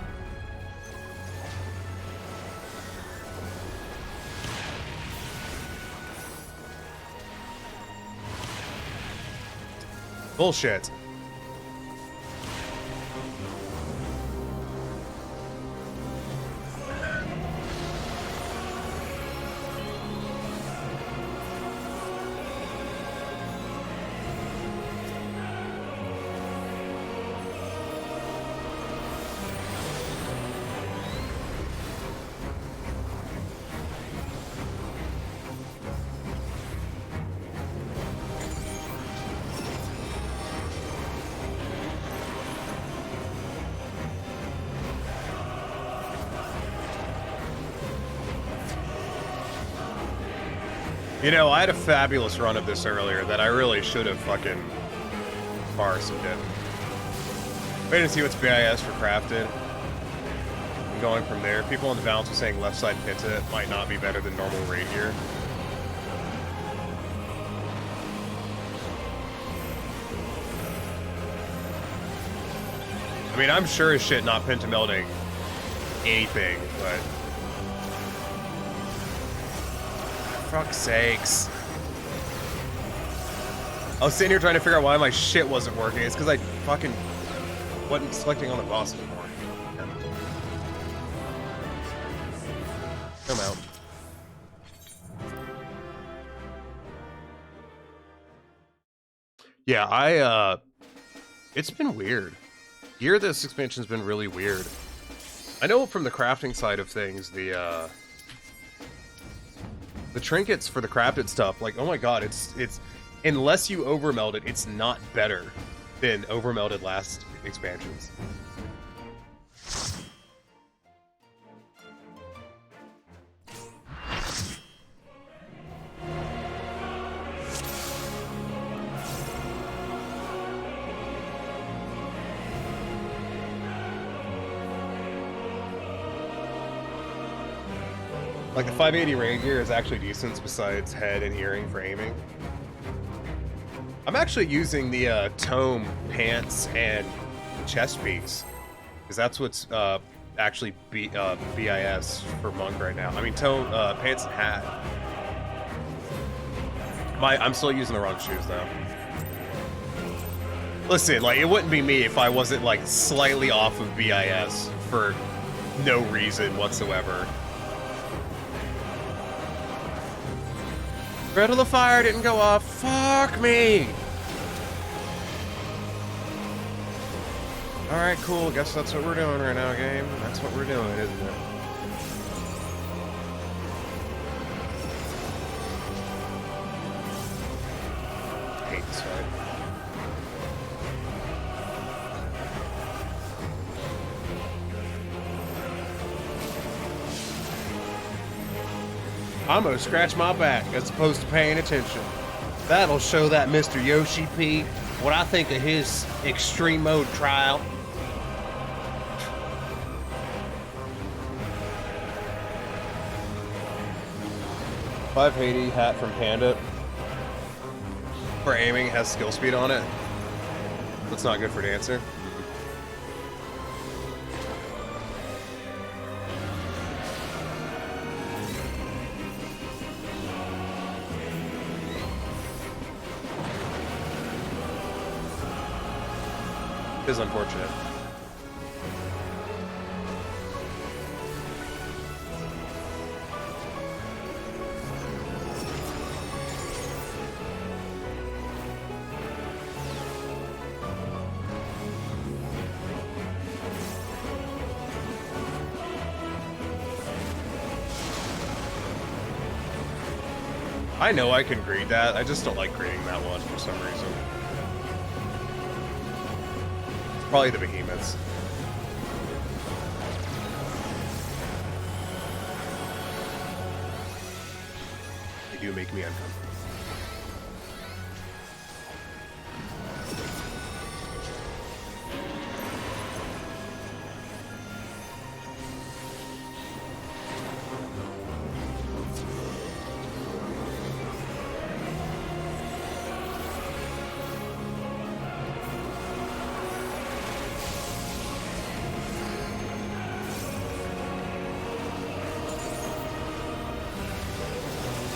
Bullshit. You know, I had a fabulous run of this earlier that I really should have fucking parsed and did. Wait to see what's BIS for crafted. And going from there. People on the balance were saying left side pizza might not be better than normal raid gear. I mean, I'm sure as shit not pentamelding anything, but... For fuck's sakes. I was sitting here trying to figure out why my shit wasn't working. It's because I fucking wasn't selecting on the boss anymore. Come out. Yeah, it's been weird. Gear this expansion's been really weird. I know from the crafting side of things, the trinkets for the crafted stuff, like, oh my god, it's unless you overmeld it, it's not better than overmelded last expansions. Like, the 580 raid gear is actually decent besides head and earring for aiming. I'm actually using the tome pants and chest piece, because that's what's actually BIS for Monk right now. I mean, tome, pants and hat. I'm still using the wrong shoes, though. Listen, like, it wouldn't be me if I wasn't, like, slightly off of BIS for no reason whatsoever. Red of the fire didn't go off. Fuck me! Alright, cool. Guess that's what we're doing right now, game. That's what we're doing, isn't it? I hate this fight. I'm gonna scratch my back as opposed to paying attention. That'll show that Mr. Yoshi P what I think of his extreme mode trial. $580 hat from Panda for aiming has skill speed on it. That's not good for Dancer. Is unfortunate. I know I can greed that, I just don't like greeting that one for some reason. Probably the behemoths. They do make me uncomfortable.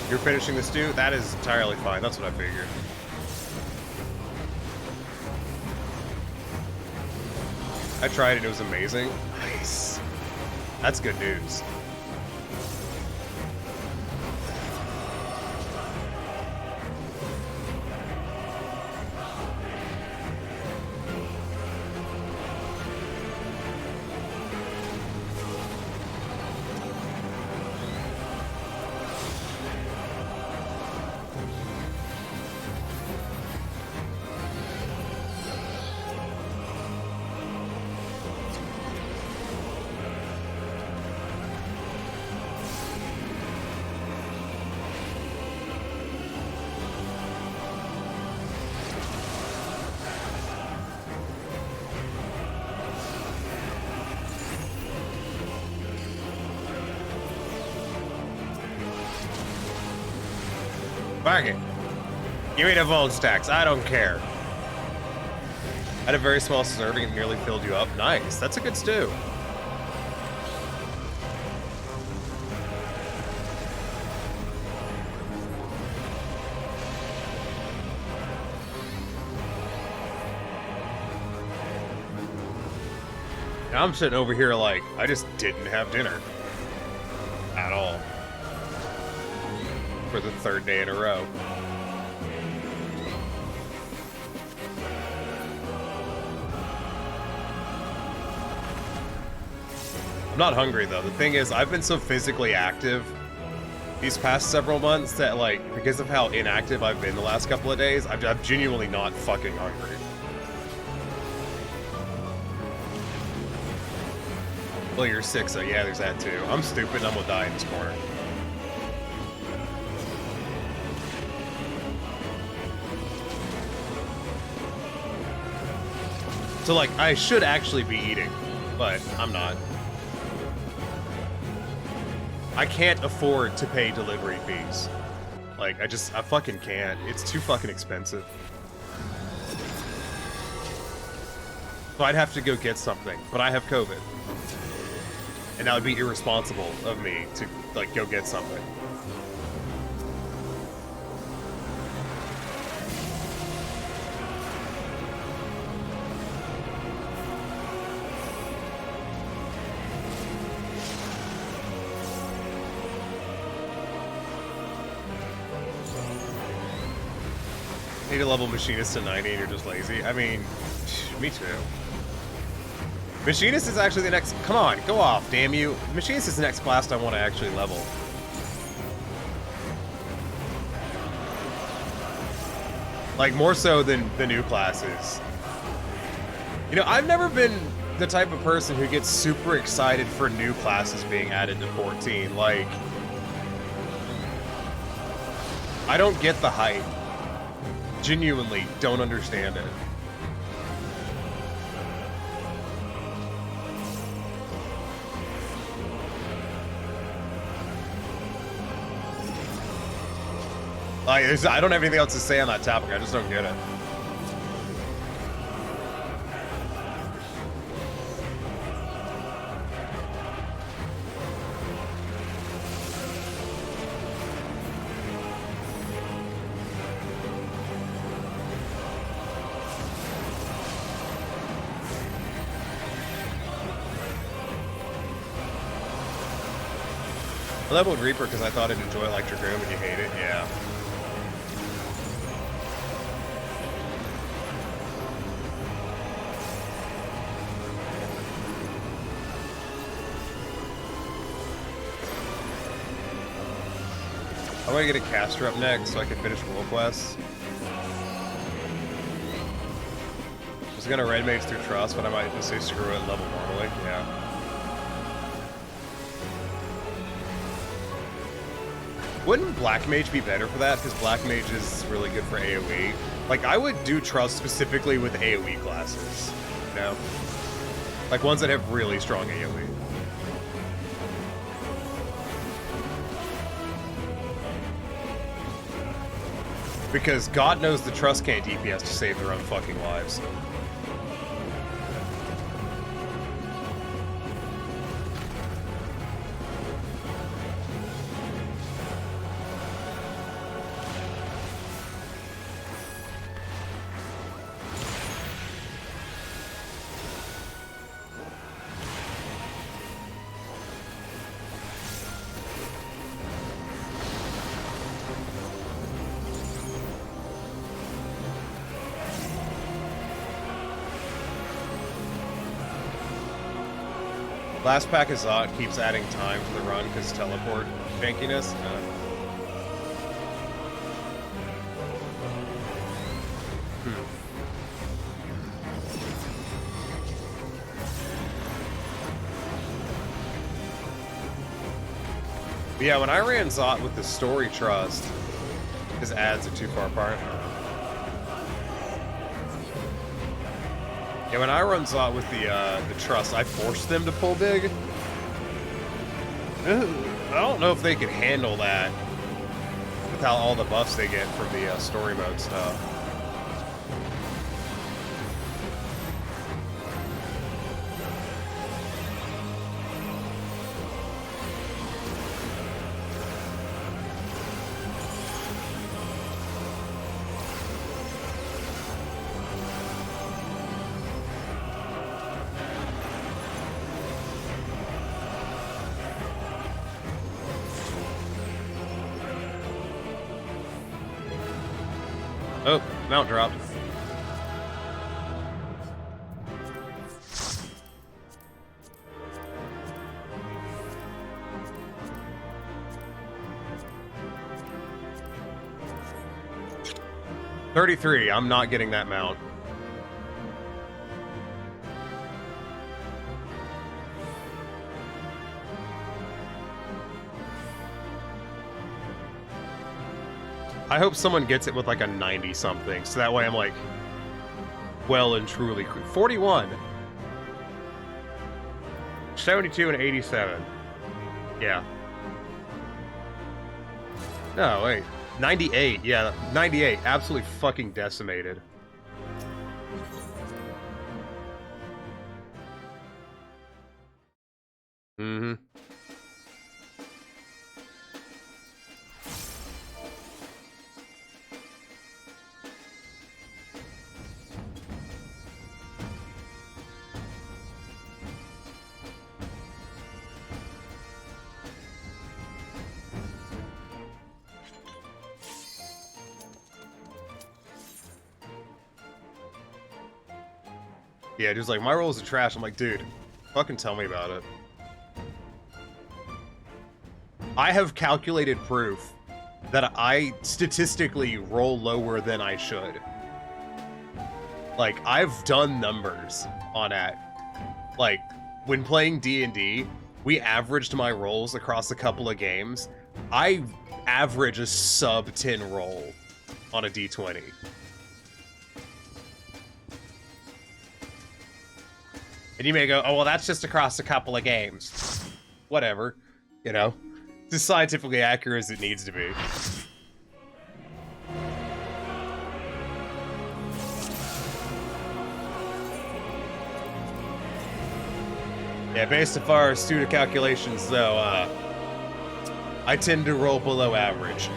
You're finishing the stew? That is entirely fine. That's what I figured. I tried it. It was amazing. Nice. That's good news. Fuck it. Give me the Volt stacks. I don't care. Had a very small serving and nearly filled you up. Nice. That's a good stew. Now I'm sitting over here like, I just didn't have dinner. At all. For the third day in a row. I'm not hungry though. The thing is, I've been so physically active these past several months that, like, because of how inactive I've been the last couple of days, I'm genuinely not fucking hungry. Well, you're sick, so yeah, there's that too. I'm stupid, I'm gonna die in this corner. So, like, I should actually be eating, but I'm not. I can't afford to pay delivery fees. Like, I fucking can't. It's too fucking expensive. So I'd have to go get something, but I have COVID. And that would be irresponsible of me to, like, go get something. Need a level machinist to 90 and you're just lazy. I mean, me too. Machinist is actually the next... Come on, go off, damn you. Machinist is the next class I want to actually level. Like, more so than the new classes. You know, I've never been the type of person who gets super excited for new classes being added to 14. Like, I don't get the hype. Genuinely don't understand it. Like, I don't have anything else to say on that topic. I just don't get it. I leveled Reaper because I thought I'd enjoy Electric Room and you hate it, yeah. I want to get a caster up next so I can finish World Quests. I was gonna Red Mage through Trust, but I might just say screw it and level normally, yeah. Wouldn't Black Mage be better for that? Because Black Mage is really good for AoE. Like, I would do Trust specifically with AoE classes, you know? Like, ones that have really strong AoE. Because God knows the Trust can't DPS to save their own fucking lives. Last pack of Zot keeps adding time to the run because teleport jankiness. But yeah, when I ran Zot with the Story Trust, his ads are too far apart. Yeah, when I run Zot with the Trust, I force them to pull big. I don't know if they can handle that. without all the buffs they get from the story mode stuff. Oh, mount dropped. $33. I'm not getting that mount. I hope someone gets it with like a 90 something, so that way I'm like well and truly 41. 72 and 87. Yeah. No, wait. 98. Yeah, 98. Absolutely fucking decimated. Mm-hmm. Yeah, just like, my rolls are trash. I'm like, dude, fucking tell me about it. I have calculated proof that I statistically roll lower than I should. Like, I've done numbers on it. Like, when playing D&D, we averaged my rolls across a couple of games. I average a sub 10 roll on a D20. And you may go, oh, well, that's just across a couple of games. Whatever. You know? It's as scientifically accurate as it needs to be. Yeah, based off our student calculations, though, I tend to roll below average.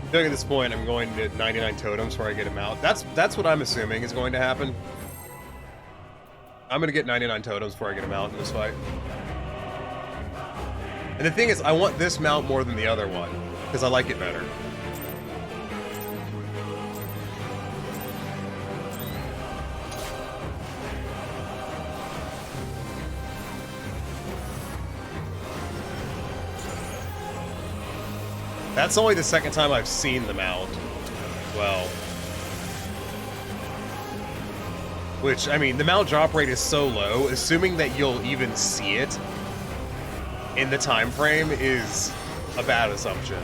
I think at this point I'm going to 99 totems before I get him out. That's what I'm assuming is going to happen. I'm gonna get 99 totems before I get him out in this fight. And the thing is, I want this mount more than the other one, because I like it better. That's only the second time I've seen the mount. Well. Which, I mean, the mount drop rate is so low, assuming that you'll even see it in the time frame is a bad assumption.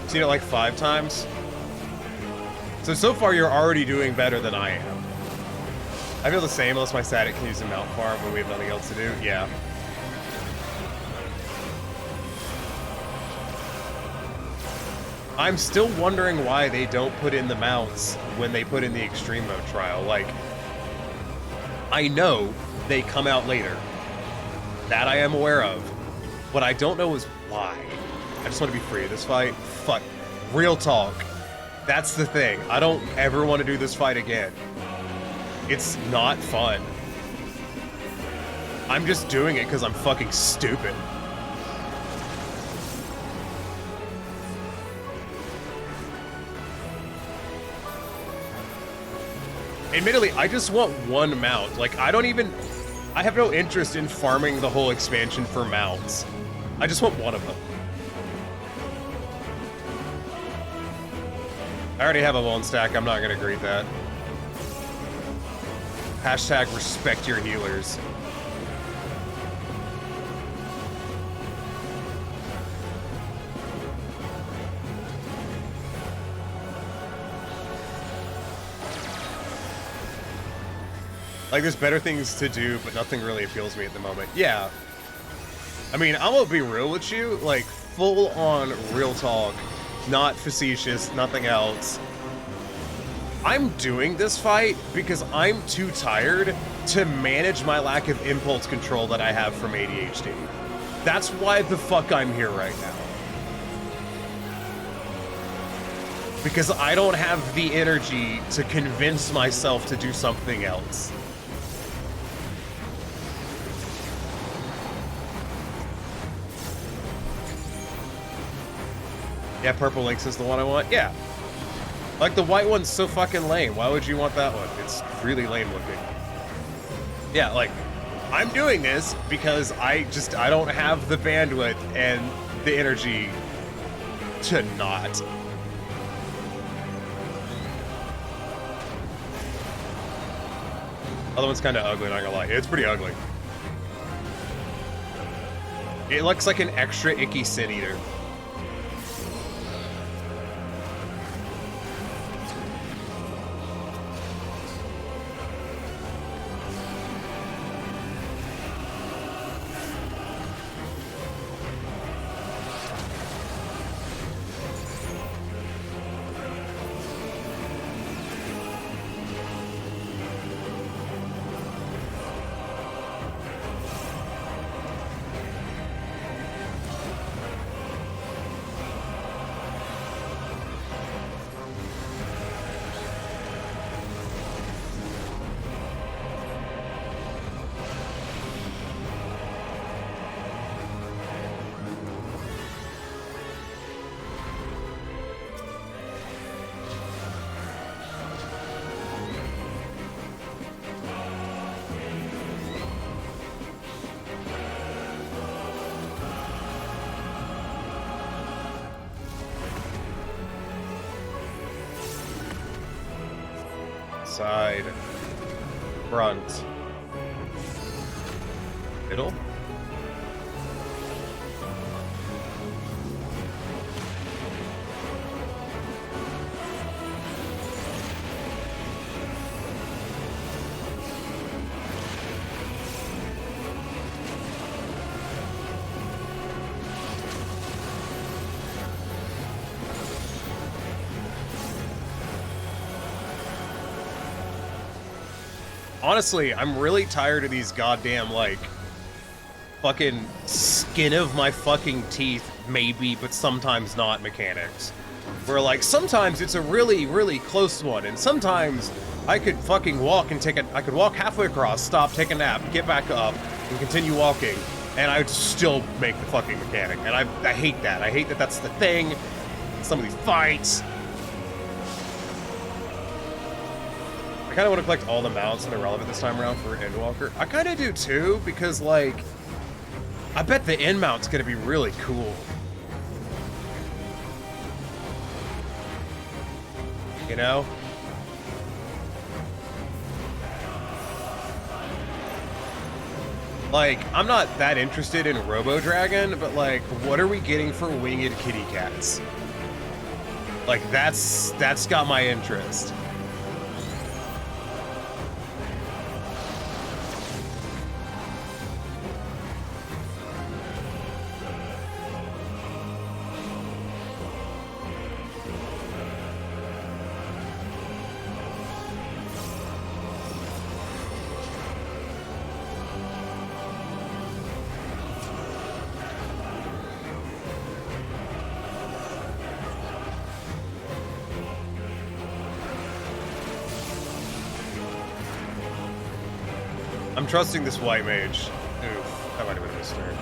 Seen it like 5 times? So far you're already doing better than I am. I feel the same unless my static can use the mount farm when we have nothing else to do. Yeah. I'm still wondering why they don't put in the mounts when they put in the extreme mode trial. Like, I know they come out later. That I am aware of. What I don't know is why. I just want to be free of this fight. Fuck. Real talk. That's the thing. I don't ever want to do this fight again. It's not fun. I'm just doing it because I'm fucking stupid. Admittedly, I just want one mount. Like, I have no interest in farming the whole expansion for mounts. I just want one of them. I already have a lone stack, I'm not gonna greet that. Hashtag respect your healers. Like, there's better things to do, but nothing really appeals to me at the moment. Yeah. I mean, I'm gonna be real with you, like, full on real talk, not facetious, nothing else. I'm doing this fight because I'm too tired to manage my lack of impulse control that I have from ADHD. That's why the fuck I'm here right now. Because I don't have the energy to convince myself to do something else. Yeah, Purple Lynx is the one I want. Yeah. Like, the white one's so fucking lame. Why would you want that one? It's really lame looking. Yeah, like, I'm doing this because I don't have the bandwidth and the energy to not. Other one's kind of ugly, not gonna lie. It's pretty ugly. It looks like an extra icky Sin Eater. Side, front, middle. Honestly, I'm really tired of these goddamn, like, fucking skin of my fucking teeth, maybe, but sometimes not mechanics. Where, like, sometimes it's a really, really close one, and sometimes I could fucking walk and I could walk halfway across, stop, take a nap, get back up, and continue walking, and I would still make the fucking mechanic. And I hate that. I hate that that's the thing. Some of these fights. I kind of want to collect all the mounts that are relevant this time around for Endwalker. I kind of do too, because, like, I bet the end mount's going to be really cool. You know? Like, I'm not that interested in Robo Dragon, but, like, what are we getting for winged kitty cats? Like, that's got my interest. I'm trusting this white mage. Oof, that might have been a mistake.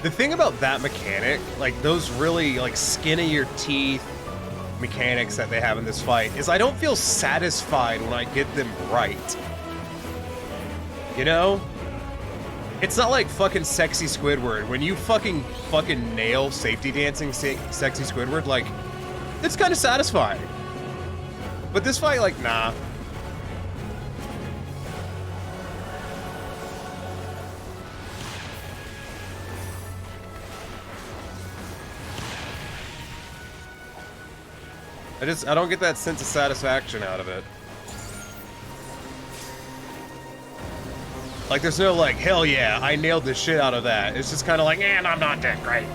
The thing about that mechanic, like those really like skin of your teeth mechanics that they have in this fight, is I don't feel satisfied when I get them right. You know? It's not like fucking Sexy Squidward. When you fucking nail safety dancing Sexy Squidward, like, it's kind of satisfying. But this fight, like, nah. I don't get that sense of satisfaction out of it. Like, there's no, like, hell yeah, I nailed the shit out of that. It's just kind of like, and I'm not that great.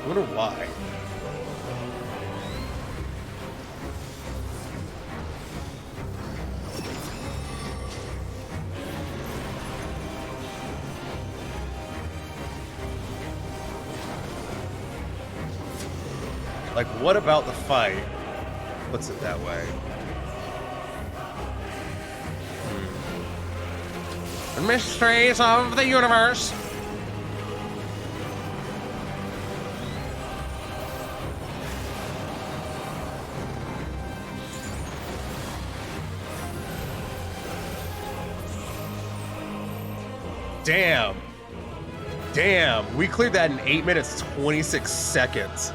I wonder why. Like, what about the fight puts it that way? The mysteries of the universe. Damn. Damn. We cleared that in 8 minutes, 26 seconds.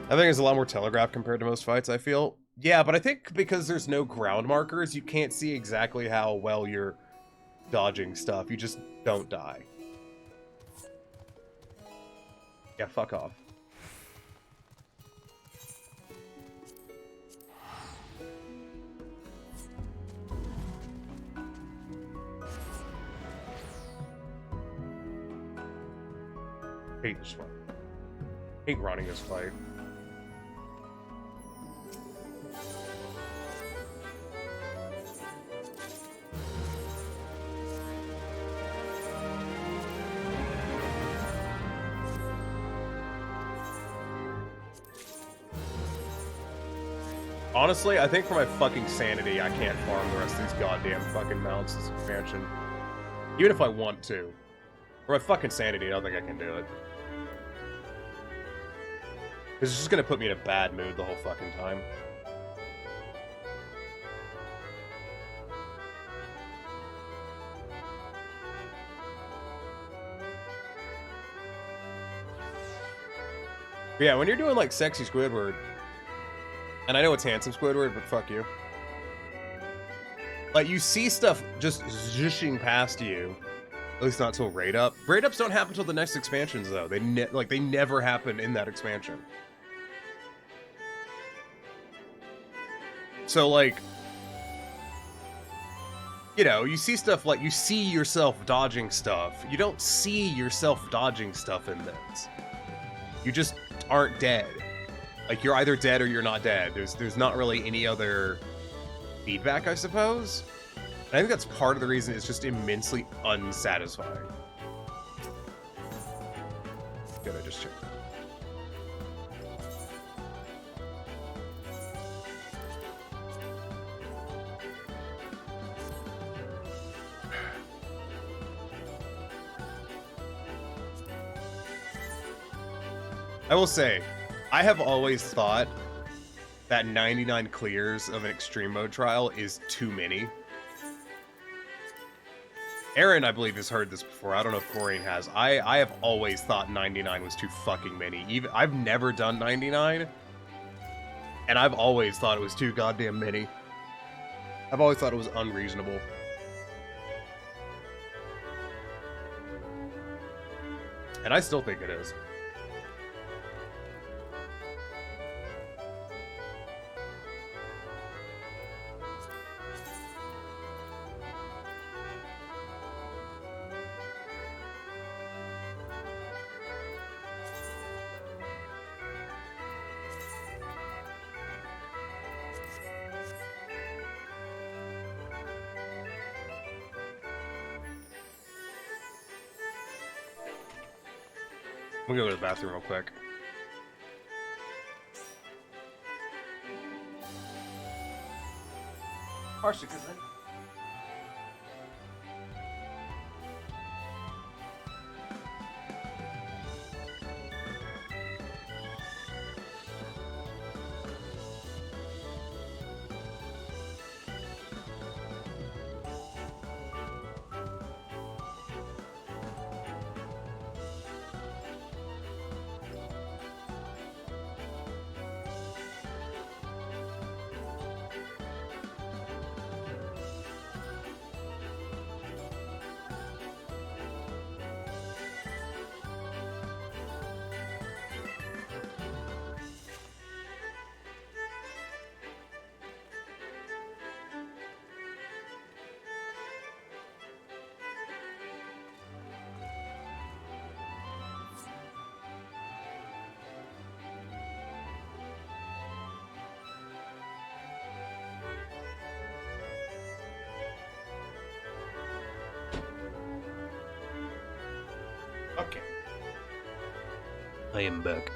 I think it's a lot more telegraphed compared to most fights, I feel. Yeah, but I think because there's no ground markers, you can't see exactly how well you're dodging stuff. You just don't die. Yeah, fuck off. Hate this fight. Hate running this fight. Honestly, I think for my fucking sanity, I can't farm the rest of these goddamn fucking mounts this expansion. Even if I want to. For my fucking sanity, I don't think I can do it. It's just gonna put me in a bad mood the whole fucking time. But yeah, when you're doing like Sexy Squidward, and I know it's Handsome Squidward, but fuck you. Like, you see stuff just zhishing past you. At least not till raid up. Raid ups don't happen until the next expansions, though. They never happen in that expansion. So, like, you know, you see stuff like, you see yourself dodging stuff. You don't see yourself dodging stuff in this. You just aren't dead. Like, you're either dead or you're not dead. There's not really any other feedback, I suppose. And I think that's part of the reason it's just immensely unsatisfying. Good, I just checked that. I will say, I have always thought that 99 clears of an extreme mode trial is too many. Aaron, I believe, has heard this before. I don't know if Corrine has. I have always thought 99 was too fucking many. I've never done 99, and I've always thought it was too goddamn many. I've always thought it was unreasonable. And I still think it is. I'm gonna go to the bathroom real quick. Okay. I am back.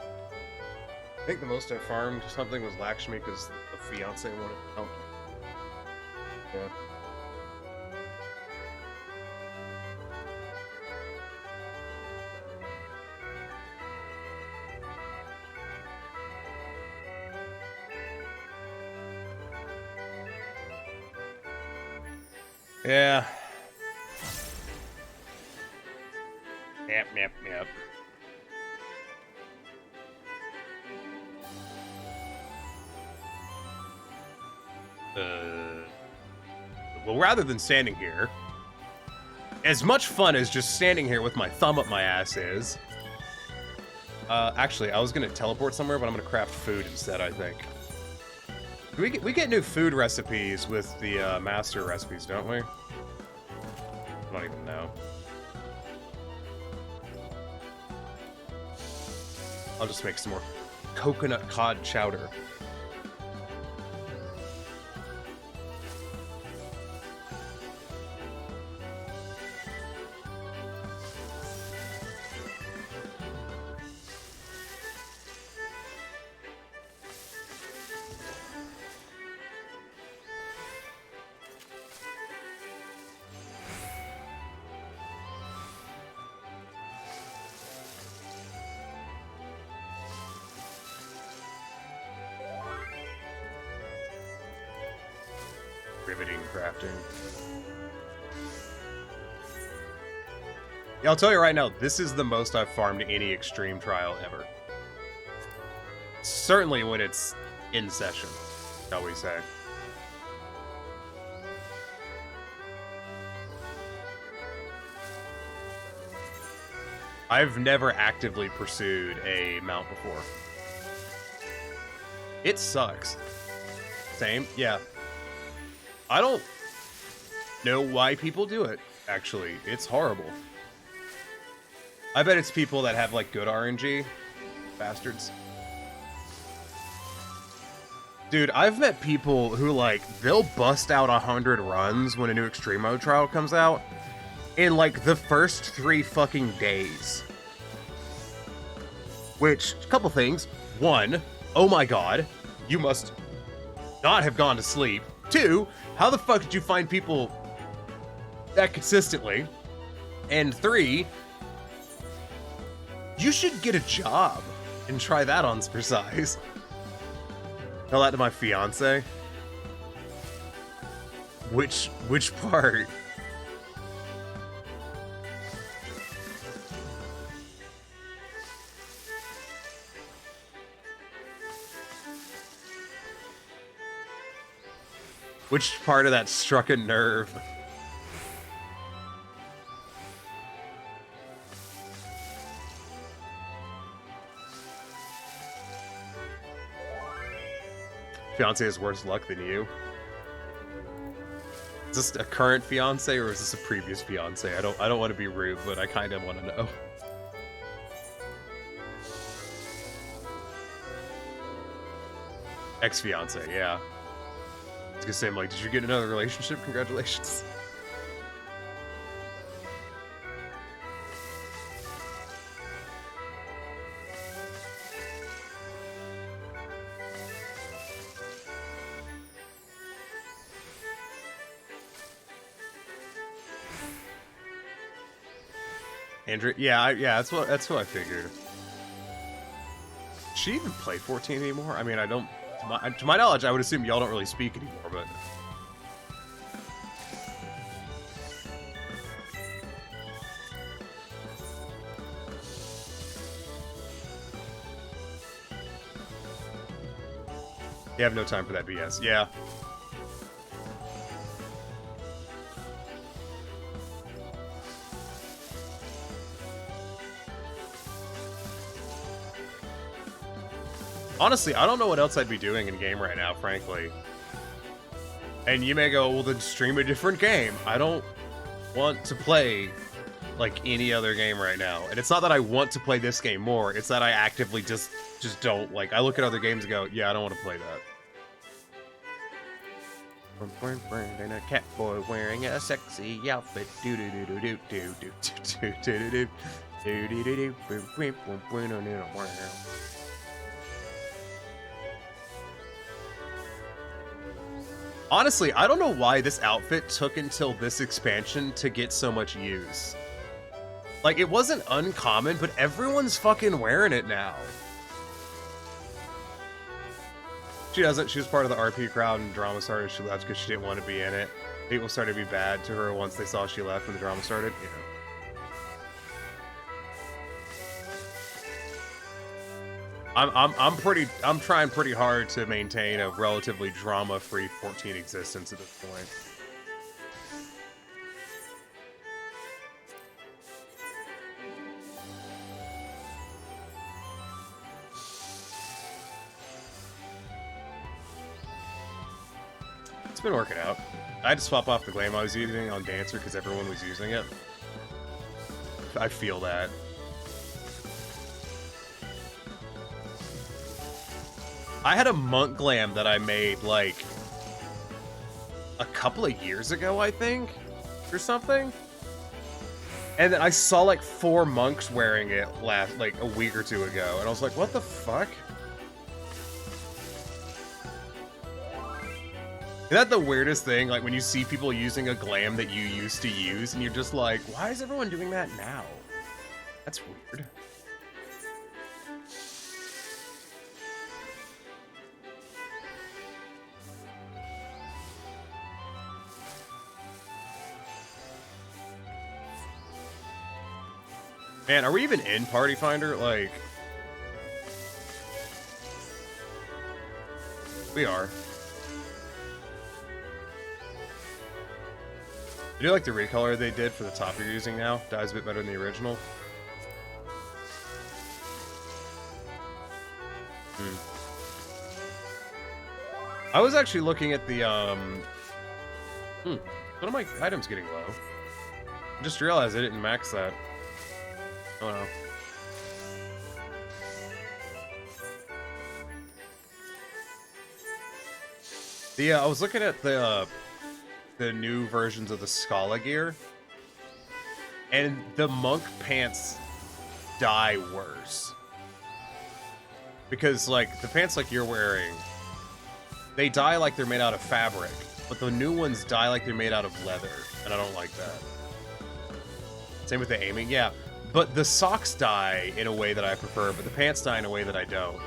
I think the most I farmed something was Lakshmi because the fiance wanted help. Yeah. Yeah. Yep. Well, rather than standing here, as much fun as just standing here with my thumb up my ass is, actually, I was gonna teleport somewhere, but I'm gonna craft food instead, I think. We get new food recipes with the master recipes, don't we? I don't even know. I'll just make some more coconut cod chowder. Riveting crafting. Yeah, I'll tell you right now, this is the most I've farmed any extreme trial ever. Certainly when it's in session, shall we say. I've never actively pursued a mount before. It sucks. Same, yeah. I don't know why people do it, actually. It's horrible. I bet it's people that have, like, good RNG. Bastards. Dude, I've met people who, like, they'll bust out 100 runs when a new Extreme Mode trial comes out in, like, the first 3 fucking days. Which, a couple things. 1, oh my god, you must not have gone to sleep. 2, how the fuck did you find people that consistently? And 3, you should get a job and try that on for size. Tell that to my fiance. Which part? Which part of that struck a nerve? Fiance has worse luck than you. Is this a current fiance or is this a previous fiance? I don't want to be rude, but I kind of want to know. Ex-fiance, yeah. I was gonna say, I'm like, did you get another relationship? Congratulations. Andrew, yeah, that's what I figured. Does she even play 14 anymore? I mean, I don't. To my knowledge, I would assume y'all don't really speak anymore, but. You have no time for that BS. Yeah. Honestly, I don't know what else I'd be doing in game right now, frankly. And you may go, well, then stream a different game. I don't want to play like any other game right now. And it's not that I want to play this game more, it's that I actively just don't. Like, I look at other games and go, yeah, I don't want to play that. And a cat boy wearing a sexy outfit. Do do do do do do do do do do do do do do. Honestly, I don't know why this outfit took until this expansion to get so much use. Like, it wasn't uncommon, but everyone's fucking wearing it now. She doesn't. She was part of the RP crowd and drama started. She left because she didn't want to be in it. People started to be bad to her once they saw she left when the drama started. You know. I'm trying pretty hard to maintain a relatively drama-free 14 existence at this point. It's been working out. I had to swap off the glam I was using on Dancer because everyone was using it. I feel that. I had a monk glam that I made, like, a couple of years ago, I think? Or something? And then I saw, like, 4 monks wearing it like, a week or 2 ago. And I was like, what the fuck? Isn't that the weirdest thing? Like, when you see people using a glam that you used to use, and you're just like, why is everyone doing that now? That's weird. Man, are we even in Party Finder? Like... We are. I do like the recolor they did for the top you're using now. Dies a bit better than the original. I was actually looking at the, one of my items getting low. I just realized I didn't max that. Oh no. I was looking at the new versions of the Scala gear, and the monk pants die worse. Because, like, the pants like you're wearing, they die like they're made out of fabric, but the new ones die like they're made out of leather, and I don't like that. Same with the aiming, yeah. But the socks die in a way that I prefer, but the pants die in a way that I don't.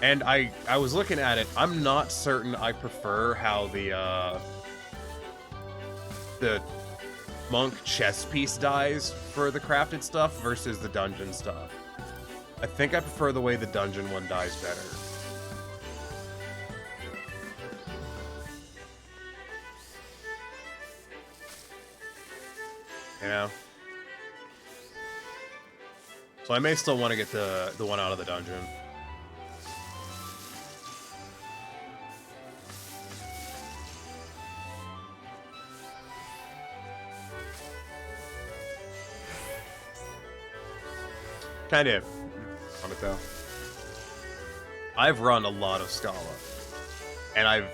And I was looking at it, I'm not certain I prefer how the monk chest piece dies for the crafted stuff versus the dungeon stuff. I think I prefer the way the dungeon one dies better. You know? So I may still want to get the one out of the dungeon. Kind of on it though. I've run a lot of Scala, and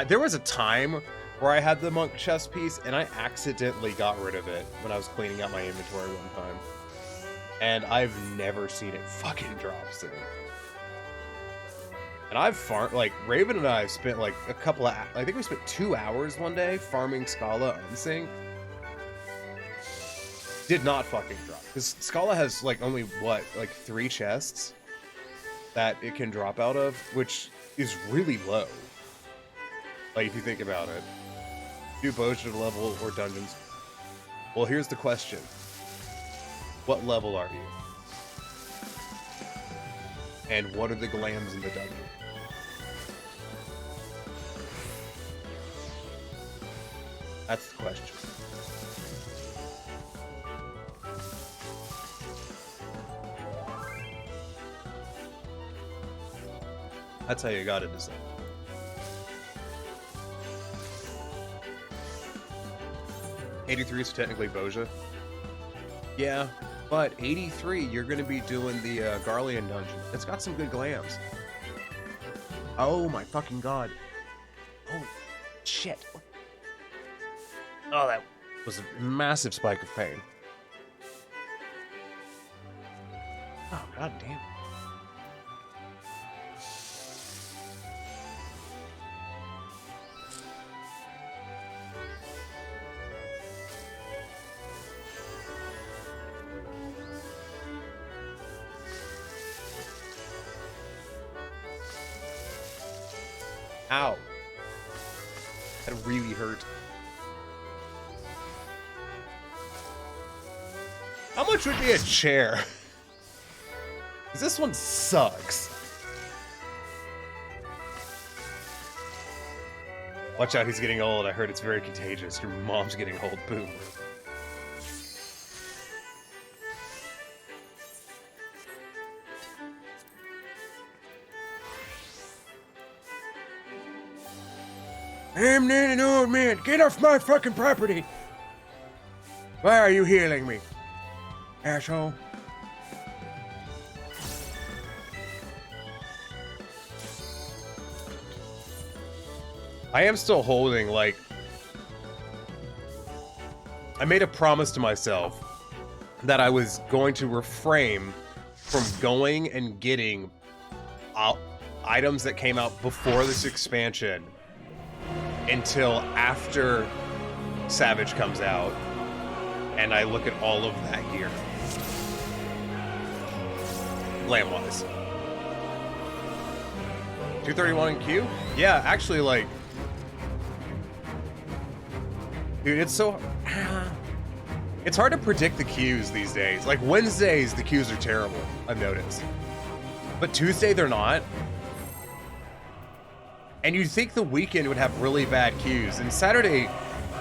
there was a time where I had the monk chest piece, and I accidentally got rid of it when I was cleaning out my inventory one time, and I've never seen it fucking drop since. And I've farmed, like, Raven and I have spent, like, a couple of, I think we spent 2 hours one day farming Scala unsync. Did not fucking drop. Because Scala has, like, only, what, like, 3 chests that it can drop out of, which is really low. Like, if you think about it. Do Boja level or dungeons? Well, here's the question. What level are you? And what are the glams in the dungeon? That's the question. That's how you gotta decide. '83 is technically Boja. Yeah, but 83, you're gonna be doing the Garlean dungeon. It's got some good glams. Oh my fucking god. Oh, shit. Oh, that was a massive spike of pain. Oh, god damn. Ow. That really hurt. How much would be a chair? 'Cause this one sucks. Watch out, he's getting old. I heard it's very contagious. Your mom's getting old. Boom. I'm not an old man. Get off my fucking property. Why are you healing me, asshole? I am still holding, like... I made a promise to myself that I was going to refrain from going and getting items that came out before this expansion until after Savage comes out, and I look at all of that gear. Land-wise. 231 in queue? Yeah, actually, like... Dude, it's so... It's hard to predict the queues these days. Like, Wednesdays, the queues are terrible, I've noticed. But Tuesday, they're not. And you'd think the weekend would have really bad queues, and Saturday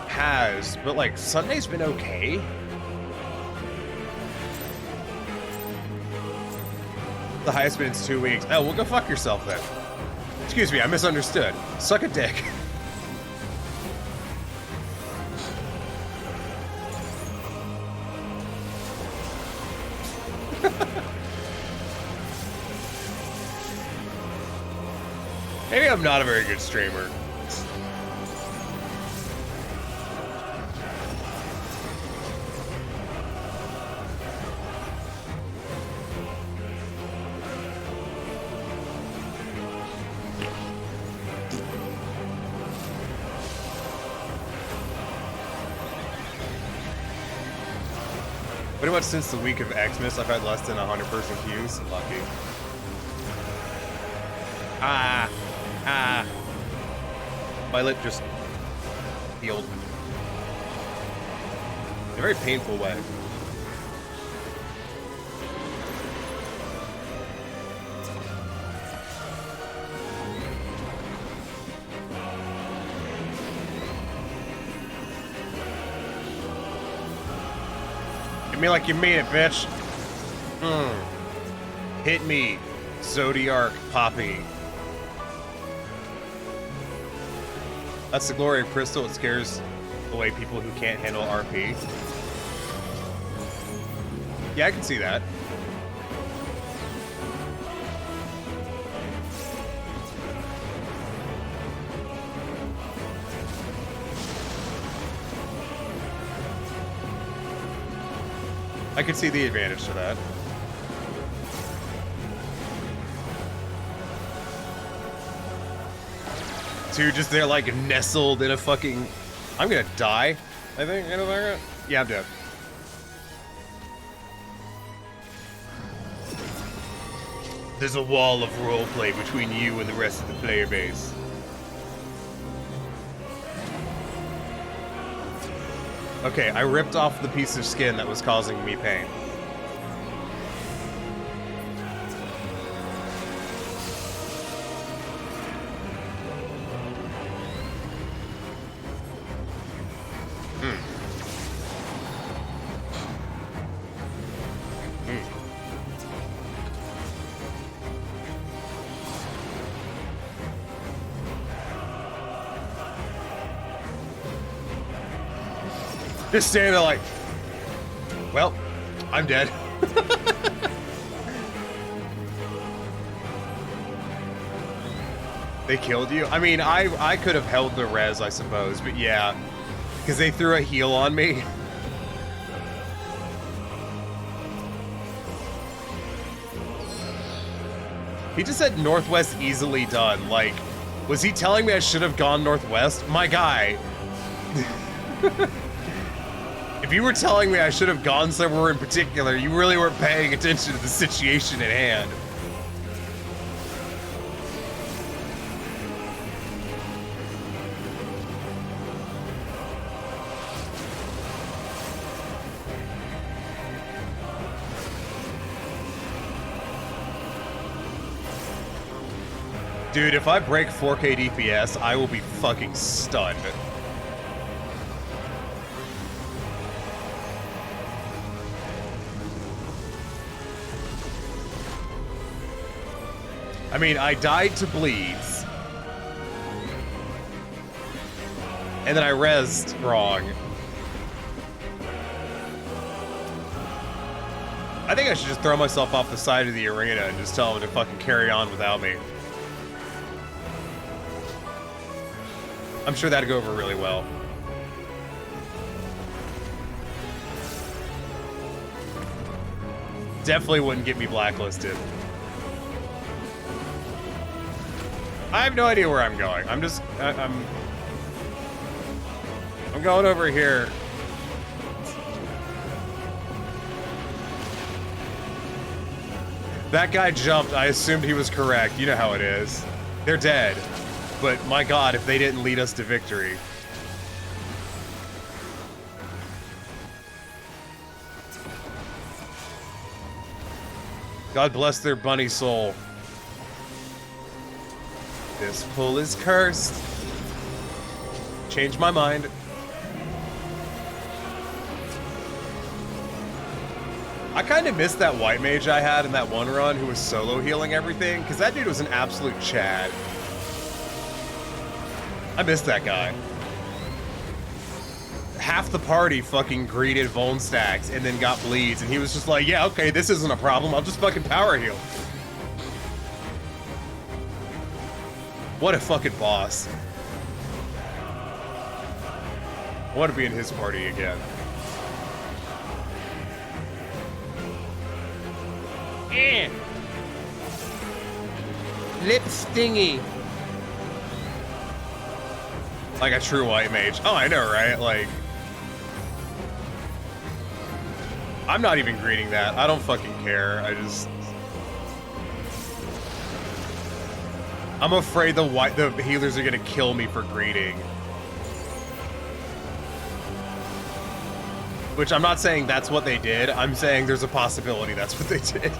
has, but like Sunday's been okay. The highest been in 2 weeks. Oh, well, go fuck yourself then. Excuse me, I misunderstood. Suck a dick. Maybe I'm not a very good streamer. Pretty much since the week of Xmas, I've had less than 100-person queues. Lucky. My lip just healed. In a very painful way. Hit me like you mean it, bitch. Hit me, Zodiac Poppy. That's the glory of Crystal. It scares away people who can't handle RP. Yeah, I can see that. I can see the advantage to that. Dude, just they're like nestled in a fucking... I'm gonna die, I think. Yeah, I'm dead. There's a wall of roleplay between you and the rest of the player base. Okay, I ripped off the piece of skin that was causing me pain. Just standing there like, well, I'm dead. They killed you? I mean, I could have held the res, I suppose, but yeah. Because they threw a heal on me. He just said northwest easily done. Like, was he telling me I should have gone northwest? My guy. If you were telling me I should have gone somewhere in particular, you really weren't paying attention to the situation at hand. Dude, if I break 4K DPS, I will be fucking stunned. I mean, I died to bleeds. And then I rezzed wrong. I think I should just throw myself off the side of the arena and just tell them to fucking carry on without me. I'm sure that'd go over really well. Definitely wouldn't get me blacklisted. I have no idea where I'm going. I'm going over here. That guy jumped. I assumed he was correct. You know how it is. They're dead. But my God, if they didn't lead us to victory. God bless their bunny soul. This pull is cursed. Change my mind. I kind of missed that white mage I had in that one run who was solo healing everything, because that dude was an absolute Chad. I missed that guy. Half the party fucking greeted Vuln stacks and then got bleeds, and he was just like, yeah, okay, this isn't a problem, I'll just fucking power heal. What a fucking boss. I want to be in his party again. Lip stingy. Like a true white mage. Oh, I know, right? Like, I'm not even greeting that. I don't fucking care. I'm afraid the healers are gonna kill me for greeting. Which I'm not saying that's what they did. I'm saying there's a possibility that's what they did.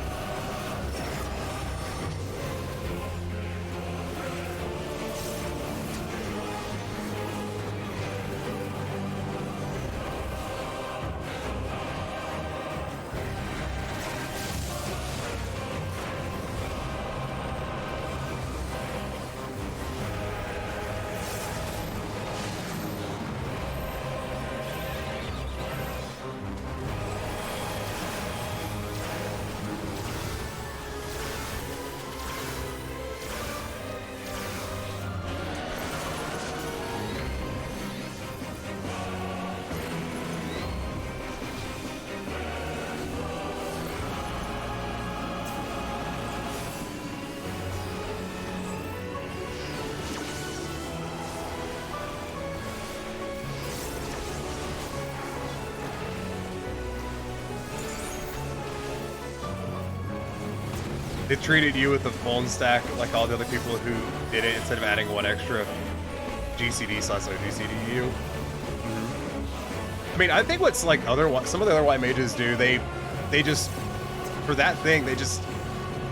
They treated you with the phone stack like all the other people who did it instead of adding one extra GCD/GCDU. I mean, I think what's like some of the other white mages do, they just, for that thing, they just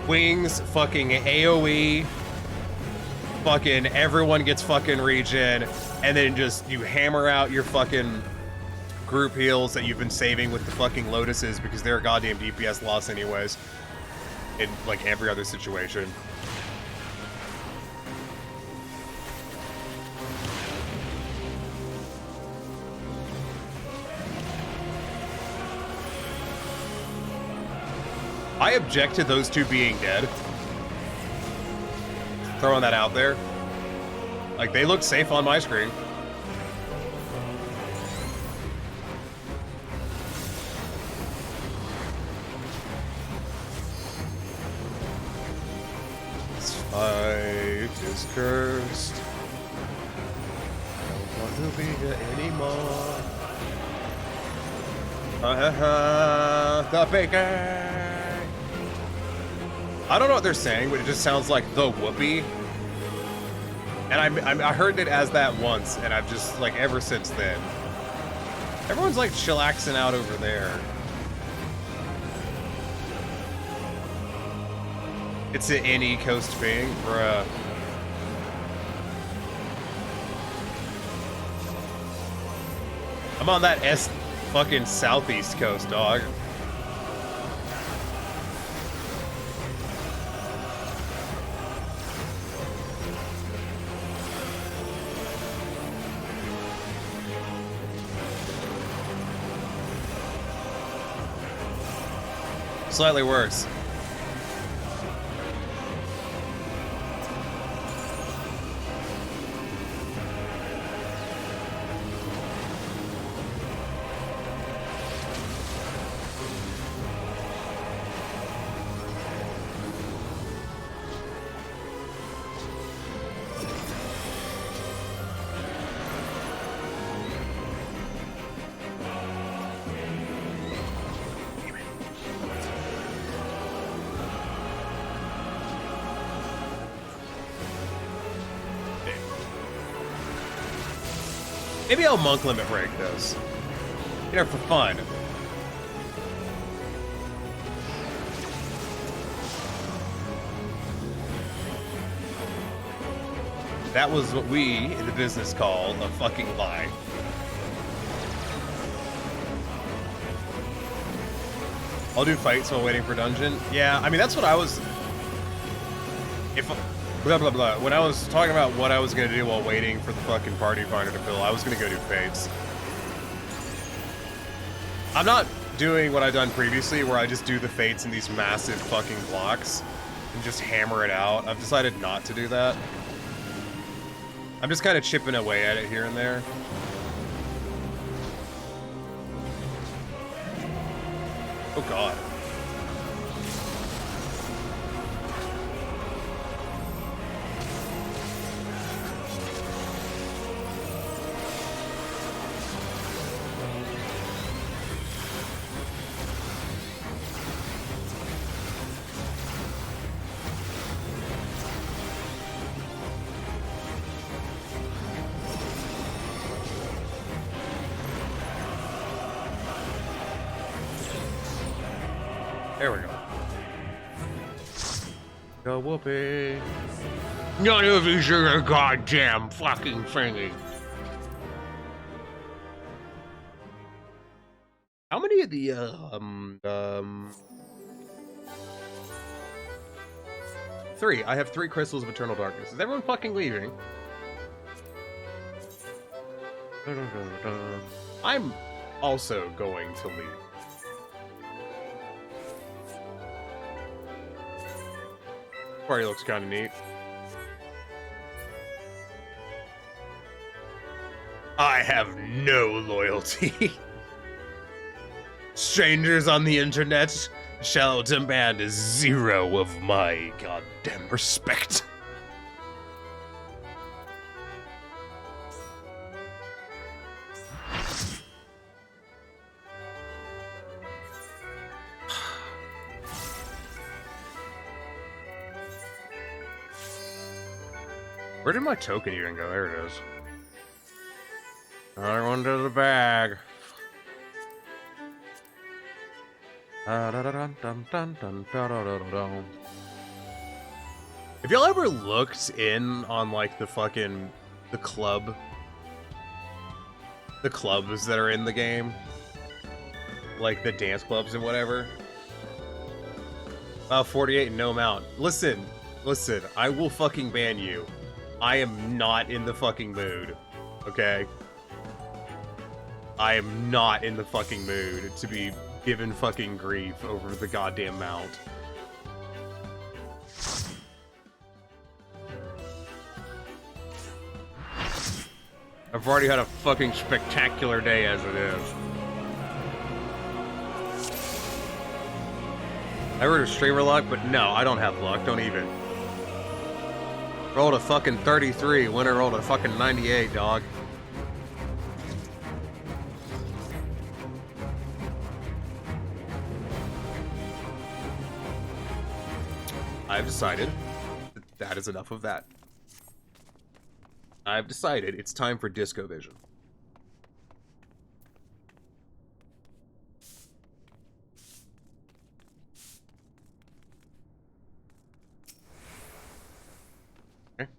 wings, fucking AoE, fucking everyone gets fucking regen, and then just you hammer out your fucking group heals that you've been saving with the fucking lotuses because they're a goddamn DPS loss anyways in like every other situation. I object to those two being dead. Throwing that out there. Like, they look safe on my screen. This fight is cursed. I don't want to be here anymore. The bacon! I don't know what they're saying, but it just sounds like the whoopee. And I heard it as that once, and I've just, like, ever since then. Everyone's, like, chillaxing out over there. It's an any coast thing, bruh. I'm on that fucking southeast coast, dog. Slightly worse. Maybe I'll monk limit break those. You know, for fun. That was what we in the business call a fucking lie. I'll do fights while waiting for dungeon. Yeah, I mean, that's what I was... Blah, blah, blah. When I was talking about what I was going to do while waiting for the fucking party finder to fill, I was going to go do fates. I'm not doing what I've done previously, where I just do the fates in these massive fucking blocks and just hammer it out. I've decided not to do that. I'm just kind of chipping away at it here and there. Oh god. There we go. Go whoopee. None of these are a goddamn fucking thingy. How many of the, 3. I have 3 crystals of eternal darkness. Is everyone fucking leaving? I'm also going to leave. Party looks kind of neat. I have no loyalty. Strangers on the internet shall demand 0 of my goddamn respect. Where did my token even go? There it is. Another one to the bag. Have y'all ever looked in on like the clubs that are in the game? Like the dance clubs and whatever? 48 and no mount. Listen, I will fucking ban you. I am not in the fucking mood, okay? I am not in the fucking mood to be given fucking grief over the goddamn mount. I've already had a fucking spectacular day as it is. I heard of streamer luck, but no, I don't have luck. Don't even. Rolled a fucking 33. Winner rolled a fucking 98, dog. I've decided that is enough of that. I've decided it's time for Disco Vision. Okay.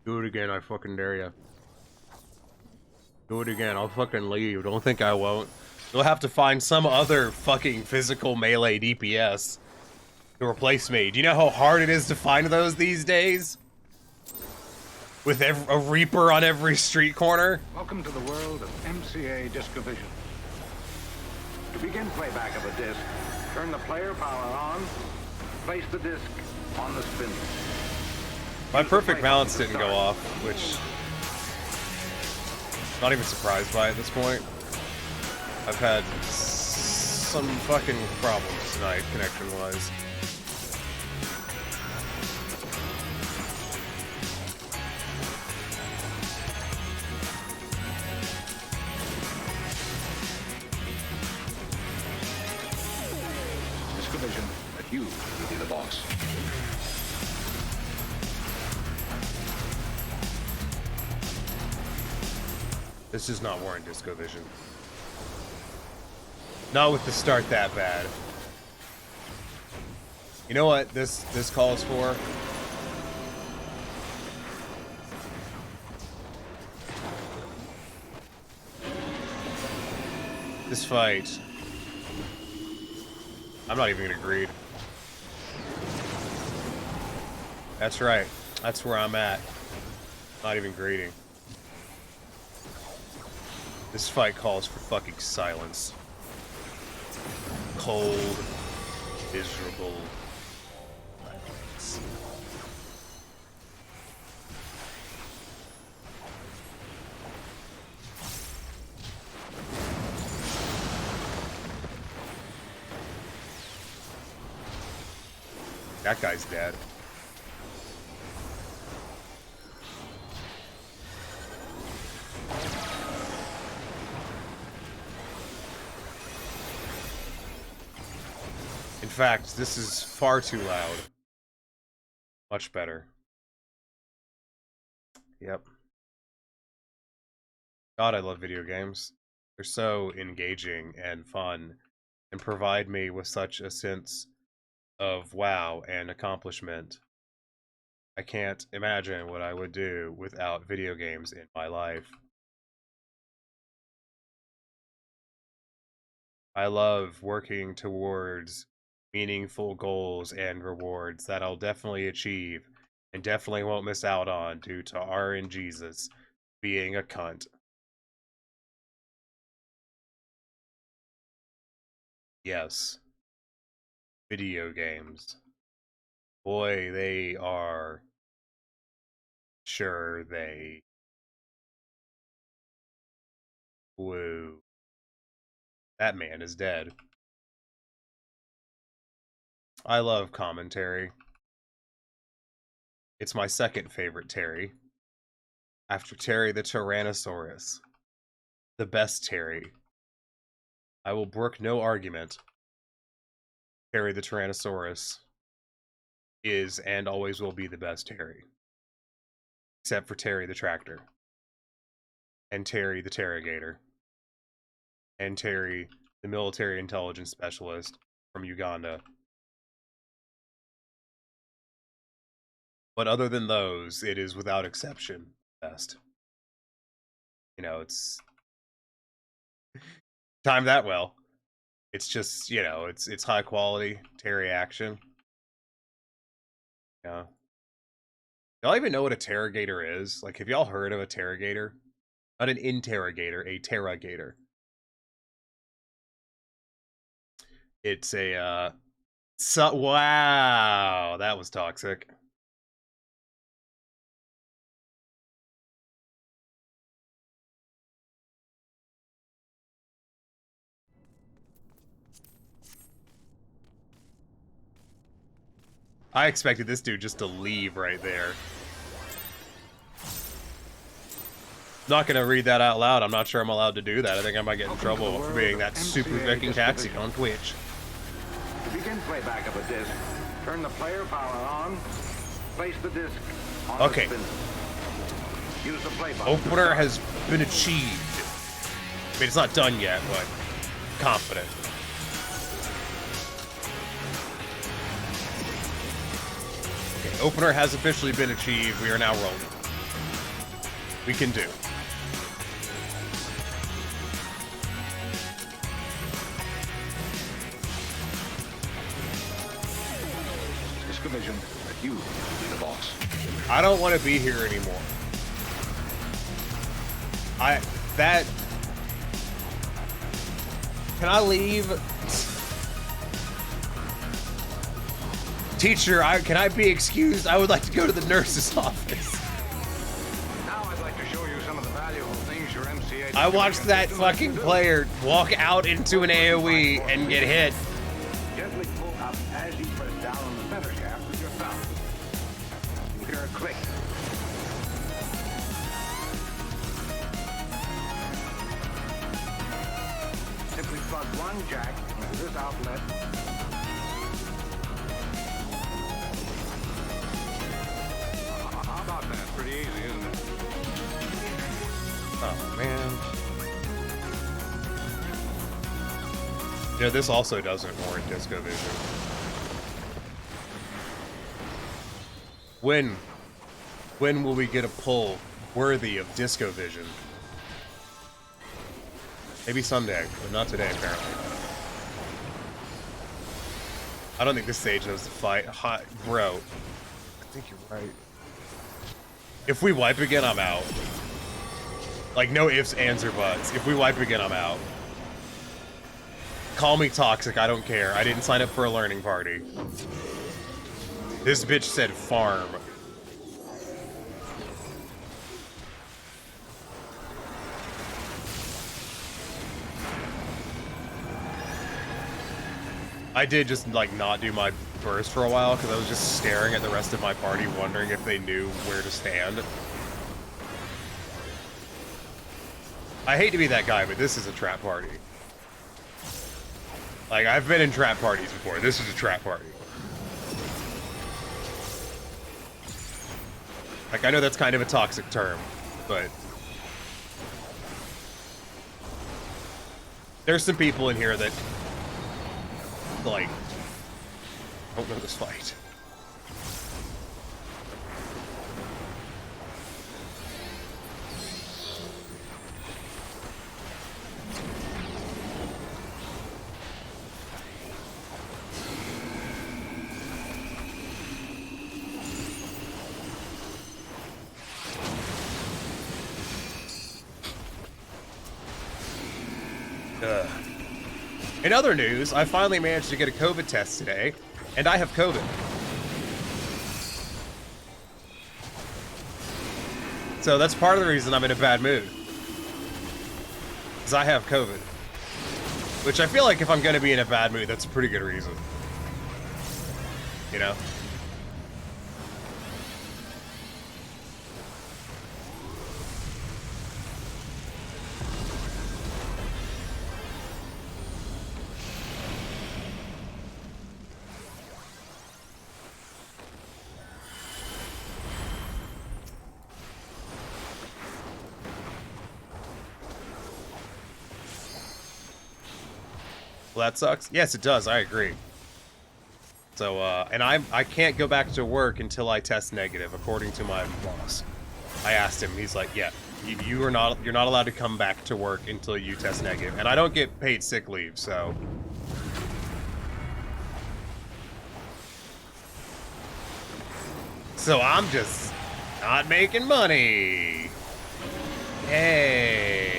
Do it again, I fucking dare ya. Do it again, I'll fucking leave. Don't think I won't. You'll have to find some other fucking physical melee DPS to replace me. Do you know how hard it is to find those these days? With a Reaper on every street corner? Welcome to the world of MCA Disco Vision. To begin playback of a disc, turn the player power on, place the disc on the spindle. My perfect balance didn't go off, which I'm not even surprised by at this point. I've had some fucking problems tonight, connection-wise. Disco Vision, that you will be the boss. This does not warrant Disco Vision. Not with the start that bad. You know what this calls for? This fight. I'm not even gonna greed. That's right. That's where I'm at. Not even greeting. This fight calls for fucking silence. Cold, miserable silence. That guy's dead. In fact, this is far too loud. Much better. Yep. God, I love video games. They're so engaging and fun and provide me with such a sense of wow and accomplishment. I can't imagine what I would do without video games in my life. I love working towards meaningful goals and rewards that I'll definitely achieve and definitely won't miss out on due to RNGesus being a cunt. Yes. Video games. Boy, they are. Sure, they. Woo. That man is dead. I love commentary. It's my second favorite Terry. After Terry the Tyrannosaurus. The best Terry. I will brook no argument. Terry the Tyrannosaurus is and always will be the best Terry. Except for Terry the Tractor. And Terry the Terrogator. And Terry the Military Intelligence Specialist from Uganda. But other than those, it is without exception best. You know, it's timed that well. It's just, you know, it's high quality Terry action. Yeah. Y'all even know what a Terrogator is? Like, have y'all heard of a Terrogator? Not an interrogator, a Terrogator. It's a, wow, that was toxic. I expected this dude just to leave right there. Not gonna read that out loud. I'm not sure I'm allowed to do that. I think I might get in trouble for being that super Viking taxi on Twitch. To begin playback of a disc, turn the player power on, place the disc on the spindle. Use the play button. Opener has been achieved. I mean, it's not done yet, but confident. Okay, opener has officially been achieved. We are now rolling. We can do. Division that you be the boss. I don't want to be here anymore. Can I leave? Teacher, can I be excused? I would like to go to the nurse's office. Now I'd like to show you some of the valuable things your MCA. I watched that fucking player walk out into an AoE and get hit. Gently pull up as you press down on the center shaft with your thumb. You hear a click. Simply plug one jack into this outlet. How about that? Pretty easy, isn't it? Oh, man. You know, this also doesn't warrant Disco Vision. When will we get a pull worthy of Disco Vision? Maybe someday, but not today, apparently. I don't think this stage knows the fight. Hot, bro. I think you're right. If we wipe again, I'm out. Like, no ifs, ands, or buts. If we wipe again, I'm out. Call me toxic, I don't care. I didn't sign up for a learning party. This bitch said farm. I did just, like, not do my burst for a while, because I was just staring at the rest of my party, wondering if they knew where to stand. I hate to be that guy, but this is a trap party. Like, I've been in trap parties before. This is a trap party. Like, I know that's kind of a toxic term, but there's some people in here that, like, don't know this fight. In other news, I finally managed to get a COVID test today, and I have COVID. So that's part of the reason I'm in a bad mood. Because I have COVID. Which I feel like if I'm going to be in a bad mood, that's a pretty good reason. You know? Well, that sucks. Yes, it does. I agree. So, and I can't go back to work until I test negative, according to my boss. I asked him. He's like, yeah, you're not allowed to come back to work until you test negative, and I don't get paid sick leave, so. So I'm just not making money. Hey.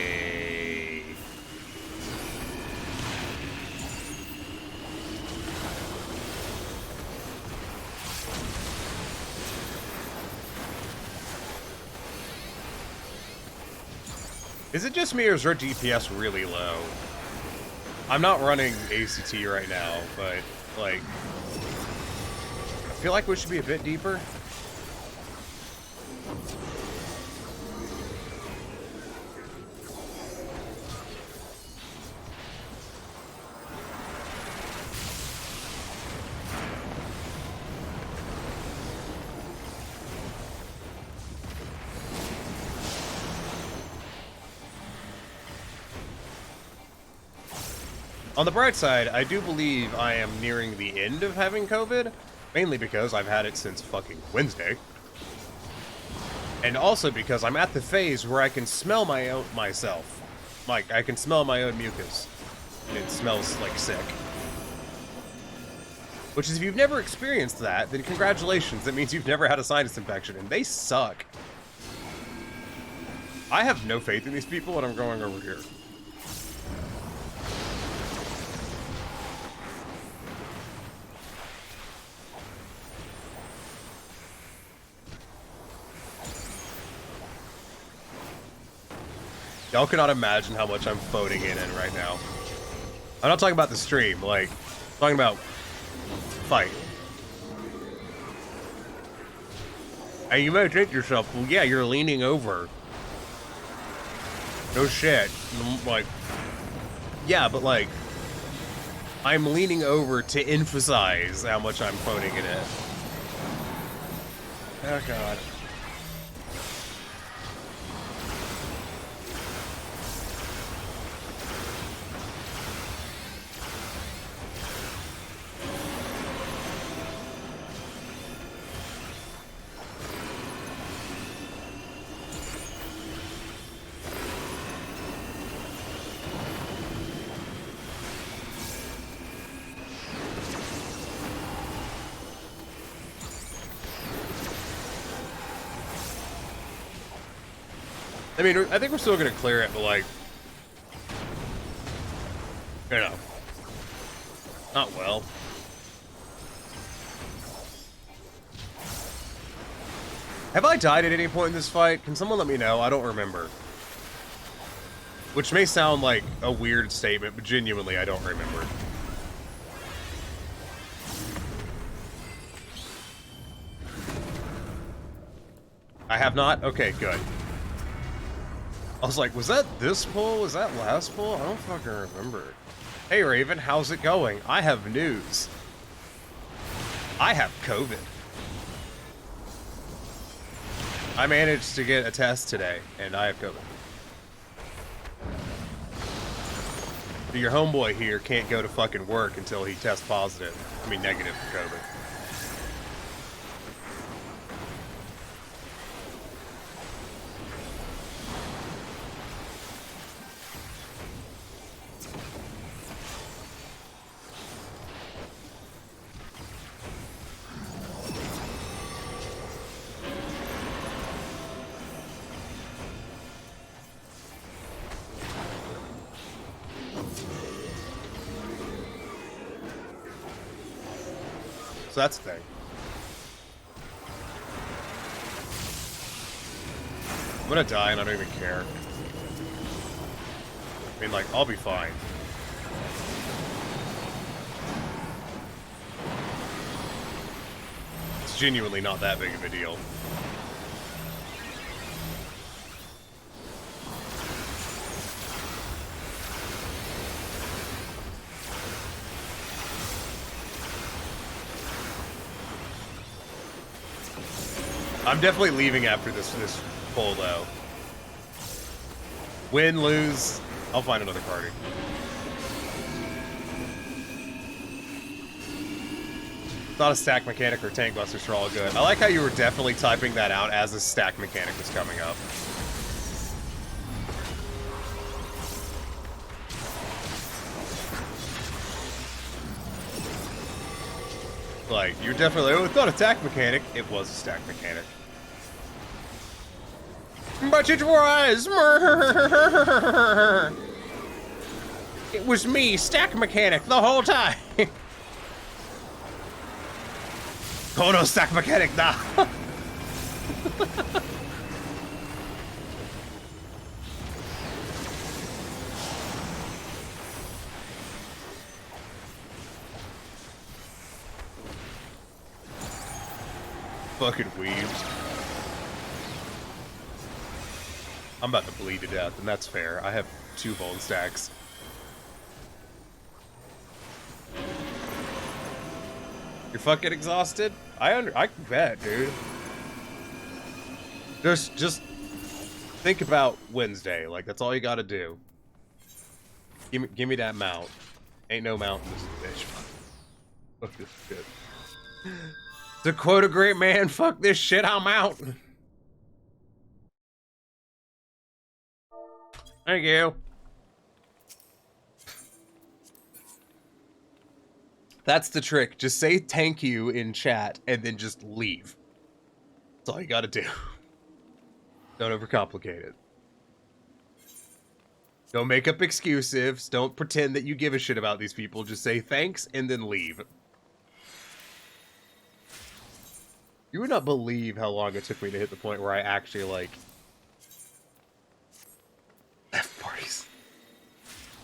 Is it just me or is our DPS really low? I'm not running ACT right now, but, like, I feel like we should be a bit deeper. On the bright side, I do believe I am nearing the end of having COVID, mainly because I've had it since fucking Wednesday. And also because I'm at the phase where I can smell myself. Like, I can smell my own mucus. And it smells like sick. Which is, if you've never experienced that, then congratulations. That means you've never had a sinus infection, and they suck. I have no faith in these people, and I'm going over here. Y'all cannot imagine how much I'm phoning in right now. I'm not talking about the stream, like, I'm talking about fight. And you may think to yourself, well, yeah, you're leaning over. No shit. Like, yeah, but like, I'm leaning over to emphasize how much I'm phoning it in. Oh, God. I mean, I think we're still gonna clear it, but like, you know, not well. Have I died at any point in this fight? Can someone let me know? I don't remember. Which may sound like a weird statement, but genuinely, I don't remember. I have not? Okay, good. I was like, was that this pull? Was that last pull? I don't fucking remember. Hey Raven, how's it going? I have news. I have COVID. I managed to get a test today, and I have COVID. But your homeboy here can't go to fucking work until he tests positive. I mean, negative for COVID. So that's the thing. I'm gonna die and I don't even care. I mean, like, I'll be fine. It's genuinely not that big of a deal. I'm definitely leaving after this pull, though. Win, lose, I'll find another party. Not a stack mechanic or tank busters for all good. I like how you were definitely typing that out as a stack mechanic was coming up. Like, you're definitely, oh, it's not a stack mechanic. It was a stack mechanic. But it was! It was me, stack mechanic, the whole time! Oh no, stack mechanic, nah! Fucking weebs. I'm about to bleed to death, and that's fair. I have 2 bone stacks. You're fucking exhausted? I can bet, dude. Just think about Wednesday. Like, that's all you gotta do. Give me that mount. Ain't no mount in this bitch. Fuck this shit. To quote a great man, fuck this shit, I'm out. Thank you. That's the trick. Just say thank you in chat and then just leave. That's all you gotta do. Don't overcomplicate it. Don't make up excuses. Don't pretend that you give a shit about these people. Just say thanks and then leave. You would not believe how long it took me to hit the point where I actually, like, left parties.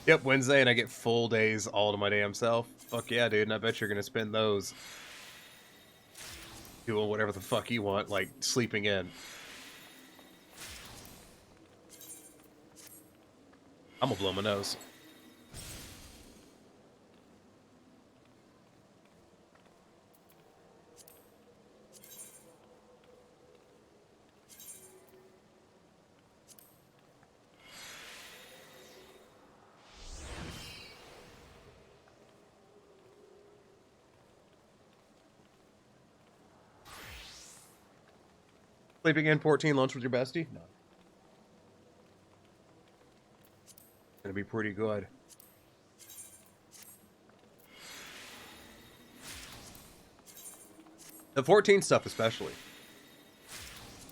Yep, Wednesday, and I get full days all to my damn self. Fuck yeah, dude, and I bet you're gonna spend those doing whatever the fuck you want, like sleeping in. I'm gonna blow my nose. Sleeping in 14, lunch with your bestie? No. Gonna be pretty good. The 14 stuff especially.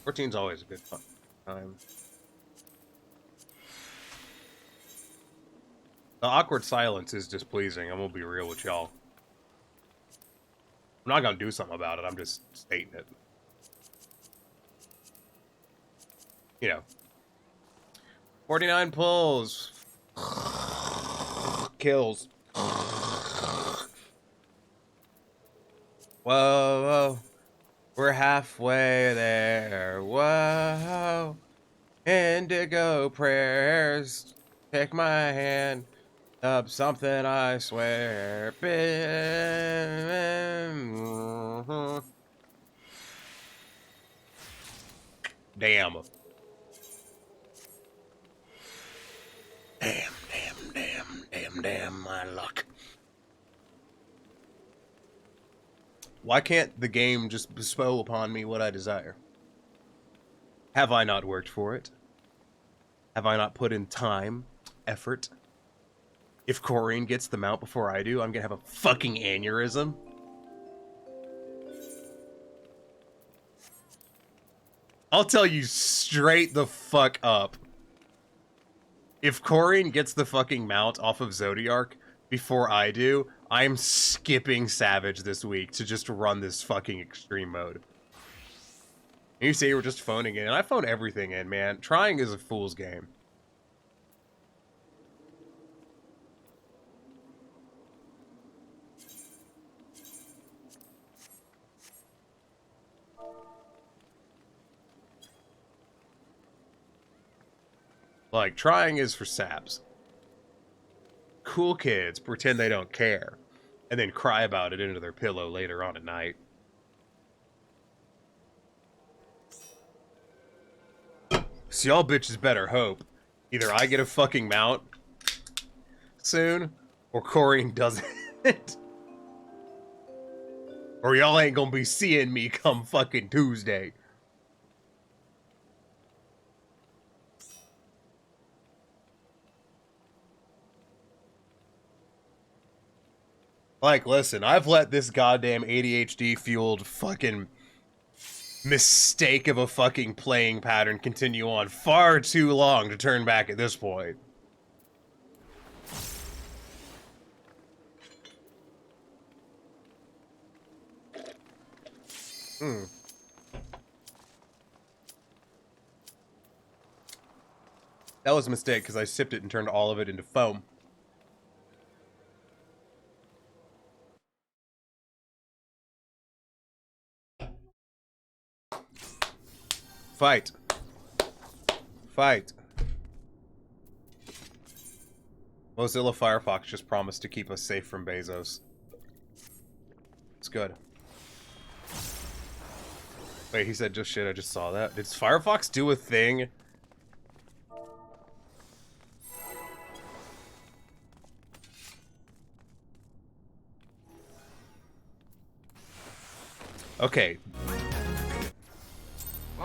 14's always a good fun time. The awkward silence is displeasing. I'm gonna be real with y'all. I'm not gonna do something about it. I'm just stating it. You know. 49 pulls. Kills. Whoa, we're halfway there. Whoa, indigo prayers. Take my hand. Up something, I swear. Damn. Damn, my luck. Why can't the game just bestow upon me what I desire? Have I not worked for it? Have I not put in time, effort? If Corrine gets the mount before I do, I'm gonna have a fucking aneurysm. I'll tell you straight the fuck up. If Corrine gets the fucking mount off of Zodiark before I do, I'm skipping Savage this week to just run this fucking extreme mode. And you say you were just phoning in, and I phone everything in, man. Trying is a fool's game. Like, trying is for saps. Cool kids pretend they don't care, and then cry about it into their pillow later on at night. So y'all bitches better hope either I get a fucking mount soon, or Corrine doesn't. Or y'all ain't gonna be seeing me come fucking Tuesday. Like, listen, I've let this goddamn ADHD-fueled fucking mistake of a fucking playing pattern continue on far too long to turn back at this point. That was a mistake because I sipped it and turned all of it into foam. Fight. Fight. Mozilla Firefox just promised to keep us safe from Bezos. It's good. Wait, he said just shit, I just saw that. Did Firefox do a thing? Okay.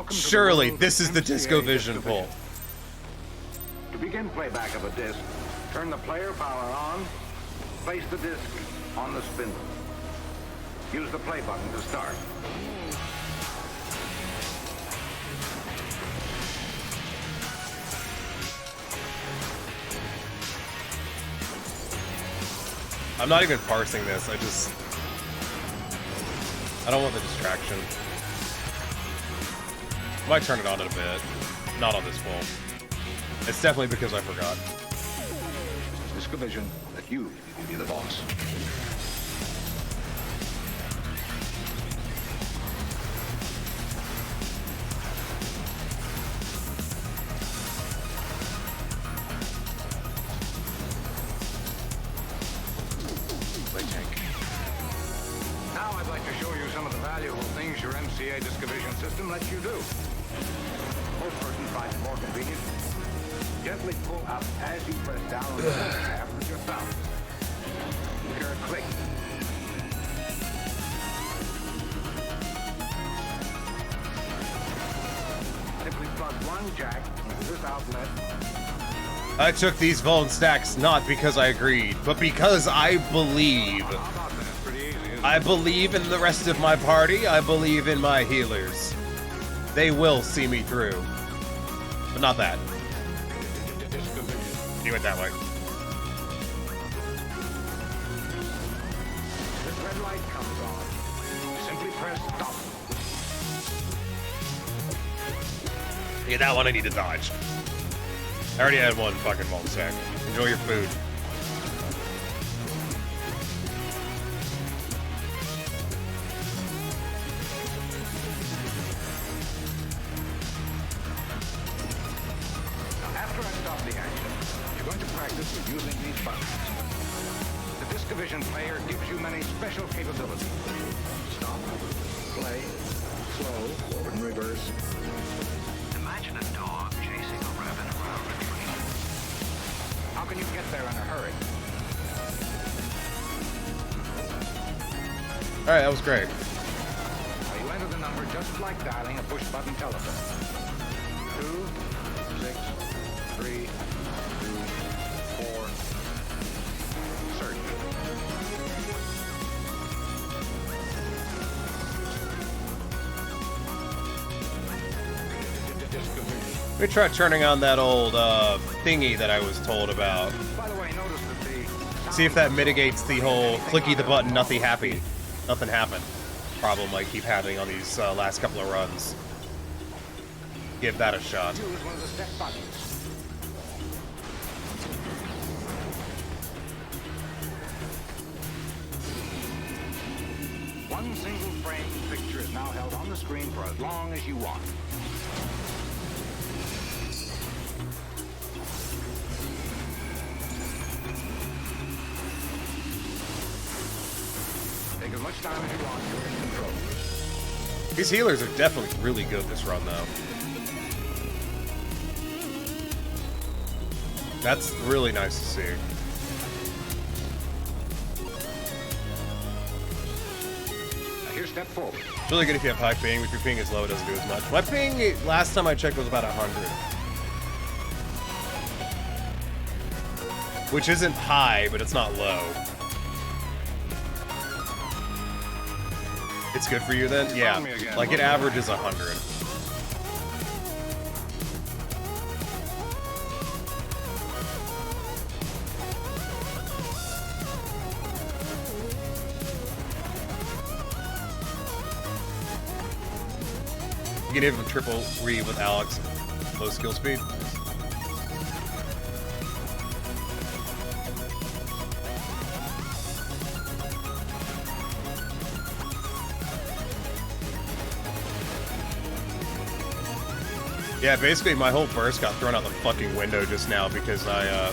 Surely this is the Disco Vision poll. To begin playback of a disc, turn the player power on, place the disc on the spindle. Use the play button to start. I'm not even parsing this, I don't want the distraction. Might turn it on in a bit. Not on this poll. It's definitely because I forgot. Disco Vision, that you be the boss. Now I'd like to show you some of the valuable things your MCA Disco Vision system lets you do. Most persons find it more convenient. Gently pull up as you press down on the shaft with your thumb. You hear a click. Simply plug one jack into this outlet. I took these Vuln stacks not because I agreed, but because I believe. I believe in the rest of my party. I believe in my healers. They will see me through. But not that. He went that way. This red light comes on. Simply press stop. Yeah, that one I need to dodge. I already had one fucking Vuln stack. Enjoy your food. Using these buttons. The Disco Vision player gives you many special capabilities. Stop, play, slow, forward and reverse. Imagine a dog chasing a rabbit around a tree. How can you get there in a hurry? Alright, that was great. Now you enter the number just like dialing a push-button telephone. 2, 6, 3, 4. Search. Let me try turning on that old thingy that I was told about. By the way, notice that See if that mitigates the whole clicky the button, nothing happened problem I keep having on these last couple of runs. Give that a shot. use one of the step buttons. One single frame picture is now held on the screen for as long as you want. Take as much time as you want. You're in control. These healers are definitely really good this run, though. That's really nice to see. Now Here's step forward. It's really good if you have high ping. If your ping is low, it doesn't do as much. My ping, last time I checked, was about 100. Which isn't high, but it's not low. It's good for you then? Yeah. Like it averages 100. You can hit him triple read with Alex. Low skill speed. Yeah, basically my whole burst got thrown out the fucking window just now because I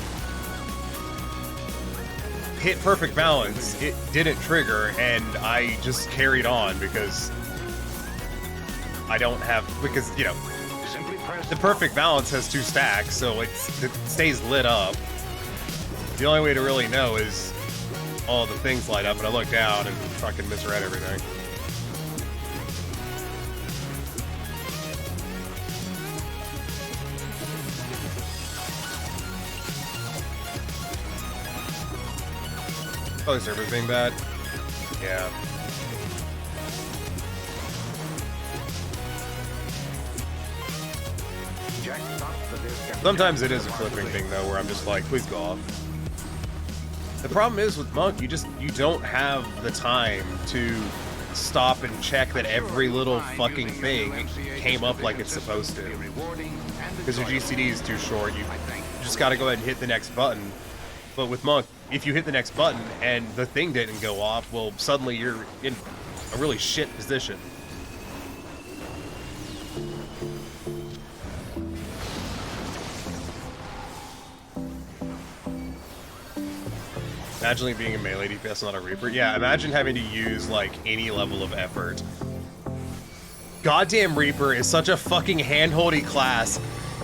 hit perfect balance. It didn't trigger and I just carried on because I don't have, because, you know, the perfect balance has 2 stacks, so it stays lit up. The only way to really know is all the things light up, and I look down and fucking misread everything. Oh, the server's being bad? Yeah. Sometimes it is a flipping thing though, where I'm just like, please go off. The problem is with Monk, you don't have the time to stop and check that every little fucking thing came up like it's supposed to. Because your GCD is too short, you just gotta go ahead and hit the next button. But with Monk, if you hit the next button and the thing didn't go off, well, suddenly you're in a really shit position. Imagine being a melee DPS, not a Reaper. Yeah, imagine having to use, like, any level of effort. Goddamn Reaper is such a fucking handholdy class.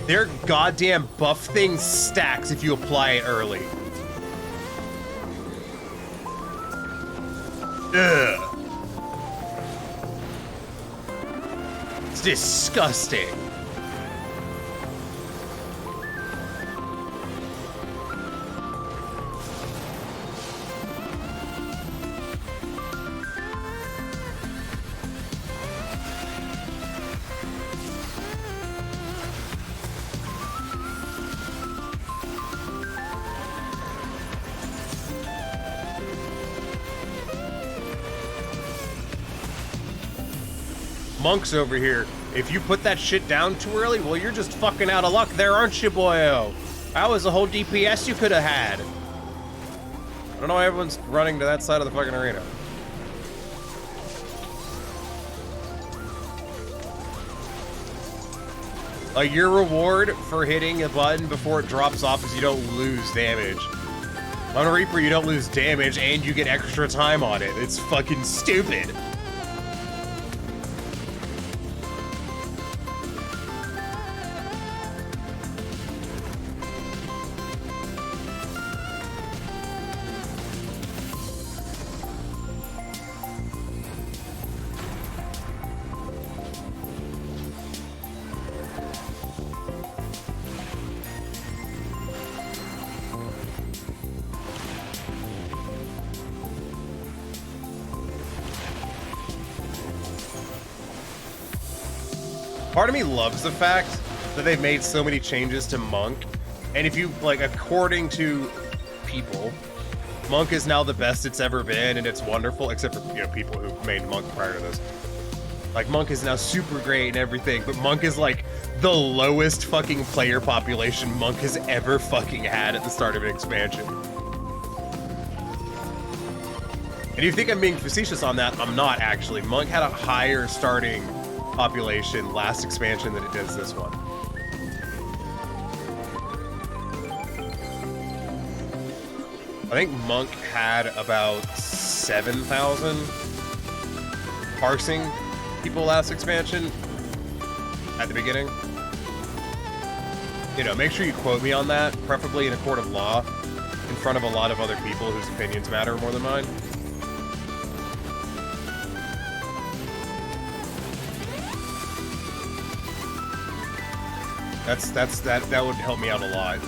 Their goddamn buff thing stacks if you apply it early. Ugh. It's disgusting. Monks over here. If you put that shit down too early, well, you're just fucking out of luck there, aren't you, boyo? That was a whole DPS you could have had. I don't know why everyone's running to that side of the fucking arena. Your reward for hitting a button before it drops off is you don't lose damage. On a Reaper, you don't lose damage and you get extra time on it. It's fucking stupid. Part of me loves the fact that they've made so many changes to Monk, and if you, like, according to people, Monk is now the best it's ever been, and it's wonderful, except for, you know, people who made Monk prior to this. Like, Monk is now super great and everything, but Monk is, like, the lowest fucking player population Monk has ever fucking had at the start of an expansion. And you think I'm being facetious on that, I'm not, actually. Monk had a higher starting population last expansion than it does this one. I think Monk had about 7,000 parsing people last expansion at the beginning. You know, make sure you quote me on that, preferably in a court of law, in front of a lot of other people whose opinions matter more than mine. That would help me out a lot.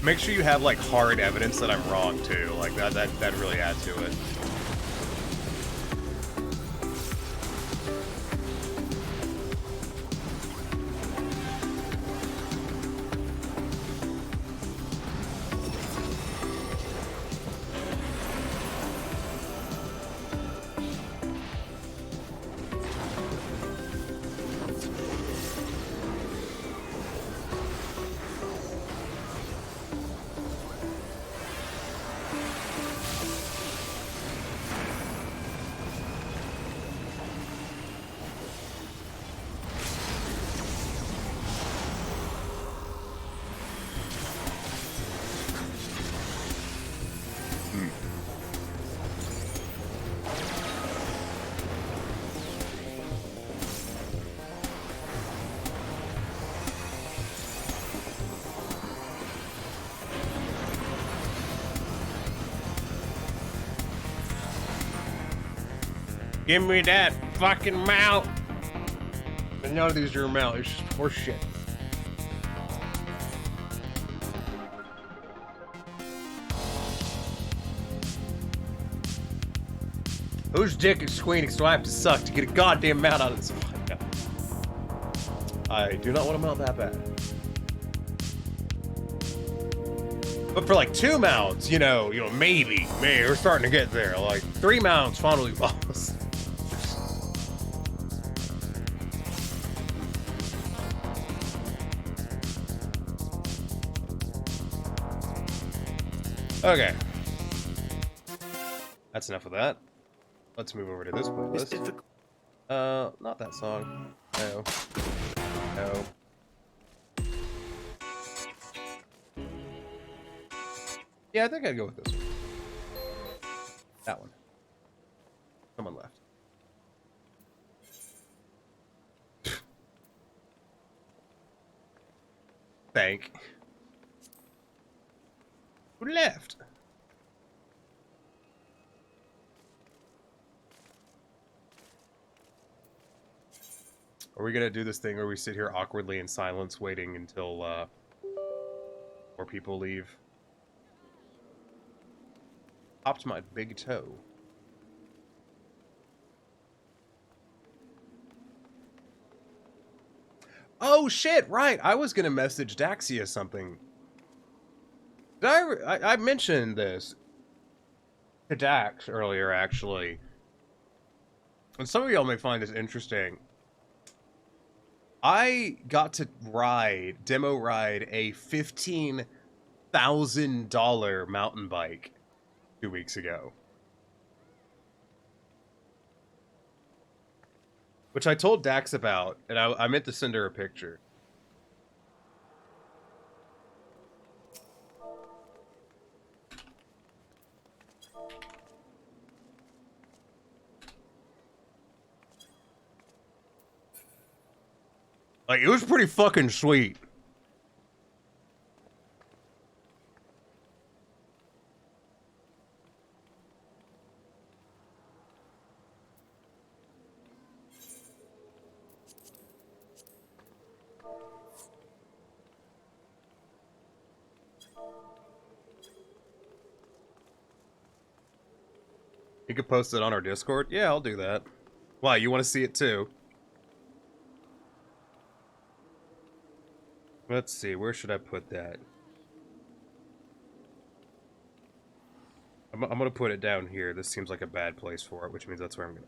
Make sure you have like hard evidence that I'm wrong too. Like that really adds to it. Give me that fucking mount. And none of these are mount. It's just horse shit. Whose dick is squealing so I have to suck to get a goddamn mount out of this? No. I do not want a mount that bad. But for like 2 mounts, you know, maybe we're starting to get there. Like 3 mounts, finally, boss. Okay. That's enough of that. Let's move over to this playlist. Not that song. No. No. Yeah, I think I'd go with this one. That one. Someone left. Thank. Who left? Are we gonna do this thing where we sit here awkwardly in silence waiting until more people leave? Popped my big toe. Oh shit, right. I was gonna message Daxia something. Did I mentioned this to Dax earlier, actually. And some of y'all may find this interesting. I got to demo ride a $15,000 mountain bike 2 weeks ago. Which I told Dax about, and I meant to send her a picture. Like, it was pretty fucking sweet. You could post it on our Discord? Yeah, I'll do that. Why, you want to see it too? Let's see, where should I put that? I'm gonna put it down here. This seems like a bad place for it, which means that's where I'm gonna...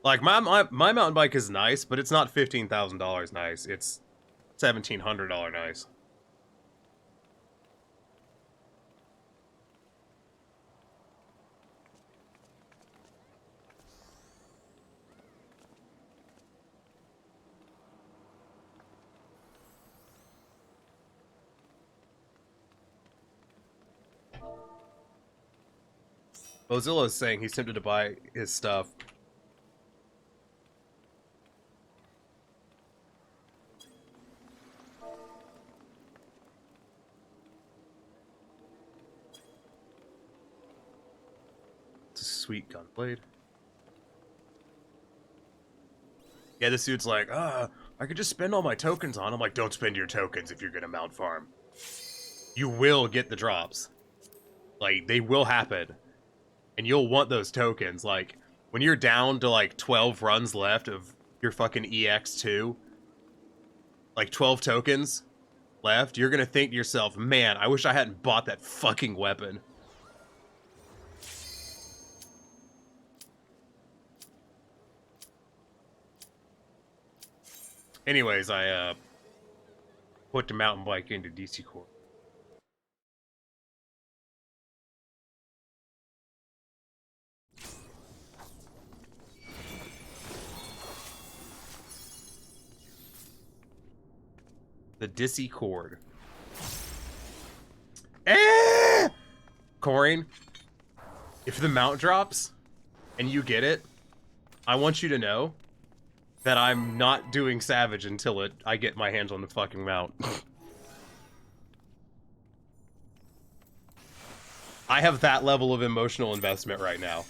Like, my mountain bike is nice, but it's not $15,000 nice. It's $1,700 nice. Mozilla is saying he's tempted to buy his stuff. It's a sweet gunblade. Yeah, this dude's like, I could just spend all my tokens on. I'm like, don't spend your tokens if you're gonna mount farm. You will get the drops. Like, they will happen. And you'll want those tokens. Like, when you're down to like 12 runs left of your fucking EX2, like 12 tokens left, you're gonna think to yourself, man, I wish I hadn't bought that fucking weapon. Anyways, I put the mountain bike into DC Core. The Discord. Corin, if the mount drops and you get it, I want you to know that I'm not doing Savage until I get my hands on the fucking mount. I have that level of emotional investment right now.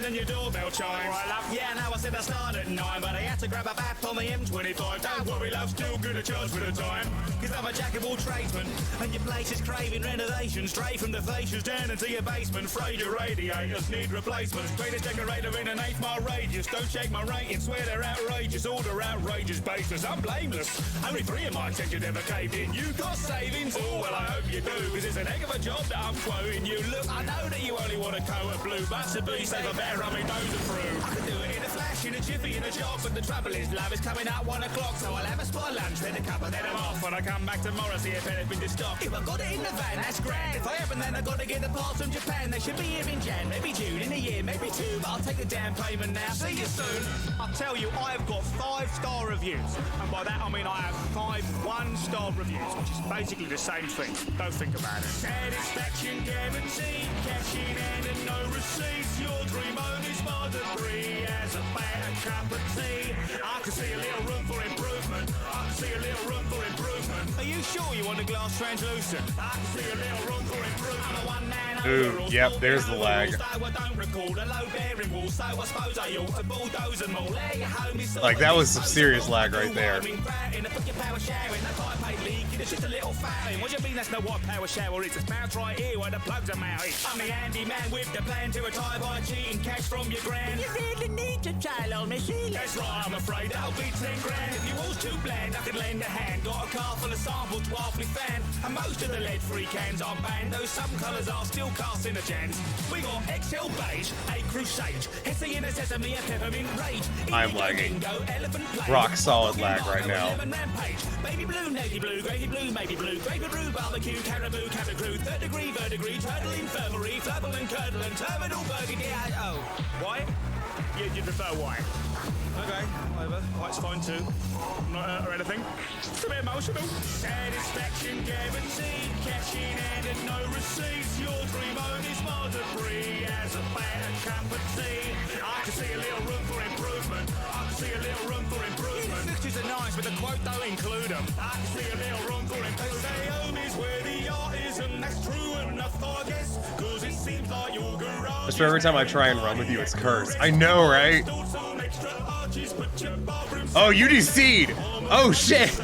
And your doorbell chimes. Yeah, now I said I start at 9, but I had to grab a bath on the M25. Don't worry, love, still good at charge for the time. Cause I'm a jack of all tradesmen, and your place is craving renovation. Straight from the fascias down into your basement. Afraid your radiators need replacements. Greatest decorator in an 8-mile radius. Don't check my ratings, swear they're outrageous. Order outrageous basis, I'm blameless. Only 3 of my attention ever caved in. You got savings? Oh, well, I hope you do, cause it's an heck of a job that I'm quoting you. Look, I know that you only want a coat of blue, but to be safe, a bear rummy those are through. I can do it in a flash, in a jiffy, in a jog, but the trouble is, love is coming out 1 o'clock, so I'll have a spot lunch, then a cup, and then I'm off. When I come back tomorrow, see if anything's in stock. If I got it in the van, that's grand. If I haven't, then I gotta get the parts from Japan. They should be here in Jan, maybe June, in a year, maybe 2, but I'll take the damn payment now. See you soon. I'll tell you, I've got 5-star reviews, and by that I mean I have 5 1-star reviews, which is basically the same thing. Don't think about it. Satisfaction guaranteed, cash in hand and no receipts. Your dream home is more debris as a bad cup of tea. I can see a little room for improvement. I can see a little room for improvement. Are you sure you want a glass translucent? I can see a little room for improvement. I'm a one-man Ooh, yep, there's the lag. Like, that was some serious lag right there. It's just a little fouling. What do you mean that's not what power shower is? It's mouth right here where the plugs are mounted. I'm the handyman with the plan to retire by cheating cash from your grand. You really need to try on machine. That's right, I'm afraid that'll be 10 grand. If you was too bland, I could lend a hand. Got a car full of samples, dwarfly fan. And most of the lead-free cans are banned, though some colours are still carcinogens. We got XL Beige, A Crusade, Hesse in a Sesame, and Peppermint Rage. I'm lagging. Rock solid lag right now. Baby blue, navy blue, gravy blue, maybe blue, gravy blue, barbecue, caribou, cabin crew, 3rd degree, verdigris, turtle infirmary, flabble and curdle and terminal burgundy. Oh, white? Yeah, you prefer white. Okay, whatever. White's fine too. Not hurt or anything. It's a bit emotional. Satisfaction guaranteed, cash in hand and no receipts. Your dream home is more debris as a bad cup of tea. I can see a little room for improvement. I can see a little room for improvement. Fixtures are nice, but the quote don't include them. I can see a little room for improvement. They say home is where the art is, and that's true enough, I guess. Cause it seems like your garage. Just for every time I try and run with you, it's cursed. I know, right? Oh, you DC'd! Oh, shit!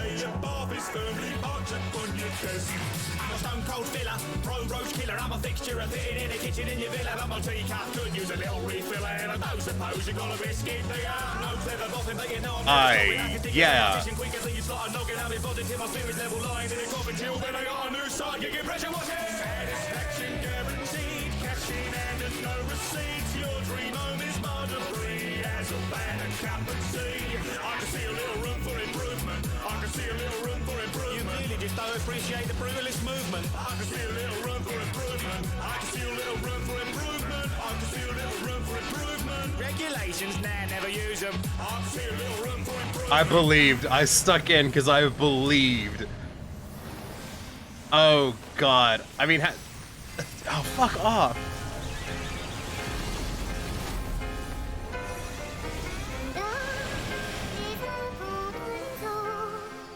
I'm a fixture, a fitting in a kitchen in your villa. I'm a teacup, could use a little refill, and I don't suppose you got a biscuit. No clever boffin, but you know I'm yeah. Satisfaction guaranteed, cash in hand and no receipts. Your dream home is more debris as a bad cup of tea. I can see a little room for improvement. I can see a little room for improvement. You really just don't appreciate the brutalist movement. I can see a little room for improvement. I can see a little room for improvement. I can see a little room for improvement. Regulations, nah, never use them. I can see a little room for improvement. I believed. I stuck in because I believed. Oh God. I mean, oh fuck off.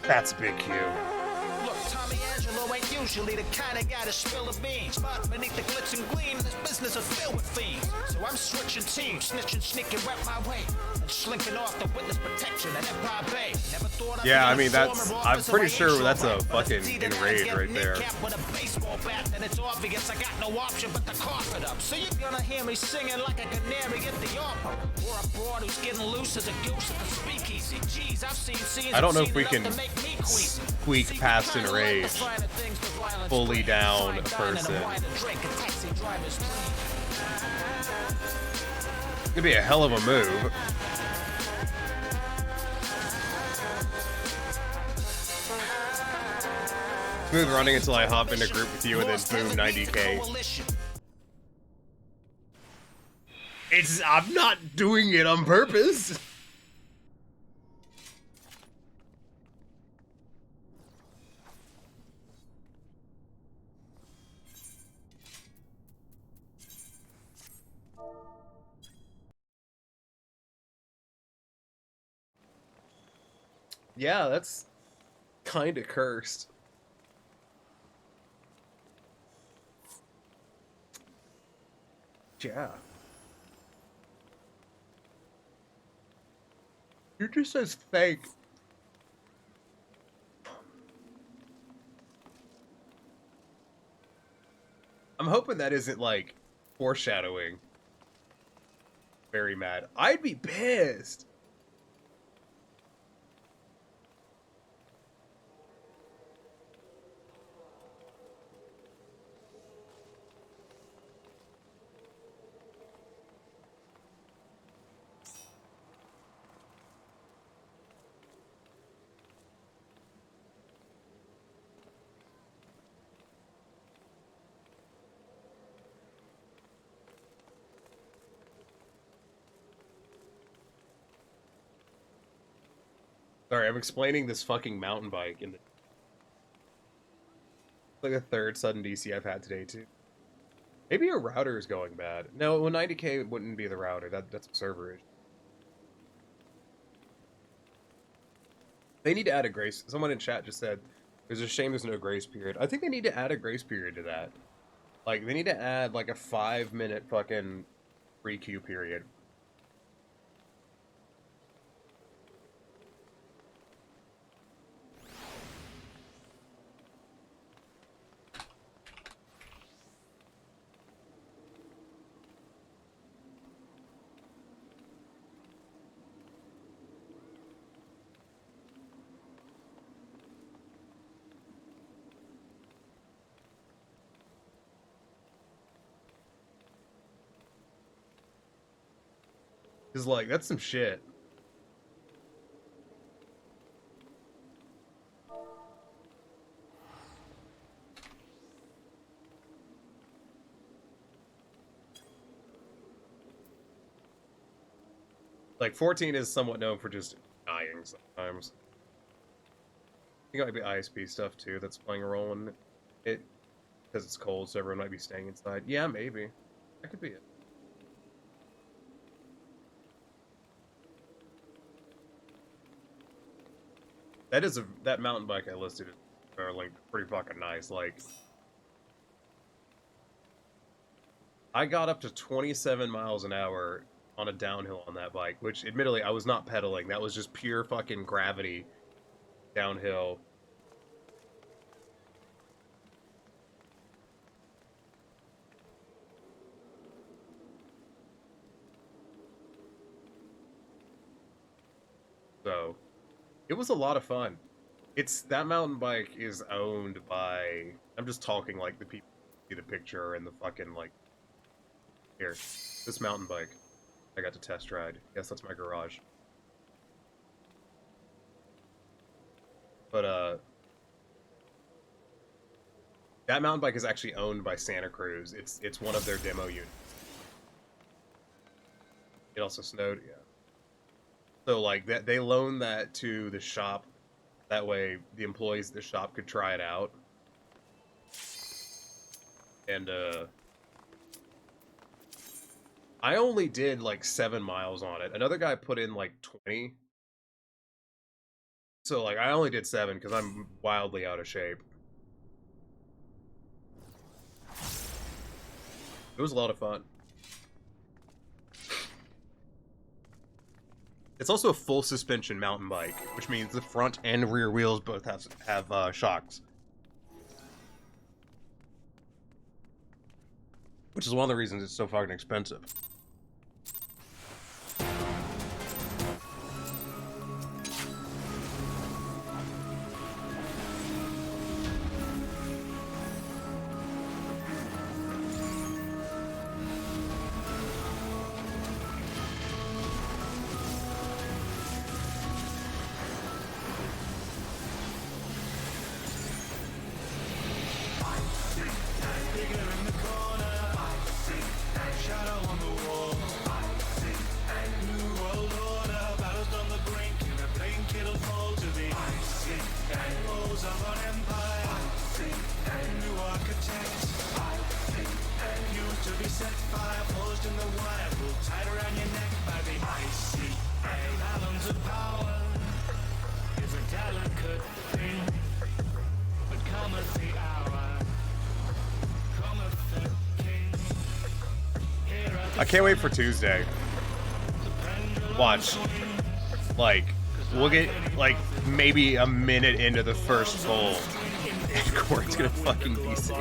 That's Big Q. Look, Tommy Angelo ain't usually the kind of guy to spill a beans. But beneath the glitz and gleam, this business is filled with fiends. So I'm switching teams, snitching, sneaking right my way. And slinking off the witness protection at Empire Bay. Never thought I'd Yeah, be I a mean, that's, former I'm officer, pretty I sure ain't that's a right. But fucking it's either enrage get right there. kneecapped with a baseball bat, and it's obvious I got no option but to cough it up. So you're gonna hear me singing like a canary at the opera. Or a broad who's getting loose as a goose at the speakeasy. Jeez, I've seen scenes. I don't know I've if we seen can enough to make me queasy. squeak past enrage fully down a person. It'd be a hell of a move. Smooth running until I hop in a group with you and then boom 90k. I'm not doing it on purpose. Yeah, that's kind of cursed. Yeah. You just says fake. I'm hoping that isn't like foreshadowing. Very mad. I'd be pissed. Sorry, I'm explaining this fucking mountain bike in the like the third sudden DC I've had today too. Maybe your router is going bad. No, well 90k wouldn't be the router. That's a server issue. They need to add a grace. Someone in chat just said there's a shame there's no grace period. I think they need to add a grace period to that. Like they need to add like a 5-minute fucking free queue period. Cause like that's some shit. Like 14 is somewhat known for just dying sometimes. I think it might be ISP stuff too that's playing a role in it because it's cold, so everyone might be staying inside. Yeah, maybe. That could be it. That mountain bike I listed are like pretty fucking nice. Like I got up to 27 miles an hour on a downhill on that bike, which admittedly I was not pedaling. That was just pure fucking gravity downhill. So it was a lot of fun. That mountain bike is owned by, I'm just talking like the people see the picture and the fucking like, here, this mountain bike I got to test ride. Yes, that's my garage. But That mountain bike is actually owned by Santa Cruz. It's one of their demo units. It also snowed, yeah. So like that, they loaned that to the shop. That way, the employees at the shop could try it out. And I only did like 7 miles on it. Another guy put in like 20. So like I only did 7 because I'm wildly out of shape. It was a lot of fun. It's also a full suspension mountain bike, which means the front and rear wheels both have shocks. Which is one of the reasons it's so fucking expensive. I can't wait for Tuesday. Watch. Like, we'll get, like, maybe a minute into the first bowl, and Court's gonna fucking DC.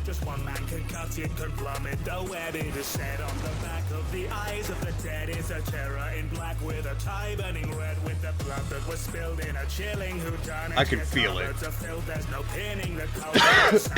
Just one man can cut it, can plummet the web. It is said on the back of the eyes of the dead is a terror in black with a tie burning red with the blood that was spilled in a chilling whodunit. I can feel it. There's no pinning the color. Just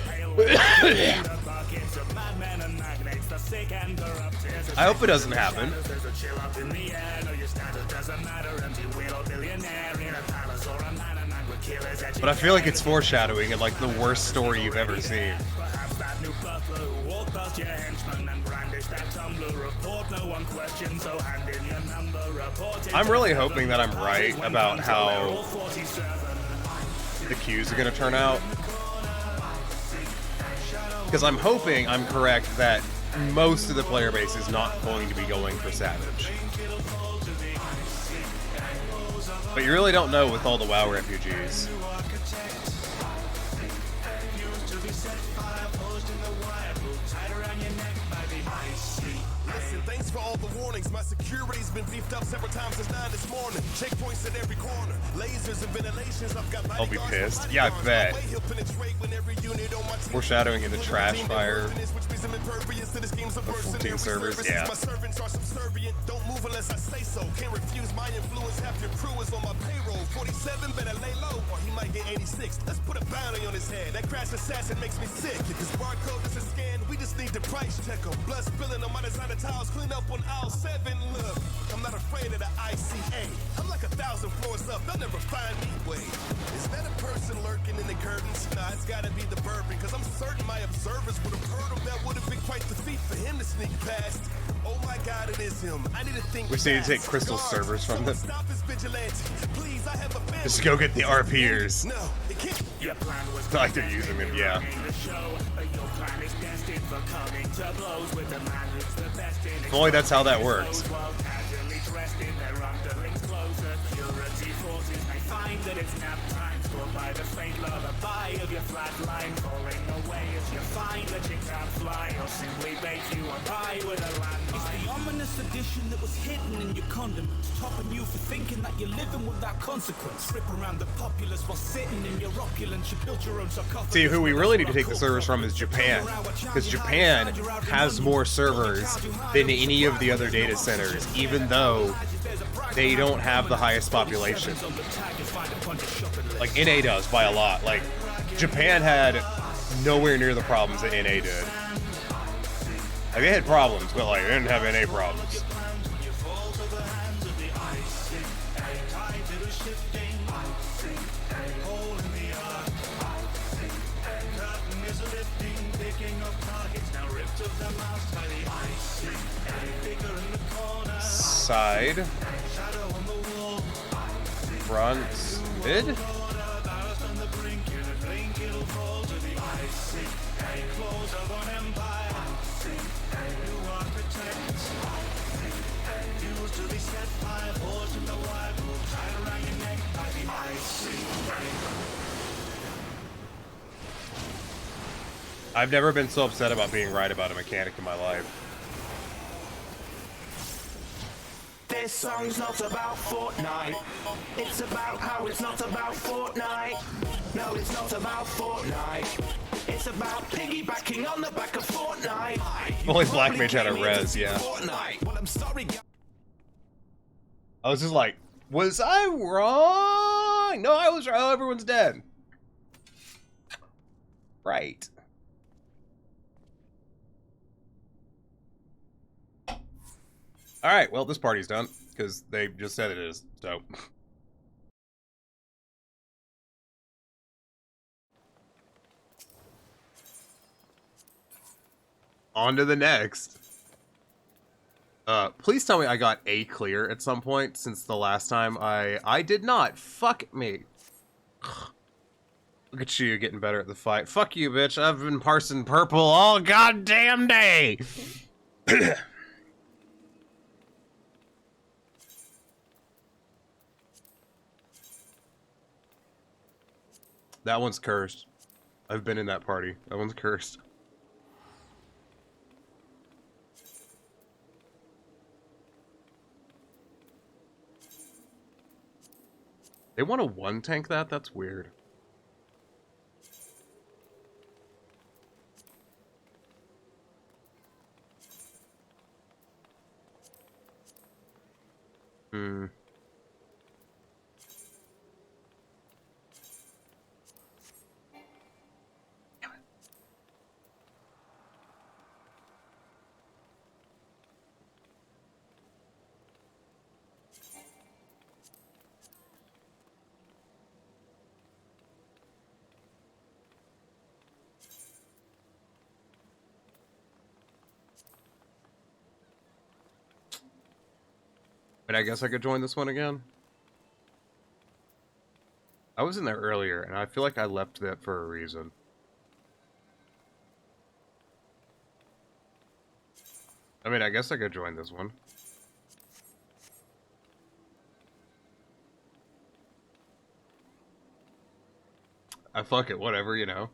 pale the buckets of madmen and magnates, the sick and corrupted. I hope it doesn't happen. There's a chill up in the air. No, your standard doesn't matter. Empty wheel or billionaire in a palace or a man with killers. But I feel like it's foreshadowing in like the worst story you've ever seen. Perhaps that new butler who walked past your henchman and brandished that tumbler report. No one questions, so hand in your number. Report. I'm really hoping that I'm right about how the queues are going to turn out. Because I'm hoping I'm correct that most of the player base is not going to be going for Savage. But you really don't know with all the WoW refugees. Listen, thanks for all the warnings. My security's been beefed up several times since 9 this morning. Checkpoints at every corner. Lasers and ventilations. I've got I'll be pissed. Yeah, I bet. Foreshadowing in the trash fire. 14 servers, yeah. My servants are subservient. Don't move unless I say so. Can't refuse my influence. Half your crew is on my payroll. 47 better lay low, or he might get 86. Let's put a bounty on his head. That crash assassin makes me sick. If his barcode is a scan, we just need to price check him. Blood spilling on my designer tiles. Clean up on aisle 7. Look, I'm not afraid of the ICA. I'm like 1,000 floors up. They'll never find me. Wait, is that a person lurking in the curtains? Nah, it's gotta be the bourbon, cause I'm certain my observers would have heard him. That would have been quite the feat for him to sneak past. Oh my god, it is him. I need to think. We just need to take crystal servers from them. Stop this vigilante. Please, I have a family. Just go get the RPers. No, it can't. Your plan was I like they're using them, yeah. Your plan is destined for coming to blows with the man who's the best in If only that's how that works. while casually dressed in their underlings' clothes. Security forces may find that it's nap time, scored by the faint lullaby of your flat line, falling away as you find that you can't fly, or simply bake you a pie with a landmine. It's the ominous addition that was hidden in your condom, stopping you for thinking that you're living without consequence. Strip around the populace while sitting in your opulence. You built your own sarcophagus. See, who we really need to take the servers from is Japan. Because Japan has more servers than any of the other data centers, even though they don't have the highest population. Like, NA does by a lot. Like, Japan had nowhere near the problems that NA did. Like, they had problems, but like, they didn't have NA problems. curtain is lifting, picking up targets now ripped of the mast by the icy figure in the corner. Side. Shadow on the wall. Front. Mid. Ballast on the brink, in a blink it'll fall to the icy claws of an empire. New architects. Used to be set fire, forged in the wire, tied around your neck by the icy. I've never been so upset about being right about a mechanic in my life. This song's not about Fortnite. It's about how it's not about Fortnite. No, it's not about Fortnite. It's about piggybacking on the back of Fortnite. Only Black Mage had a res, yeah. Well, I'm sorry, I was just like, was I wrong? No, I was wrong. Oh, everyone's dead. Right. Alright, well, this party's done, because they just said it is, so. On to the next. Please tell me I got a clear at some point, since the last time I did not. Fuck me. Look at you getting better at the fight. Fuck you, bitch. I've been parsing purple all goddamn day. That one's cursed. I've been in that party. That one's cursed. They want to one tank that? That's weird. Hmm. But I guess I could join this one again. I was in there earlier, and I feel like I left that for a reason. I mean, I guess I could join this one. Fuck it, whatever, you know.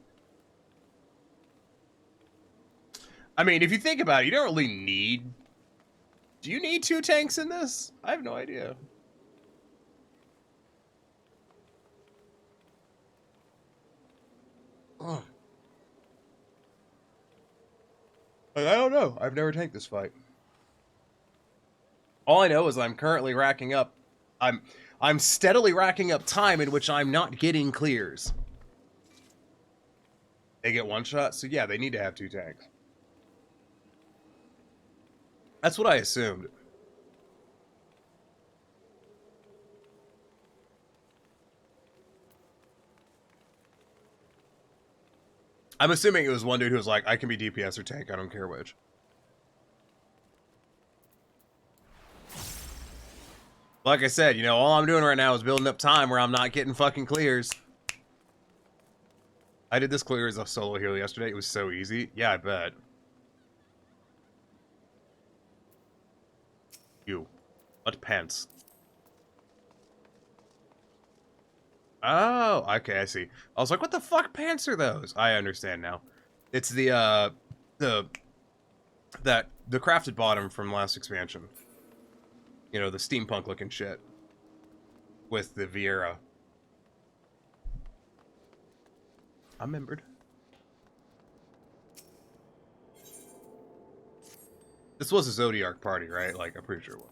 I mean, if you think about it, you don't really need... Do you need 2 tanks in this? I have no idea. Ugh. Like, I don't know. I've never tanked this fight. All I know is I'm currently racking up... I'm steadily racking up time in which I'm not getting clears. They get one shot? So yeah, they need to have 2 tanks. That's what I assumed. I'm assuming it was one dude who was like, I can be DPS or tank, I don't care which. Like I said, you know, all I'm doing right now is building up time where I'm not getting fucking clears. I did this clear as a solo heal yesterday. It was so easy. Yeah, I bet. You. What pants? Oh, okay, I see. I was like, what the fuck pants are those? I understand now. It's the crafted bottom from last expansion. You know, the steampunk looking shit. With the Vieira. I remembered. This was a Zodiac party, right? Like, I'm pretty sure it was.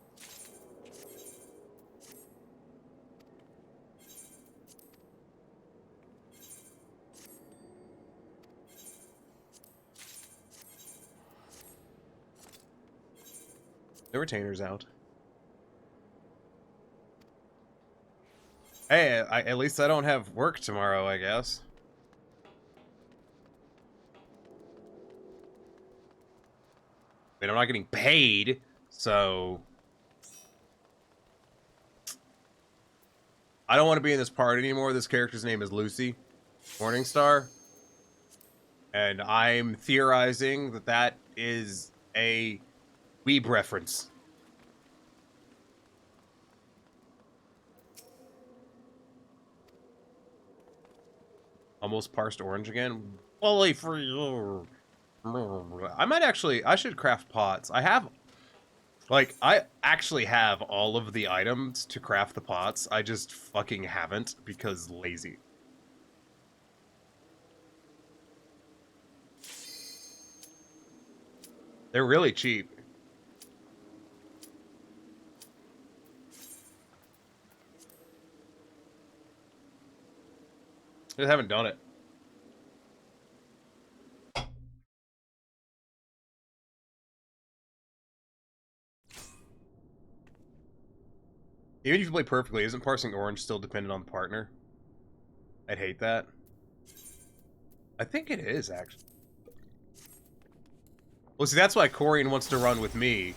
The retainer's out. Hey, at least I don't have work tomorrow, I guess. mean, I'm not getting paid, so I don't want to be in this part anymore. This character's name is Lucy Morningstar, and I'm theorizing that that is a weeb reference. Almost parsed orange again. Fully free. I might actually, I should craft pots. I have, like, I actually have all of the items to craft the pots. I just fucking haven't because lazy. They're really cheap. I haven't done it. Even if you play perfectly, isn't parsing orange still dependent on the partner? I'd hate that. I think it is, actually. Well, see, that's why Corian wants to run with me.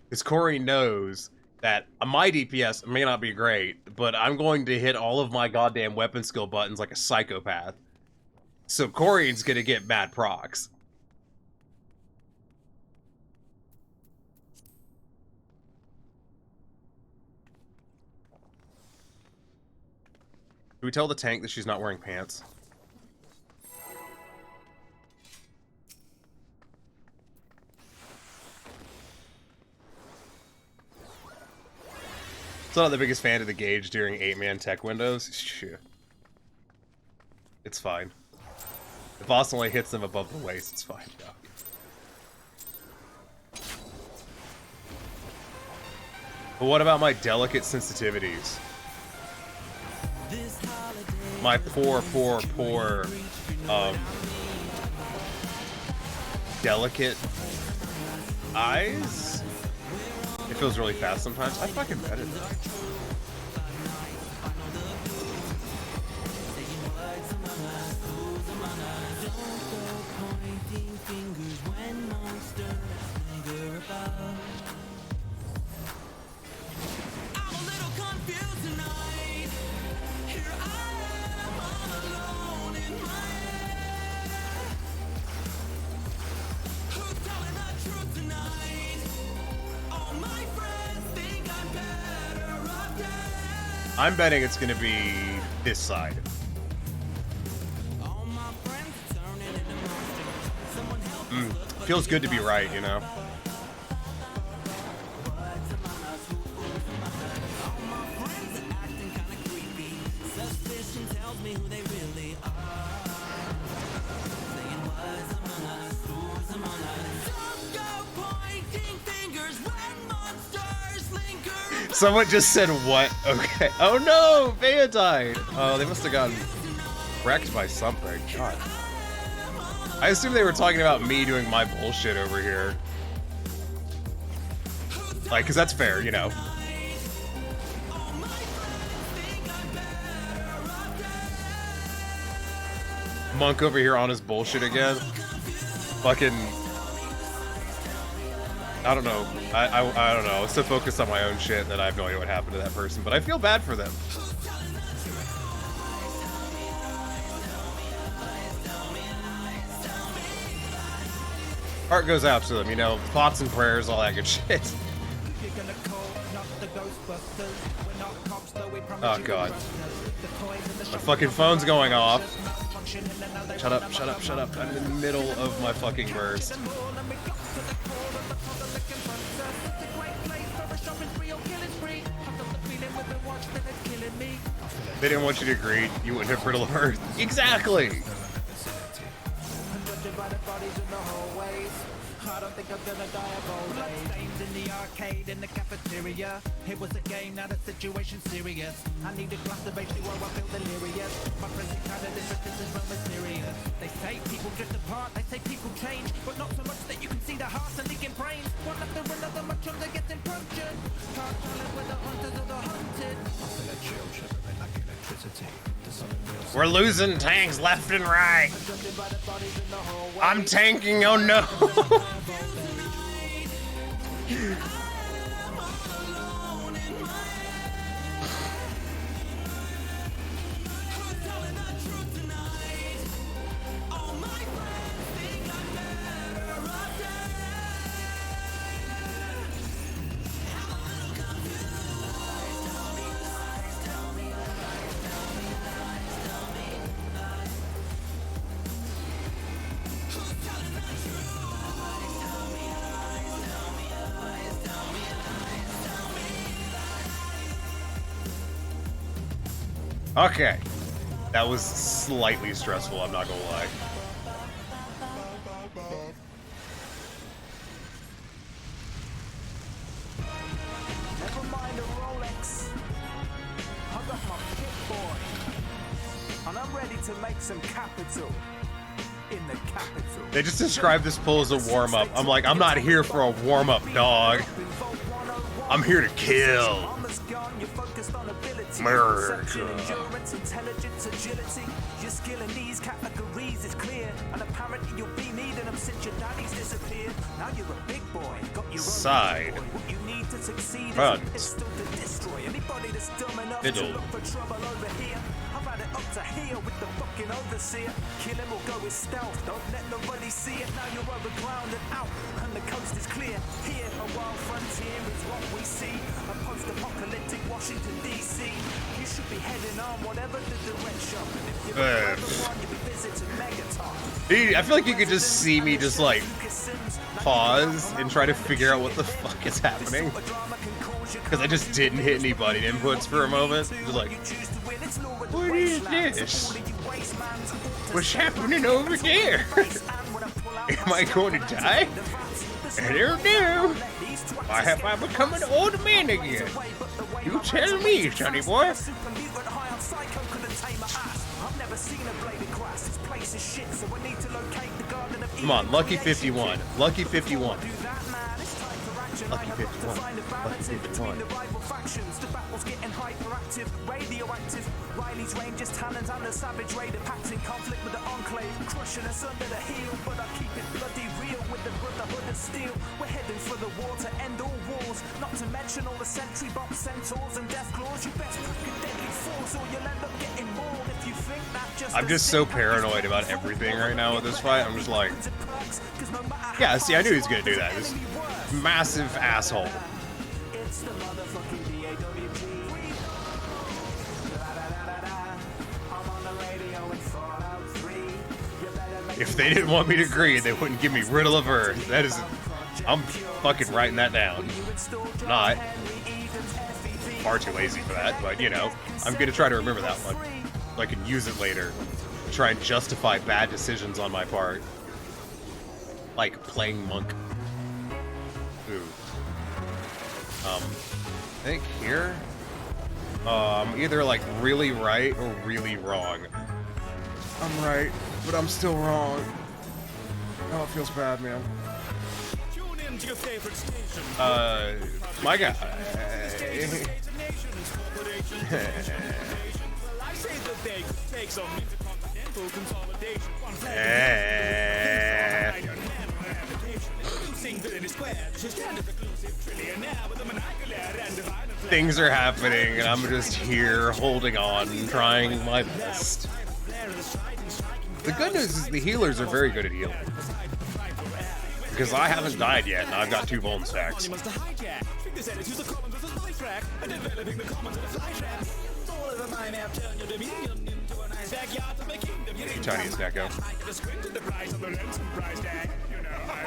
Because Corian knows that my DPS may not be great, but I'm going to hit all of my goddamn weapon skill buttons like a psychopath. So Corian's gonna get bad procs. Do we tell the tank that she's not wearing pants? Still not the biggest fan of the gauge during 8-man tech windows. Shit. It's fine. The boss only hits them above the waist, it's fine, yeah. But what about my delicate sensitivities? My poor, delicate eyes? It feels really fast sometimes. I fucking bet it. I'm betting it's gonna be this side. Feels good to be right, you know? Someone just said what? Okay. Oh no! Bea died! Oh, they must have gotten wrecked by something. God. I assume they were talking about me doing my bullshit over here. Like, cause that's fair, you know. Monk over here on his bullshit again. Fucking... I don't know. I don't know. I was so focused on my own shit that I have no idea what happened to that person, but I feel bad for them. Heart goes out to them, you know, thoughts and prayers, all that good shit. Oh god. My fucking phone's going off. Shut up, shut up, shut up. I'm in the middle of my fucking burst. If they didn't want you to agree, you wouldn't have Brittle Earth. Exactly! I don't think I'm gonna die of old age. Bloodstains in the arcade, in the cafeteria. It was a game, now the situation's serious. I need a glass of H2O, I feel delirious. My friends are kinda different, this is real mysterious. They say people drift apart, they say people change, but not so much that you can see the hearts and leaking brains. One after another, my chums are getting punctured. Can't tell it where the hunters or the hunted. I feel a chill shivering like electricity. We're losing tanks left and right. I'm tanking, oh no. Okay. That was slightly stressful, I'm not gonna lie. Never mind a Rolex. I got my pit boy. And I'm ready to make some capital. In the capital. They just described this pull as a warm-up. I'm like, I'm not here for a warm-up, dog. I'm here to kill. Murder. Intelligence, agility. Your skill in these categories is clear. And apparently you'll be needing them since your daddy's disappeared. Now you're a big boy. Got your Side. What you need to succeed Front. is still to destroy anybody that's dumb enough Middle. to look for trouble over here. I've had it up to here with the fucking overseer. Kill him or go with stealth. Don't let nobody see it. Now you're overground and out, and the coast is clear. Here, a wild frontier is what we see. A post-apocalyptic Washington D.C. You should be heading on whatever the direction. And if you're the one, you'll be visiting Megaton. Dude, I feel like you could just see me just like pause and try to figure out what the fuck is happening. Because I just didn't hit any button inputs for a moment. Just like, what is this? What's happening over there? Am I going to die? I don't know. Why have I become an old man again? You tell me, sonny boy. Come on, Lucky 51. Lucky 51. Lucky 51. Lucky 51. The battle's getting hyperactive, radioactive. Riley's Rangers, talent and the savage raider packed in conflict with the enclave, crushing us under the heel. But I keep it bloody real with the brotherhood of steel. We're heading for the war to end all wars, not to mention all the sentry bomb centaurs and death claws. You best pack a deadly force or you'll end up getting mauled if you think that just. I'm just so paranoid about everything right now with this fight. I'm just like, yeah, see, I knew he was gonna do that. This massive asshole. It's the motherfucking DAWG. I'm on the radio in Fallout 3. You better make If they didn't want me to agree, they wouldn't give me Riddle of Earth. That is, I'm fucking writing that down. I'm not. Far too lazy for that, but you know, I'm gonna try to remember that one. So I can use it later. Try and justify bad decisions on my part. Like playing Monk. Ooh. I think here, either like really right or really wrong. I'm right, but I'm still wrong. Oh, it feels bad, man. Tune in to your favorite station. My guy. I say that they could take some intercontinental consolidation. One Things are happening, and I'm just here holding on, trying my best. The good news is the healers are very good at healing. Because I haven't died yet, and I've got 2 bone stacks. Tiniest Echo. I've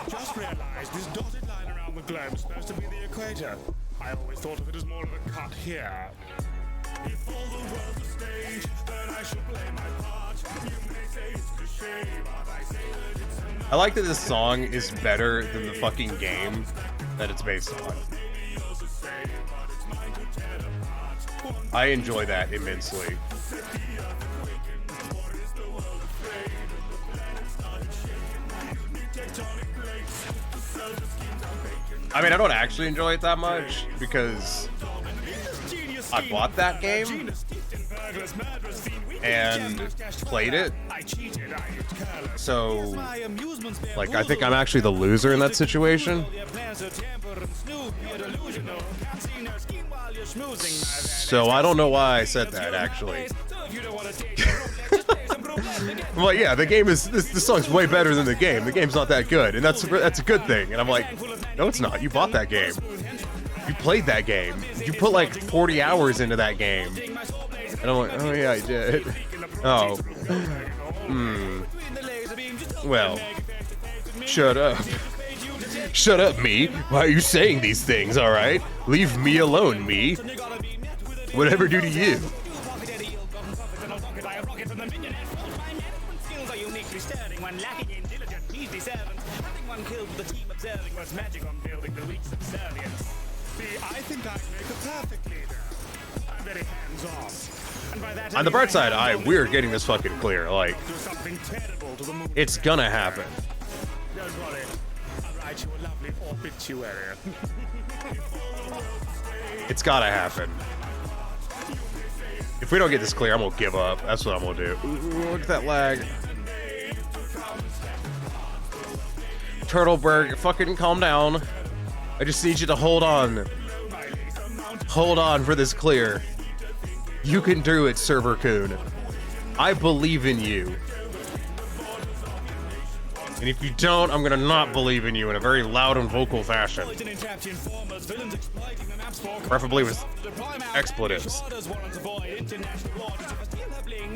just realized this dotted line around the globe is supposed to be the equator. I always thought of it as more of a cut here. If all the world's a stage, then I should play my part. You may say it's cliche, but I say that it's enough. I like that this song is better than the fucking game that it's based on. I enjoy that immensely. I mean, I don't actually enjoy it that much because I bought that game and played it. So, like, I think I'm actually the loser in that situation. So I don't know why I said that, actually. Well, yeah, the game is this song's way better than the game. The game's not that good, and that's a good thing. And I'm like, no, it's not. You bought that game. You played that game. You put like 40 hours into that game. And I'm like, oh yeah, I did. Oh. Well, shut up. Shut up, me. Why are you saying these things, alright? Leave me alone, me. Whatever do to you. the minion at fault. My management skills are uniquely sterling. One lacking in diligent, measly servants. Having one killed with the team observing was magic on building the weak subservience. See, I think I'd make a perfect leader. I'm very hands-on. And by that, On the bright side, we're getting this fucking clear. Like, do something terrible to the movie. it's gonna happen. Don't worry. I'll write you a lovely obituary. It's gotta happen. If we don't get this clear, I'm gonna give up. That's what I'm gonna do. Ooh, look at that lag. Turtleberg, fucking calm down. I just need you to hold on. Hold on for this clear. You can do it, Server Coon. I believe in you. And if you don't, I'm gonna not believe in you in a very loud and vocal fashion. Preferably with expletives.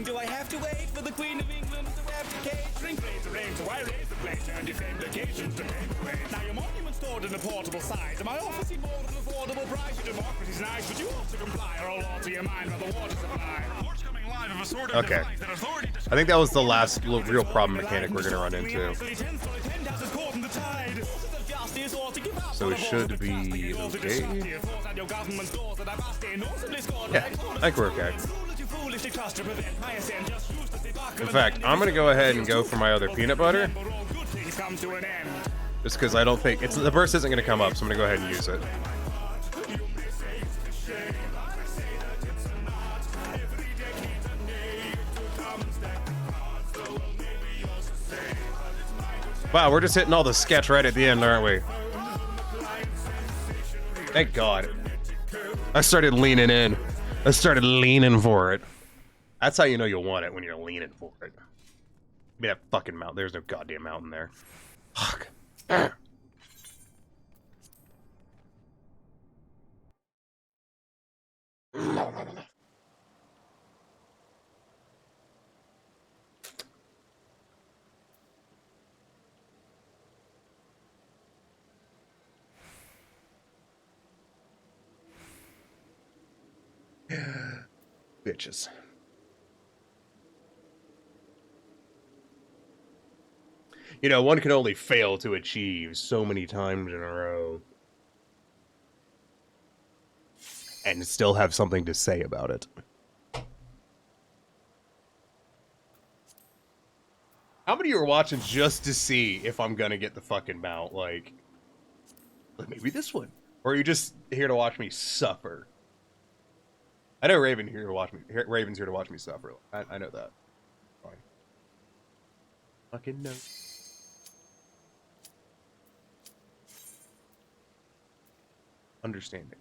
Do I have to wait for the Queen of England to abdicate? Drink raise the rain, so I raise the place, turn defame locations to take. Now your monument's stored in a portable size, and my office is bought at an affordable price. Your democracy's nice, but you ought to comply, or I'll alter your mind by the water supply. Reports coming live of a sort of Okay. device that authority I think that was the last real problem mechanic we're gonna run into. So it should be okay. Yeah, I think we're okay. In fact, I'm gonna go ahead and go for my other peanut butter. Just because I don't think the burst isn't gonna come up, so I'm gonna go ahead and use it. Wow, we're just hitting all the sketch right at the end, aren't we? Thank God. I started leaning in. I started leaning for it. That's how you know you'll want it, when you're leaning for it. Give me that fucking mountain. There's no goddamn mountain there. Fuck. Bitches. You know, one can only fail to achieve so many times in a row. And still have something to say about it. How many are watching just to see if I'm gonna get the fucking mount? Like maybe this one. Or are you just here to watch me suffer? I know Raven's here to watch me suffer. I know that. Fine. Fucking no. Understanding.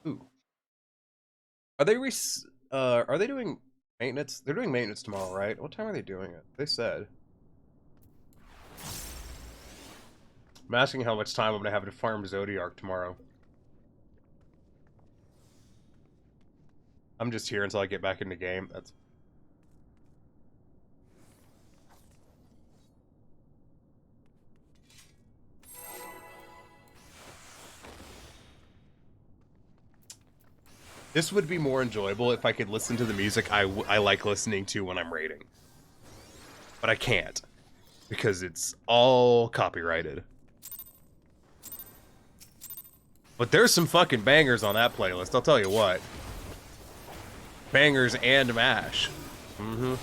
Ooh. Are they doing maintenance? They're doing maintenance tomorrow, right? What time are they doing it? They said. I'm asking how much time I'm gonna have to farm Zodiac tomorrow. I'm just here until I get back in the game. That's This would be more enjoyable if I could listen to the music I like listening to when I'm raiding. But I can't. Because it's all copyrighted. But there's some fucking bangers on that playlist, I'll tell you what. Bangers and mash. Mm-hmm.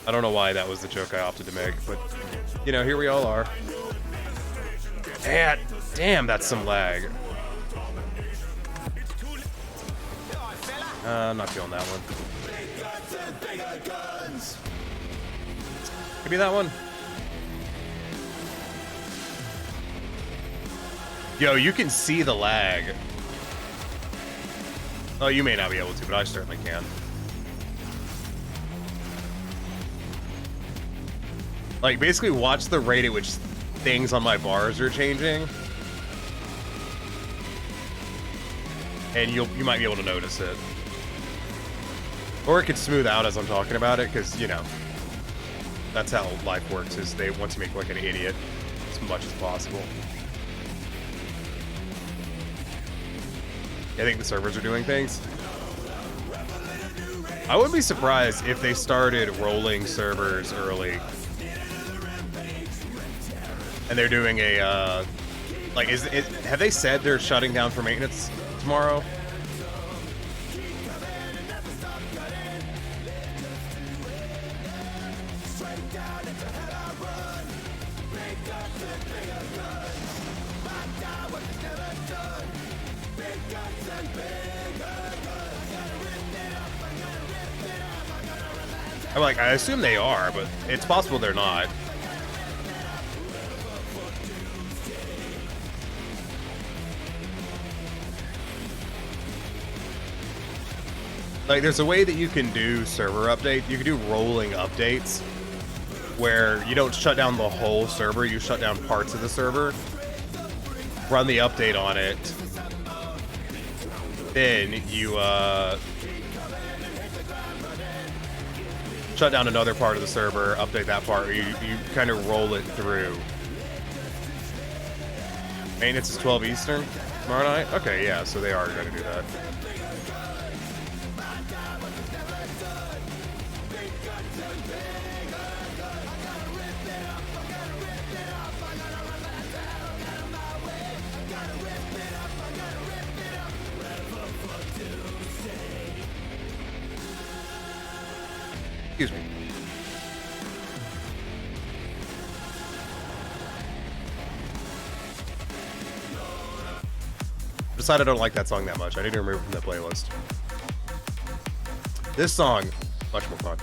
I don't know why that was the joke I opted to make, but, you know, here we all are. And, damn, that's some lag. I'm not feeling that one. Maybe that one. Yo, you can see the lag. Oh, you may not be able to, but I certainly can. Like, basically watch the rate at which things on my bars are changing. And you might be able to notice it. Or it could smooth out as I'm talking about it, because, you know, That's how life works, is they want to make like an idiot as much as possible. I think the servers are doing things. I wouldn't be surprised if they started rolling servers early. And they're doing a, like, have they said they're shutting down for maintenance tomorrow? I'm like, I assume they are, but it's possible they're not. Like, there's a way that you can do server update. You can do rolling updates where you don't shut down the whole server, you shut down parts of the server, run the update on it, then you shut down another part of the server, update that part, you kind of roll it through. Maintenance is 12 Eastern tomorrow night? Okay, yeah, so they are going to do that. Excuse me. Decided I don't like that song that much. I need to remove it from the playlist. This song, much more fun.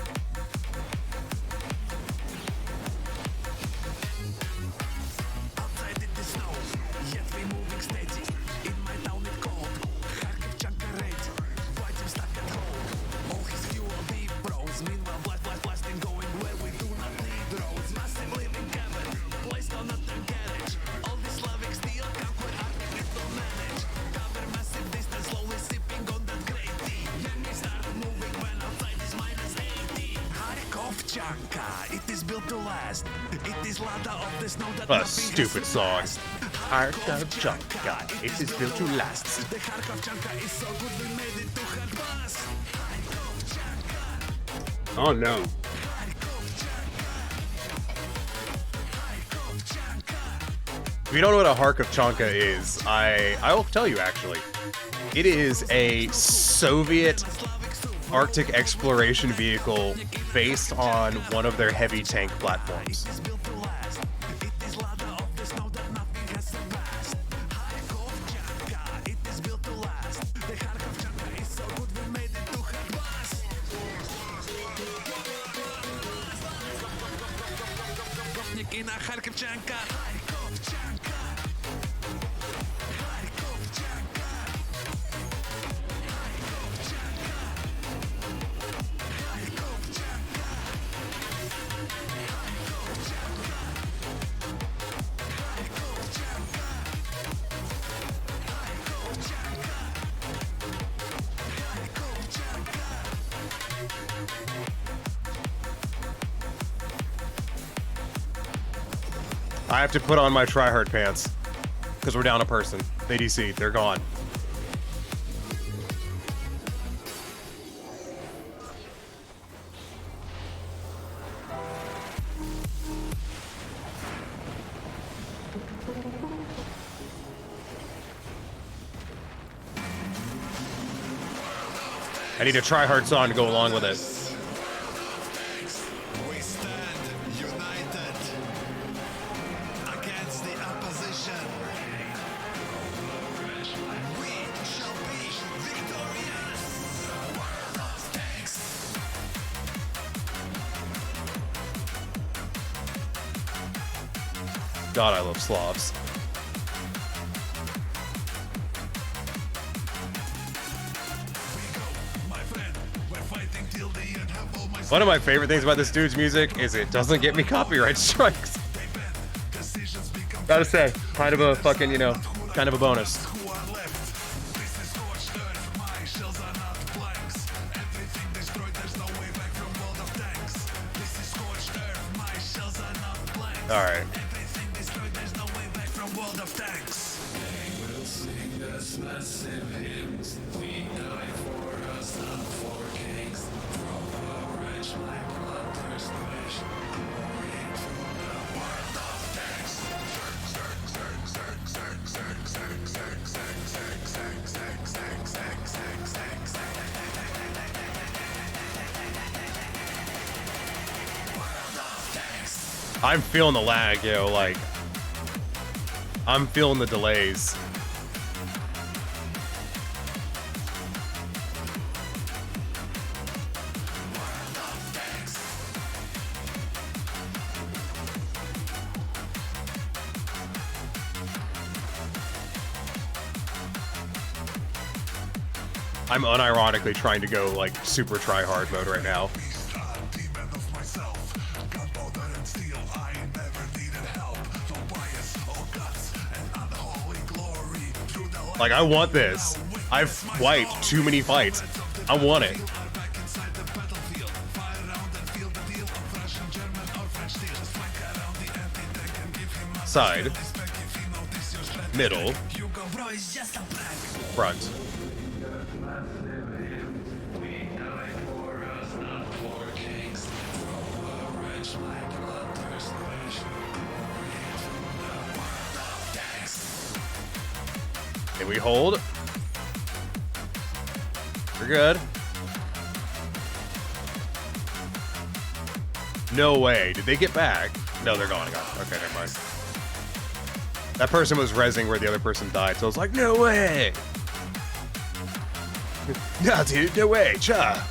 A stupid song. Charkavchanka, it is built to last. Oh no. If you don't know what a Charkavchanka is, I will tell you actually. It is a Soviet Arctic exploration vehicle based on one of their heavy tank platforms. I have to put on my tryhard pants because we're down a person. They DC'd. They're gone. I need a tryhard song to go along with it. God, I love Slavs. One of my favorite things about this dude's music is it doesn't get me copyright strikes. Gotta say, kind of a fucking, you know, kind of a bonus. Alright. I'm feeling the lag, yo, like, I'm feeling the delays. I'm unironically trying to go, like, super try-hard mode right now. Like, I want this. I've wiped too many fights. I want it. Side. Middle. Front. And we hold. We're good. No way. Did they get back? No, they're gone. Okay, never mind. That person was rezzing where the other person died, so I was like, no way! No, dude, no way, cha!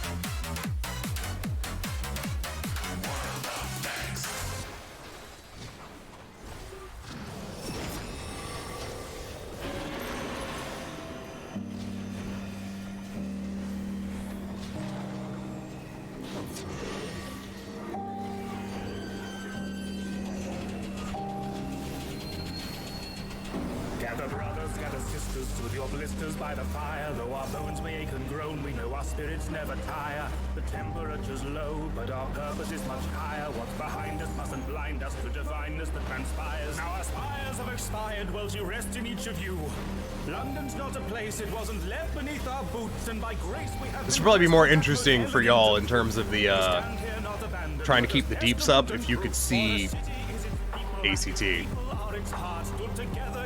Gather brothers, gather sisters, soothe your blisters by the fire. Though our bones may ache and groan, we know our spirits never tire. The temperature's low, but our purpose is much higher. What's behind us mustn't blind us to divineness that transpires. Now our spires have expired, well to rest in each of you. London's not a place, it wasn't left beneath our boots, and by grace we have... This would probably be more interesting for y'all in terms of the, trying to keep the deeps up if you could see ACT.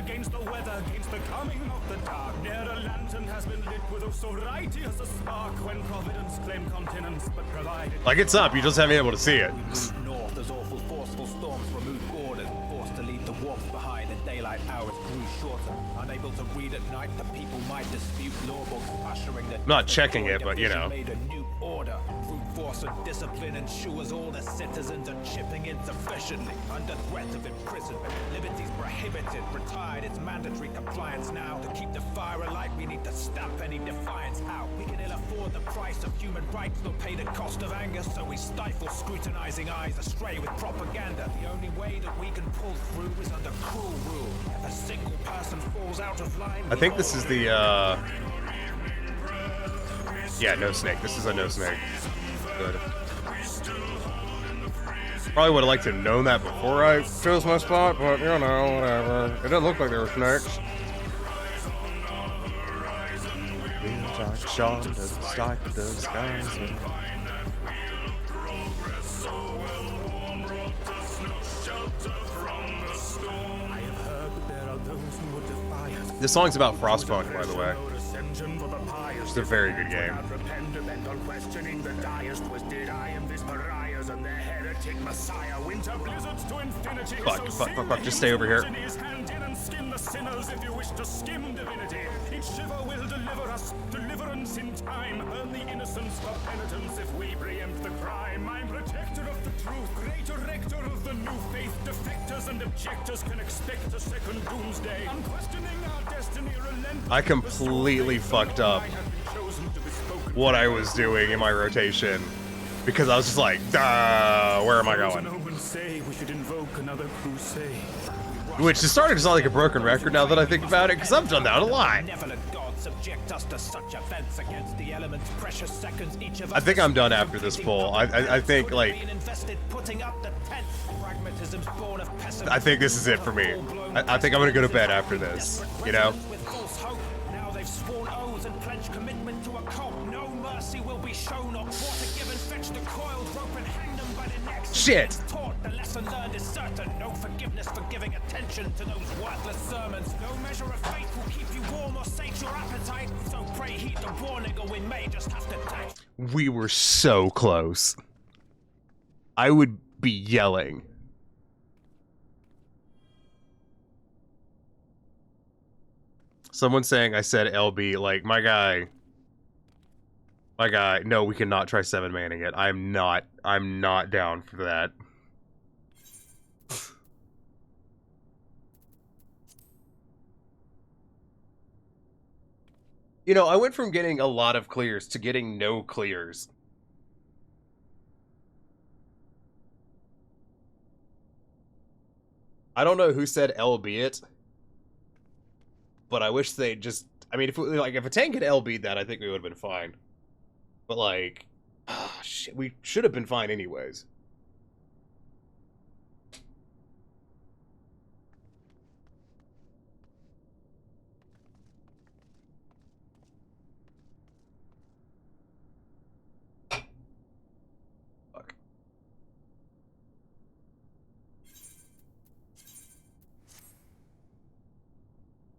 Against the weather, against the coming of the dark. Ne'er a lantern has been lit with so righteous a spark when Providence claimed continence but provided. Like, it's up, you just haven't been able to see it. North as awful forceful storms remove Gordon, forced to leave the warmth behind and daylight hours grew shorter. Unable to read at night, the people might dispute law books ushering the... Not checking it, but you know. Made a new order. Brute force and discipline ensures all the citizens are chipping in sufficiently. Under threat of imprisonment, liberties prohibited, retired. It's mandatory compliance now. To keep the fire alight, we need to stamp any defiance out. We can ill afford the price of human rights, nor pay the cost of anger, so we stifle scrutinizing eyes astray with propaganda. The only way that we can pull through is under cruel rule. If a single person falls out of line... I think this is the, yeah, no snake. This is a no snake. Good. Probably would have liked to have known that before I chose my spot, but, you know, whatever. It didn't look like there were snakes. Shot into the sky of the skies. This song's about Frostpunk, by the way. It's a very good game. Fuck, just stay over here. Each shiver will deliver us deliverance in time. Earn the innocence for penitence if we preempt the crime. I'm protector of the truth, great erector of the new faith. Defectors and objectors can expect a second doomsday. Unquestioning our destiny, relentless. I completely fucked up what I was doing in my rotation because I was just like, duh, where am I going? Which is starting to sound like a broken record now that I think about it, because I've done that a lot. I think I'm done after this poll. I think, like, Pragmatism's born of pessimism. I think this is it for me. I think I'm gonna go to bed after this, you know? With false hope. Now they've sworn oaths and pledged commitment to a cult. No mercy will be shown or quarter given. Fetch the coiled rope and hang them by the necks. Shit. Taught, the lesson learned is certain. No forgiveness for giving attention to those worthless sermons. No measure of faith will keep you warm or sate your appetite. So pray heed the warning, or we may just have to tax. We were so close. I would be yelling. Someone saying I said LB, like, my guy, no, we cannot try 7-manning it. I'm not down for that. You know, I went from getting a lot of clears to getting no clears. I don't know who said LB it, but I wish they just, I mean, if a tank had LB'd that, I think we would have been fine. But like, oh, shit, we should have been fine anyways. Fuck.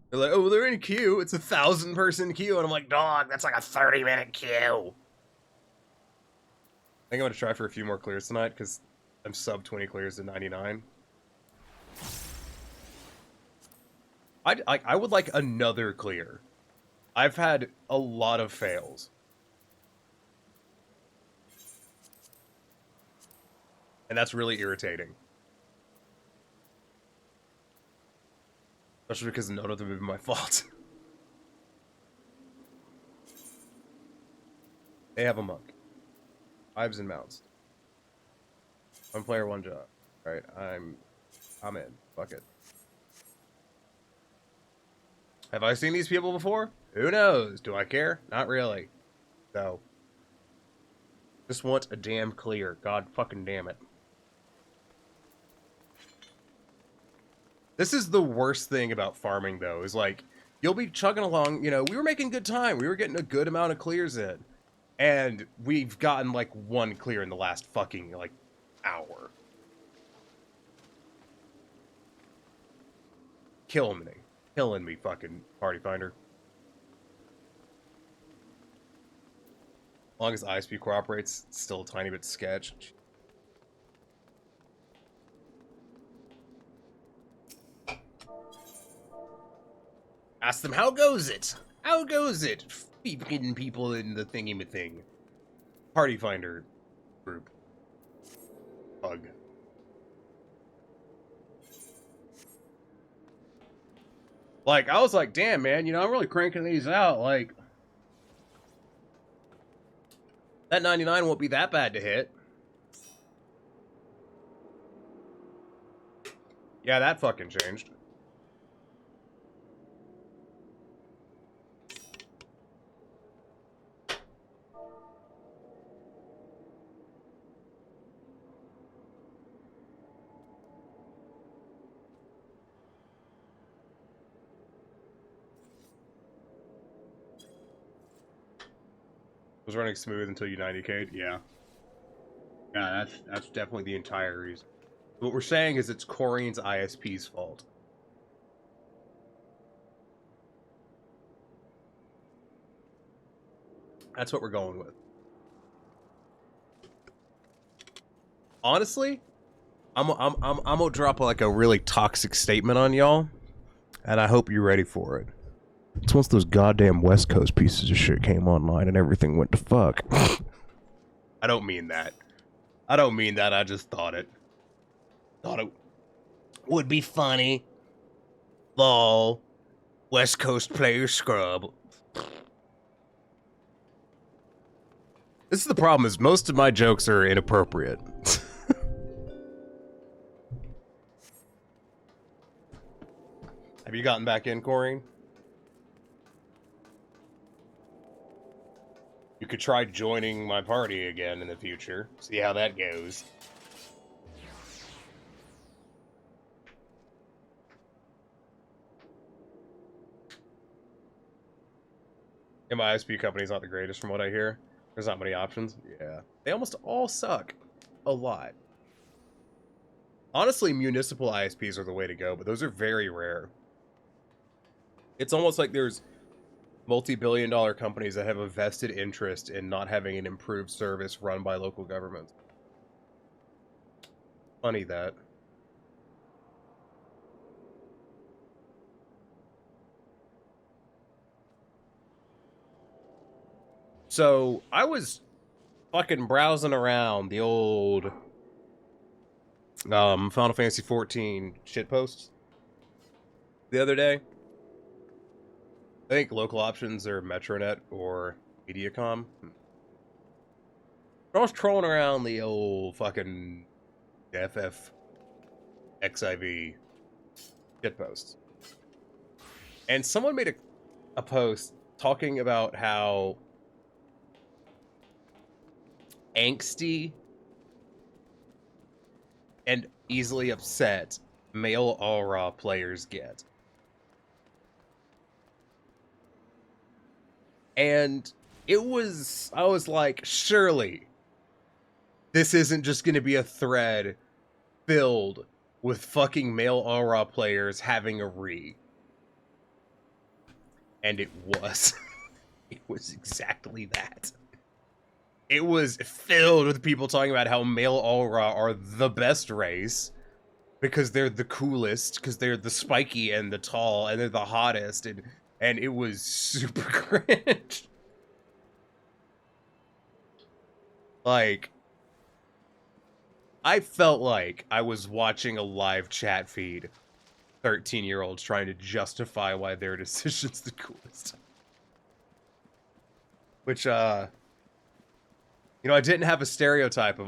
They're like, oh, they're in queue. It's a 1,000-person queue. And I'm like, dog, that's like a 30-minute queue. I think I'm going to try for a few more clears tonight, because I'm sub 20 clears to 99. I would like another clear. I've had a lot of fails. And that's really irritating. Especially because none of them have been my fault. They have a monk. Vibes and mounts. One player, one job. Alright, I'm in. Fuck it. Have I seen these people before? Who knows? Do I care? Not really. So. Just want a damn clear. God fucking damn it. This is the worst thing about farming, though, is like, you'll be chugging along, you know, we were making good time. We were getting a good amount of clears in. And we've gotten, like, one clear in the last fucking, like, hour. Killing me. Killing me, fucking party finder. As long as ISP cooperates, it's still a tiny bit sketch. Ask them, how goes it? How goes it? Getting people in the thingy-ma-thing. Party finder group. Bug. Like, I was like, damn, man, you know, I'm really cranking these out. Like, that 99 won't be that bad to hit. Yeah, that fucking changed. Was running smooth until you 90k'd? Yeah. Yeah, that's definitely the entire reason. What we're saying is it's Corian's ISP's fault. That's what we're going with. Honestly, I'm gonna drop like a really toxic statement on y'all, and I hope you're ready for it. It's once those goddamn West Coast pieces of shit came online and everything went to fuck. I don't mean that. I don't mean that. I just thought it. Thought it would be funny. Lol. West Coast player scrub. This is the problem, is most of my jokes are inappropriate. Have you gotten back in, Corrine? You could try joining my party again in the future. See how that goes. And my ISP company's not the greatest from what I hear. There's not many options. Yeah. They almost all suck. A lot. Honestly, municipal ISPs are the way to go, but those are very rare. It's almost like there's multi-billion-dollar companies that have a vested interest in not having an improved service run by local governments. Funny that. So, I was fucking browsing around the old Final Fantasy XIV shitposts the other day. I think local options are Metronet or Mediacom. I was trolling around the old fucking FFXIV shitposts. And someone made a post talking about how angsty and easily upset male aura players get. And I was like, surely this isn't just going to be a thread filled with fucking male aura players having a re. And it was. It was exactly that. It was filled with people talking about how male aura are the best race because they're the coolest, because they're the spiky and the tall and they're the hottest, and it was super cringe. Like, I felt like I was watching a live chat feed, 13-year-olds trying to justify why their decision's the coolest. Which, you know, I didn't have a stereotype of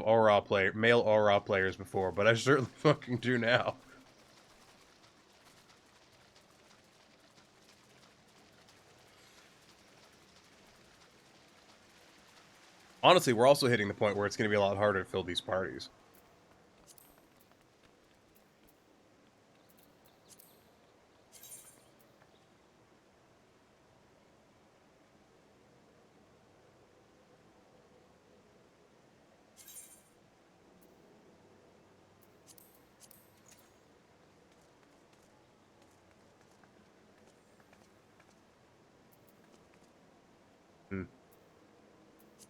male aura players before, but I certainly fucking do now. Honestly, we're also hitting the point where it's going to be a lot harder to fill these parties.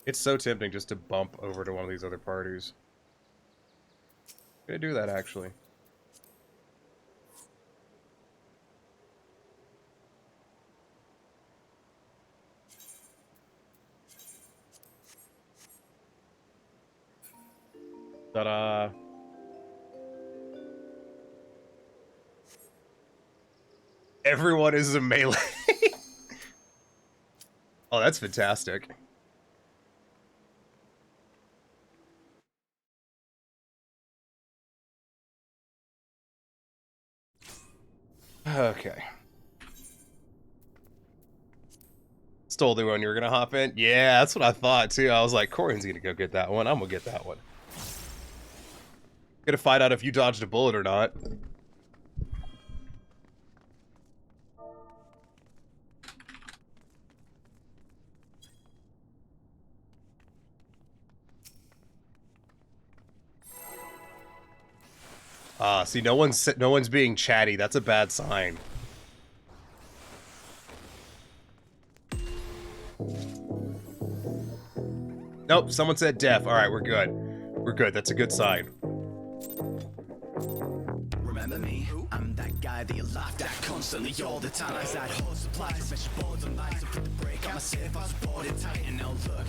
It's so tempting just to bump over to one of these other parties. I'm gonna do that, actually. Ta-da! Everyone is a melee. Oh, that's fantastic. Okay. Stole the one you were gonna hop in? Yeah, that's what I thought too. I was like, Corian's gonna go get that one. I'm gonna get that one. Gonna find out if you dodged a bullet or not. See, no one's being chatty. That's a bad sign. Nope, someone said deaf. All right, we're good. We're good. That's a good sign. Remember me? I'm that guy that you laughed at constantly all the time. I had whole supplies, measure boards and lights, and put the brake on my safe. I was bored and tight, and now look.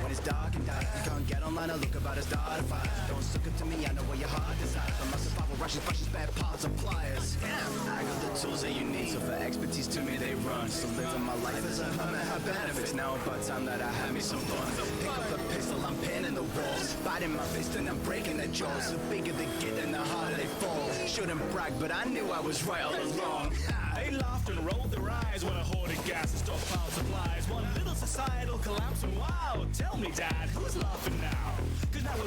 When it's dark and dark, you can't get online and look about as dark as fire. Don't suck up to me, I know where your heart desires. But my survival rushes, brushes, spare parts and pliers. I got the tools that you need, so for expertise to me they run. So living my life as a hermit had benefits. Now about time that I had me some fun. Pick up the pistol, I'm pinning the walls, biting my fist and I'm breaking the jaws. The bigger they get and the harder they fall. Shouldn't brag, but I knew I was right all along. They laughed and rolled their eyes. rise when a hoarded gas and stockpile supplies. One little societal collapse and wow, tell me dad, who's laughing now? Cause now we're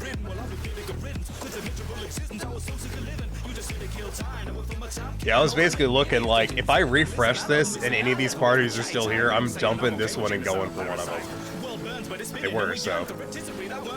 in, well I've been getting a riddance. With a miserable existence, I was so sick of living. You just said to kill time, and for my time. Yeah, I was basically looking like, if I refresh this and any of these parties are still here, I'm dumping this one and going for one of them. They were, so.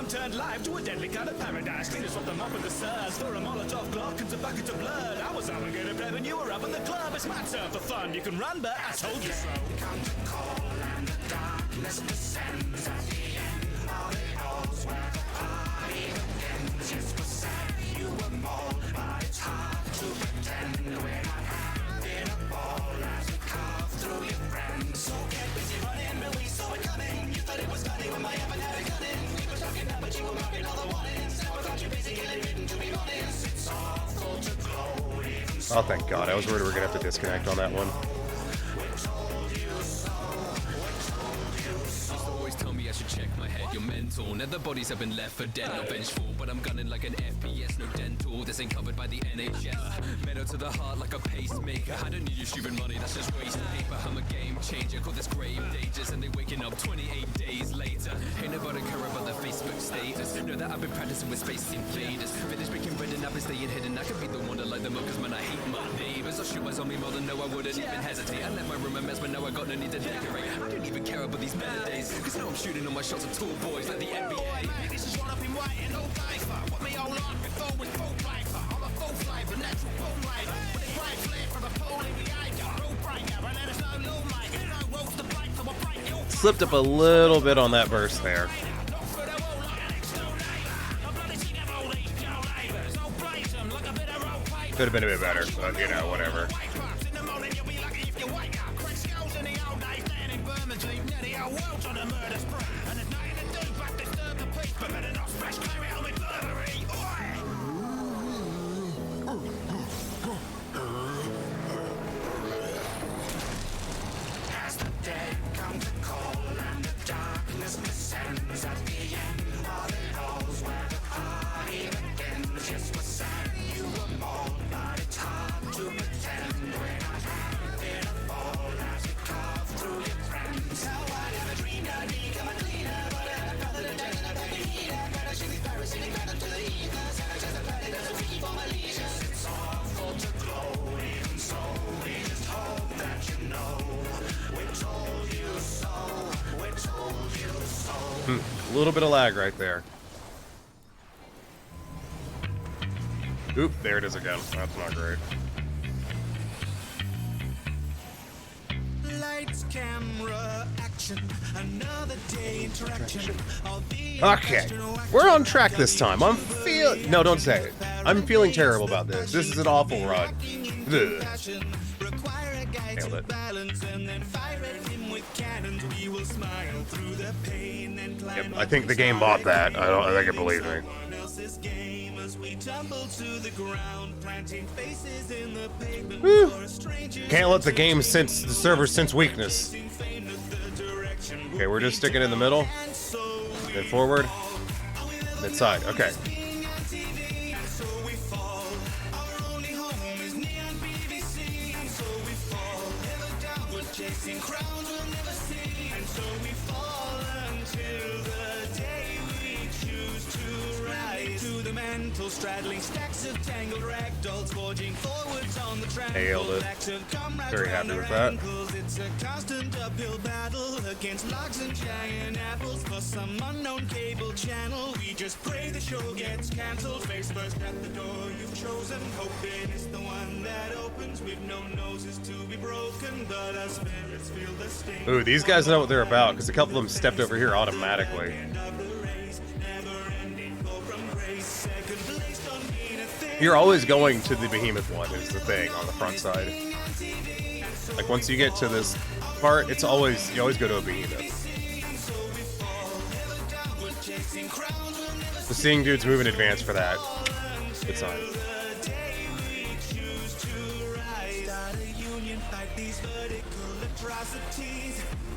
Turned live to a deadly kind of paradise. Clean us off the mop of the sirs. For a Molotov Glock and a bucket of blood. I was alligator bread when you were up in the club. It's my turn for fun. You can run, but I told you so. Come to call and the darkness descends at the end. All the halls where the party begins. Yes, for sad you were more, but it's hard to pretend. We're not having a ball as we carve through your friends. So get busy running, but we saw it coming. You thought it was funny when my heaven had a gun in. But you were marking all the warnings. Now I thought you busy getting written to be honest. It's awful to glow. Oh, thank God. I was worried we were going to have to disconnect on that one. Always tell me I should check my head, you're mental. Now the bodies have been left for dead, not vengeful. But I'm gunning like an FPS, no dental. This ain't covered by the NHS. Metal to the heart like a pacemaker. I don't need your stupid money, that's just waste paper. I'm a game changer, call this grave dangerous. And they waking up 28 days later. Ain't nobody care about the Facebook status. Know that I've been practicing with space invaders. Finish making bread and I've been staying hidden. I could be the one to light them up, cause man I hate my neighbors. I shoot my zombie more than no I wouldn't even hesitate. I left my room a mess, but now I got no need to decorate. I don't even care about these better days, cause now I'm shooting all my shots at tall boys like the NBA. This is what I've been writing all day for. What me old life before was full flavor. I'm a full flavor, natural bone rider. With a great flare from a poorly behaviour. Rule breaker, and there's no lawmaker. No rules to break, so I'll break your Slipped up a little bit on that verse there. Could have been a bit better, but you know, whatever. As the dead come to call and the darkness descends at the end of the halls where the party begins. Yes, we're sad you were more, but it's hard to pretend we're not having a fall as we carve through your friends. How I never dreamed I'd become a cleaner, but I felt that I'm taking a baby heater. Better shoot these parasitic random to the ether. Savages the planet doesn't freaky for my leisure. It's awful to glow, even so we just hope that you know. We told you so, we told you so. A little bit of lag right there. Oop, there it is again. That's not great. Lights, camera, action. Another day interaction. Okay, we're on track this time. I'm feeling... No, don't say it. I'm feeling terrible about this. This is an awful run. Ugh. Nailed it. Yep, I think the game bought that. I think it believes me. Whew. Can't let the game sense the server sense weakness. Okay, we're just sticking in the middle. Then forward. Then side. Okay. Chasing crowns we'll never see, and so we fall until the day we choose to rise to the mantle, straddling stacks of tangled ragdolls, forging forwards on the track. Nailed it. Very happy with that. It's a constant uphill battle against logs and giant apples for some unknown cable channel. We just pray the show gets cancelled. Face first at the door you've chosen, hoping it's the one that opens with no noses to be broken, but our spirits feel the sting. Ooh, these guys know what they're about because a couple of them stepped over here automatically. You're always going to the behemoth one is the thing on the front side. Like once you get to this part, it's always you always go to a behemoth. So seeing dudes move in advance for that, good sign.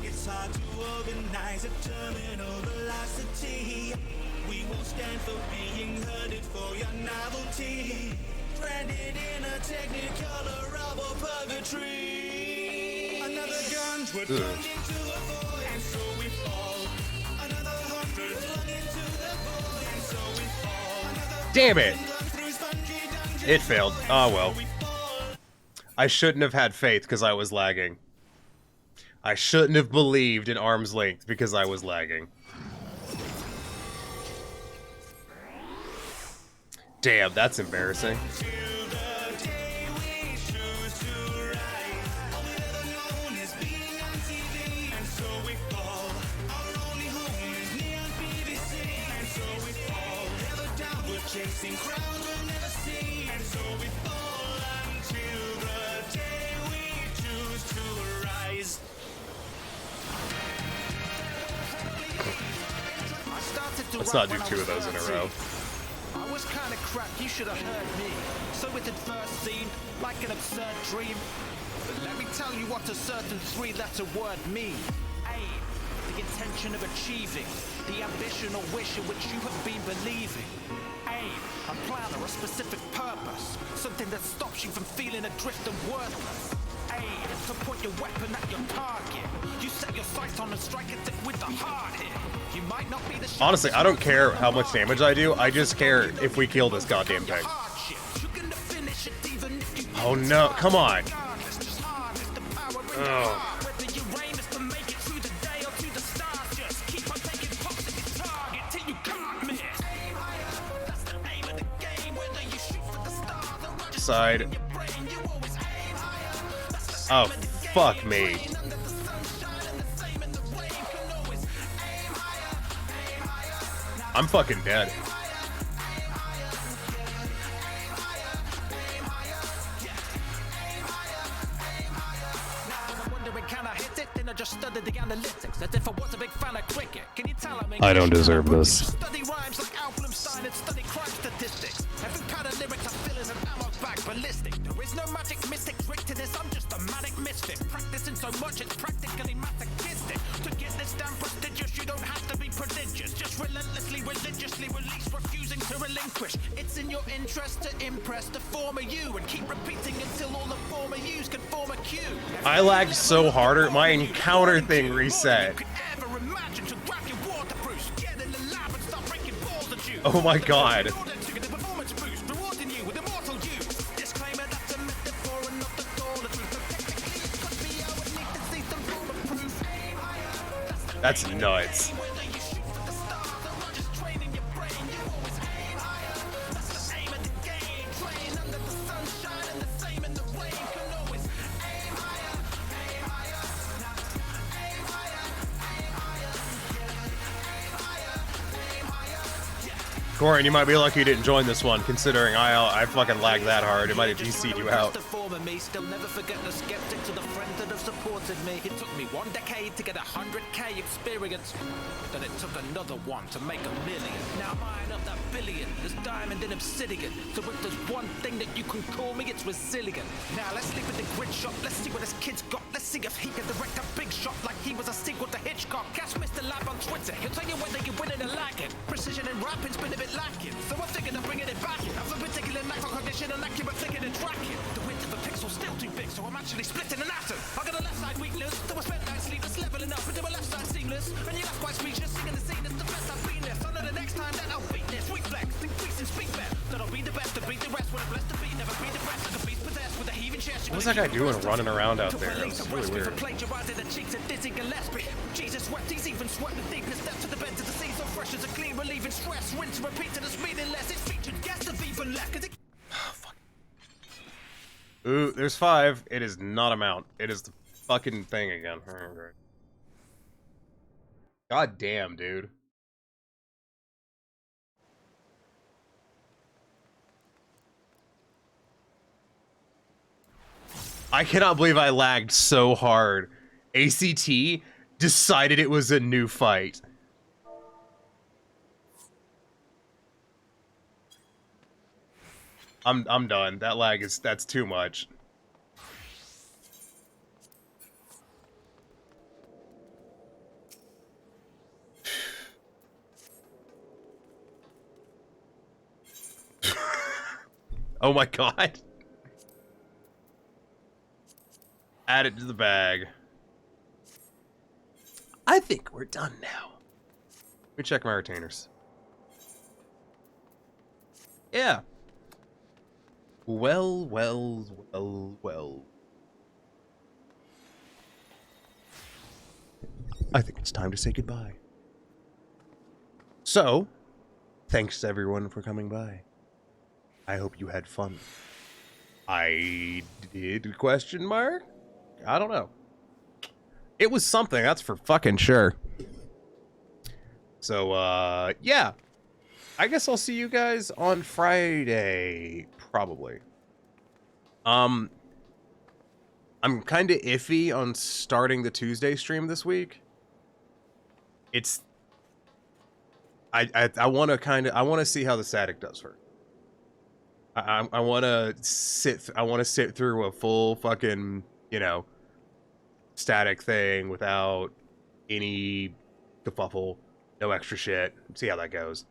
It's hard to organize a terminal velocity. We won't stand for being herded for your novelty. Stranded in a technicolor rubble purgatory. the guns, we're plunging to the void, and so we fall. Another 100 flung into the void, and so we fall. Damn it! It failed. Oh well. I shouldn't have had faith because I was lagging. I shouldn't have believed in arm's length because I was lagging. Damn, that's embarrassing. Chasing crowds we'll never see, and so we fall until the day we choose to rise. Let's not do two of those in a row. I was kind of crap, you should have heard me. So it had first seemed like an absurd dream. But let me tell you what a certain three-letter word means. Aim, the intention of achieving, the ambition or wish in which you have been believing. Aim, a plan or a specific purpose, something that stops you from feeling adrift and worthless. Aim, to point your weapon at your target. You set your sights on and strike it with the hard hit. You might not be the honestly, I don't care how much damage I do, I just care if we kill this goddamn thing. Oh no, come on. Oh. Side. Oh, fuck me. I'm fucking dead. I don't deserve this. Study rhymes like Alblumstein and study crime statistics. Every pad of lyrics I fill is an ammo bag ballistic. There is no magic mystic trick to this, I'm just a manic misfit. Practicing so much it's practically masochistic. To get this damn prestigious, you don't have to be prodigious. Just relentlessly, religiously release, refusing to relinquish. It's in your interest to impress the former you and keep repeating until all the former yous can form a queue. I lagged so harder, my encounter thing reset. Oh my god. That's nuts. Corin, you might be lucky you didn't join this one, considering I fucking lagged that hard. It might have GC'd you out. Still never forget the skeptics or the friends that have supported me. It took me 1 decade to get 100k experience. Then it took another one to make a million. Now mine up that billion, this diamond in obsidian. So if there's one thing that you can call me, it's resilient. Now let's leave with the grid shot. Let's see what this kid's got. Let's see if he can direct a big shot like he was a sequel to Hitchcock. Catch Mr. Lab on Twitter. He'll tell you whether you're winning or lagging. Precision in rapping's been a bit lacking. So I'm thinking of bringing it back in. I've a particular knack for cognition and accurate thinking and tracking. The width of a pixel's still too big, so I'm actually splitting an atom. I got a left side weakness, so I spent nights sleepless, leveling up into a left side seamless. And you left quite speechless, singing the scene, it's the best I've been this. I know the next time that I'll beat this, reflex, increase and speak back. That I'll be the best to beat the rest, when I'm blessed to be, never be depressed, like a beast possessed with a heaving chest. What's that guy doing running around out there? It's really weird. Jesus wept, he's even sweat the deepest depths of the bed to the sea, so fresh as a clean, relieving stress. Rinse and repeat to the meaningless, it's featured guests have even left, cause it... Ooh, there's 5. It is not a mount. It is the fucking thing again. God damn, dude. I cannot believe I lagged so hard. ACT decided it was a new fight. I'm done. That lag that's too much. Oh my god. Add it to the bag. I think we're done now. Let me check my retainers. Yeah. Well. I think it's time to say goodbye. So, thanks everyone for coming by. I hope you had fun. I did, question mark? I don't know. It was something, that's for fucking sure. So, yeah. I guess I'll see you guys on Friday, probably. I'm kind of iffy on starting the Tuesday stream this week. It's... I want to see how the static does first. I want to sit through a full fucking, you know, static thing without any kerfuffle, no extra shit. See how that goes,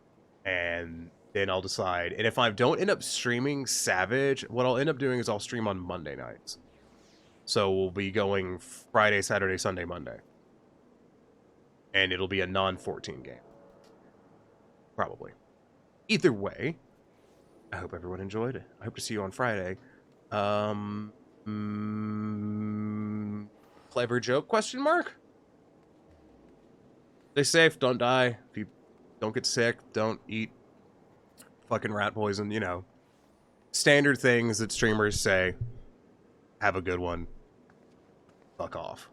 and then I'll decide. And if I don't end up streaming Savage, what I'll end up doing is I'll stream on Monday nights. So we'll be going Friday, Saturday, Sunday, Monday, and it'll be a non-14 game. Probably. Either way, I hope everyone enjoyed it. I hope to see you on Friday. Clever joke, question mark? Stay safe, don't die. If you don't get sick, don't eat fucking rat poison, you know. Standard things that streamers say. Have a good one. Fuck off.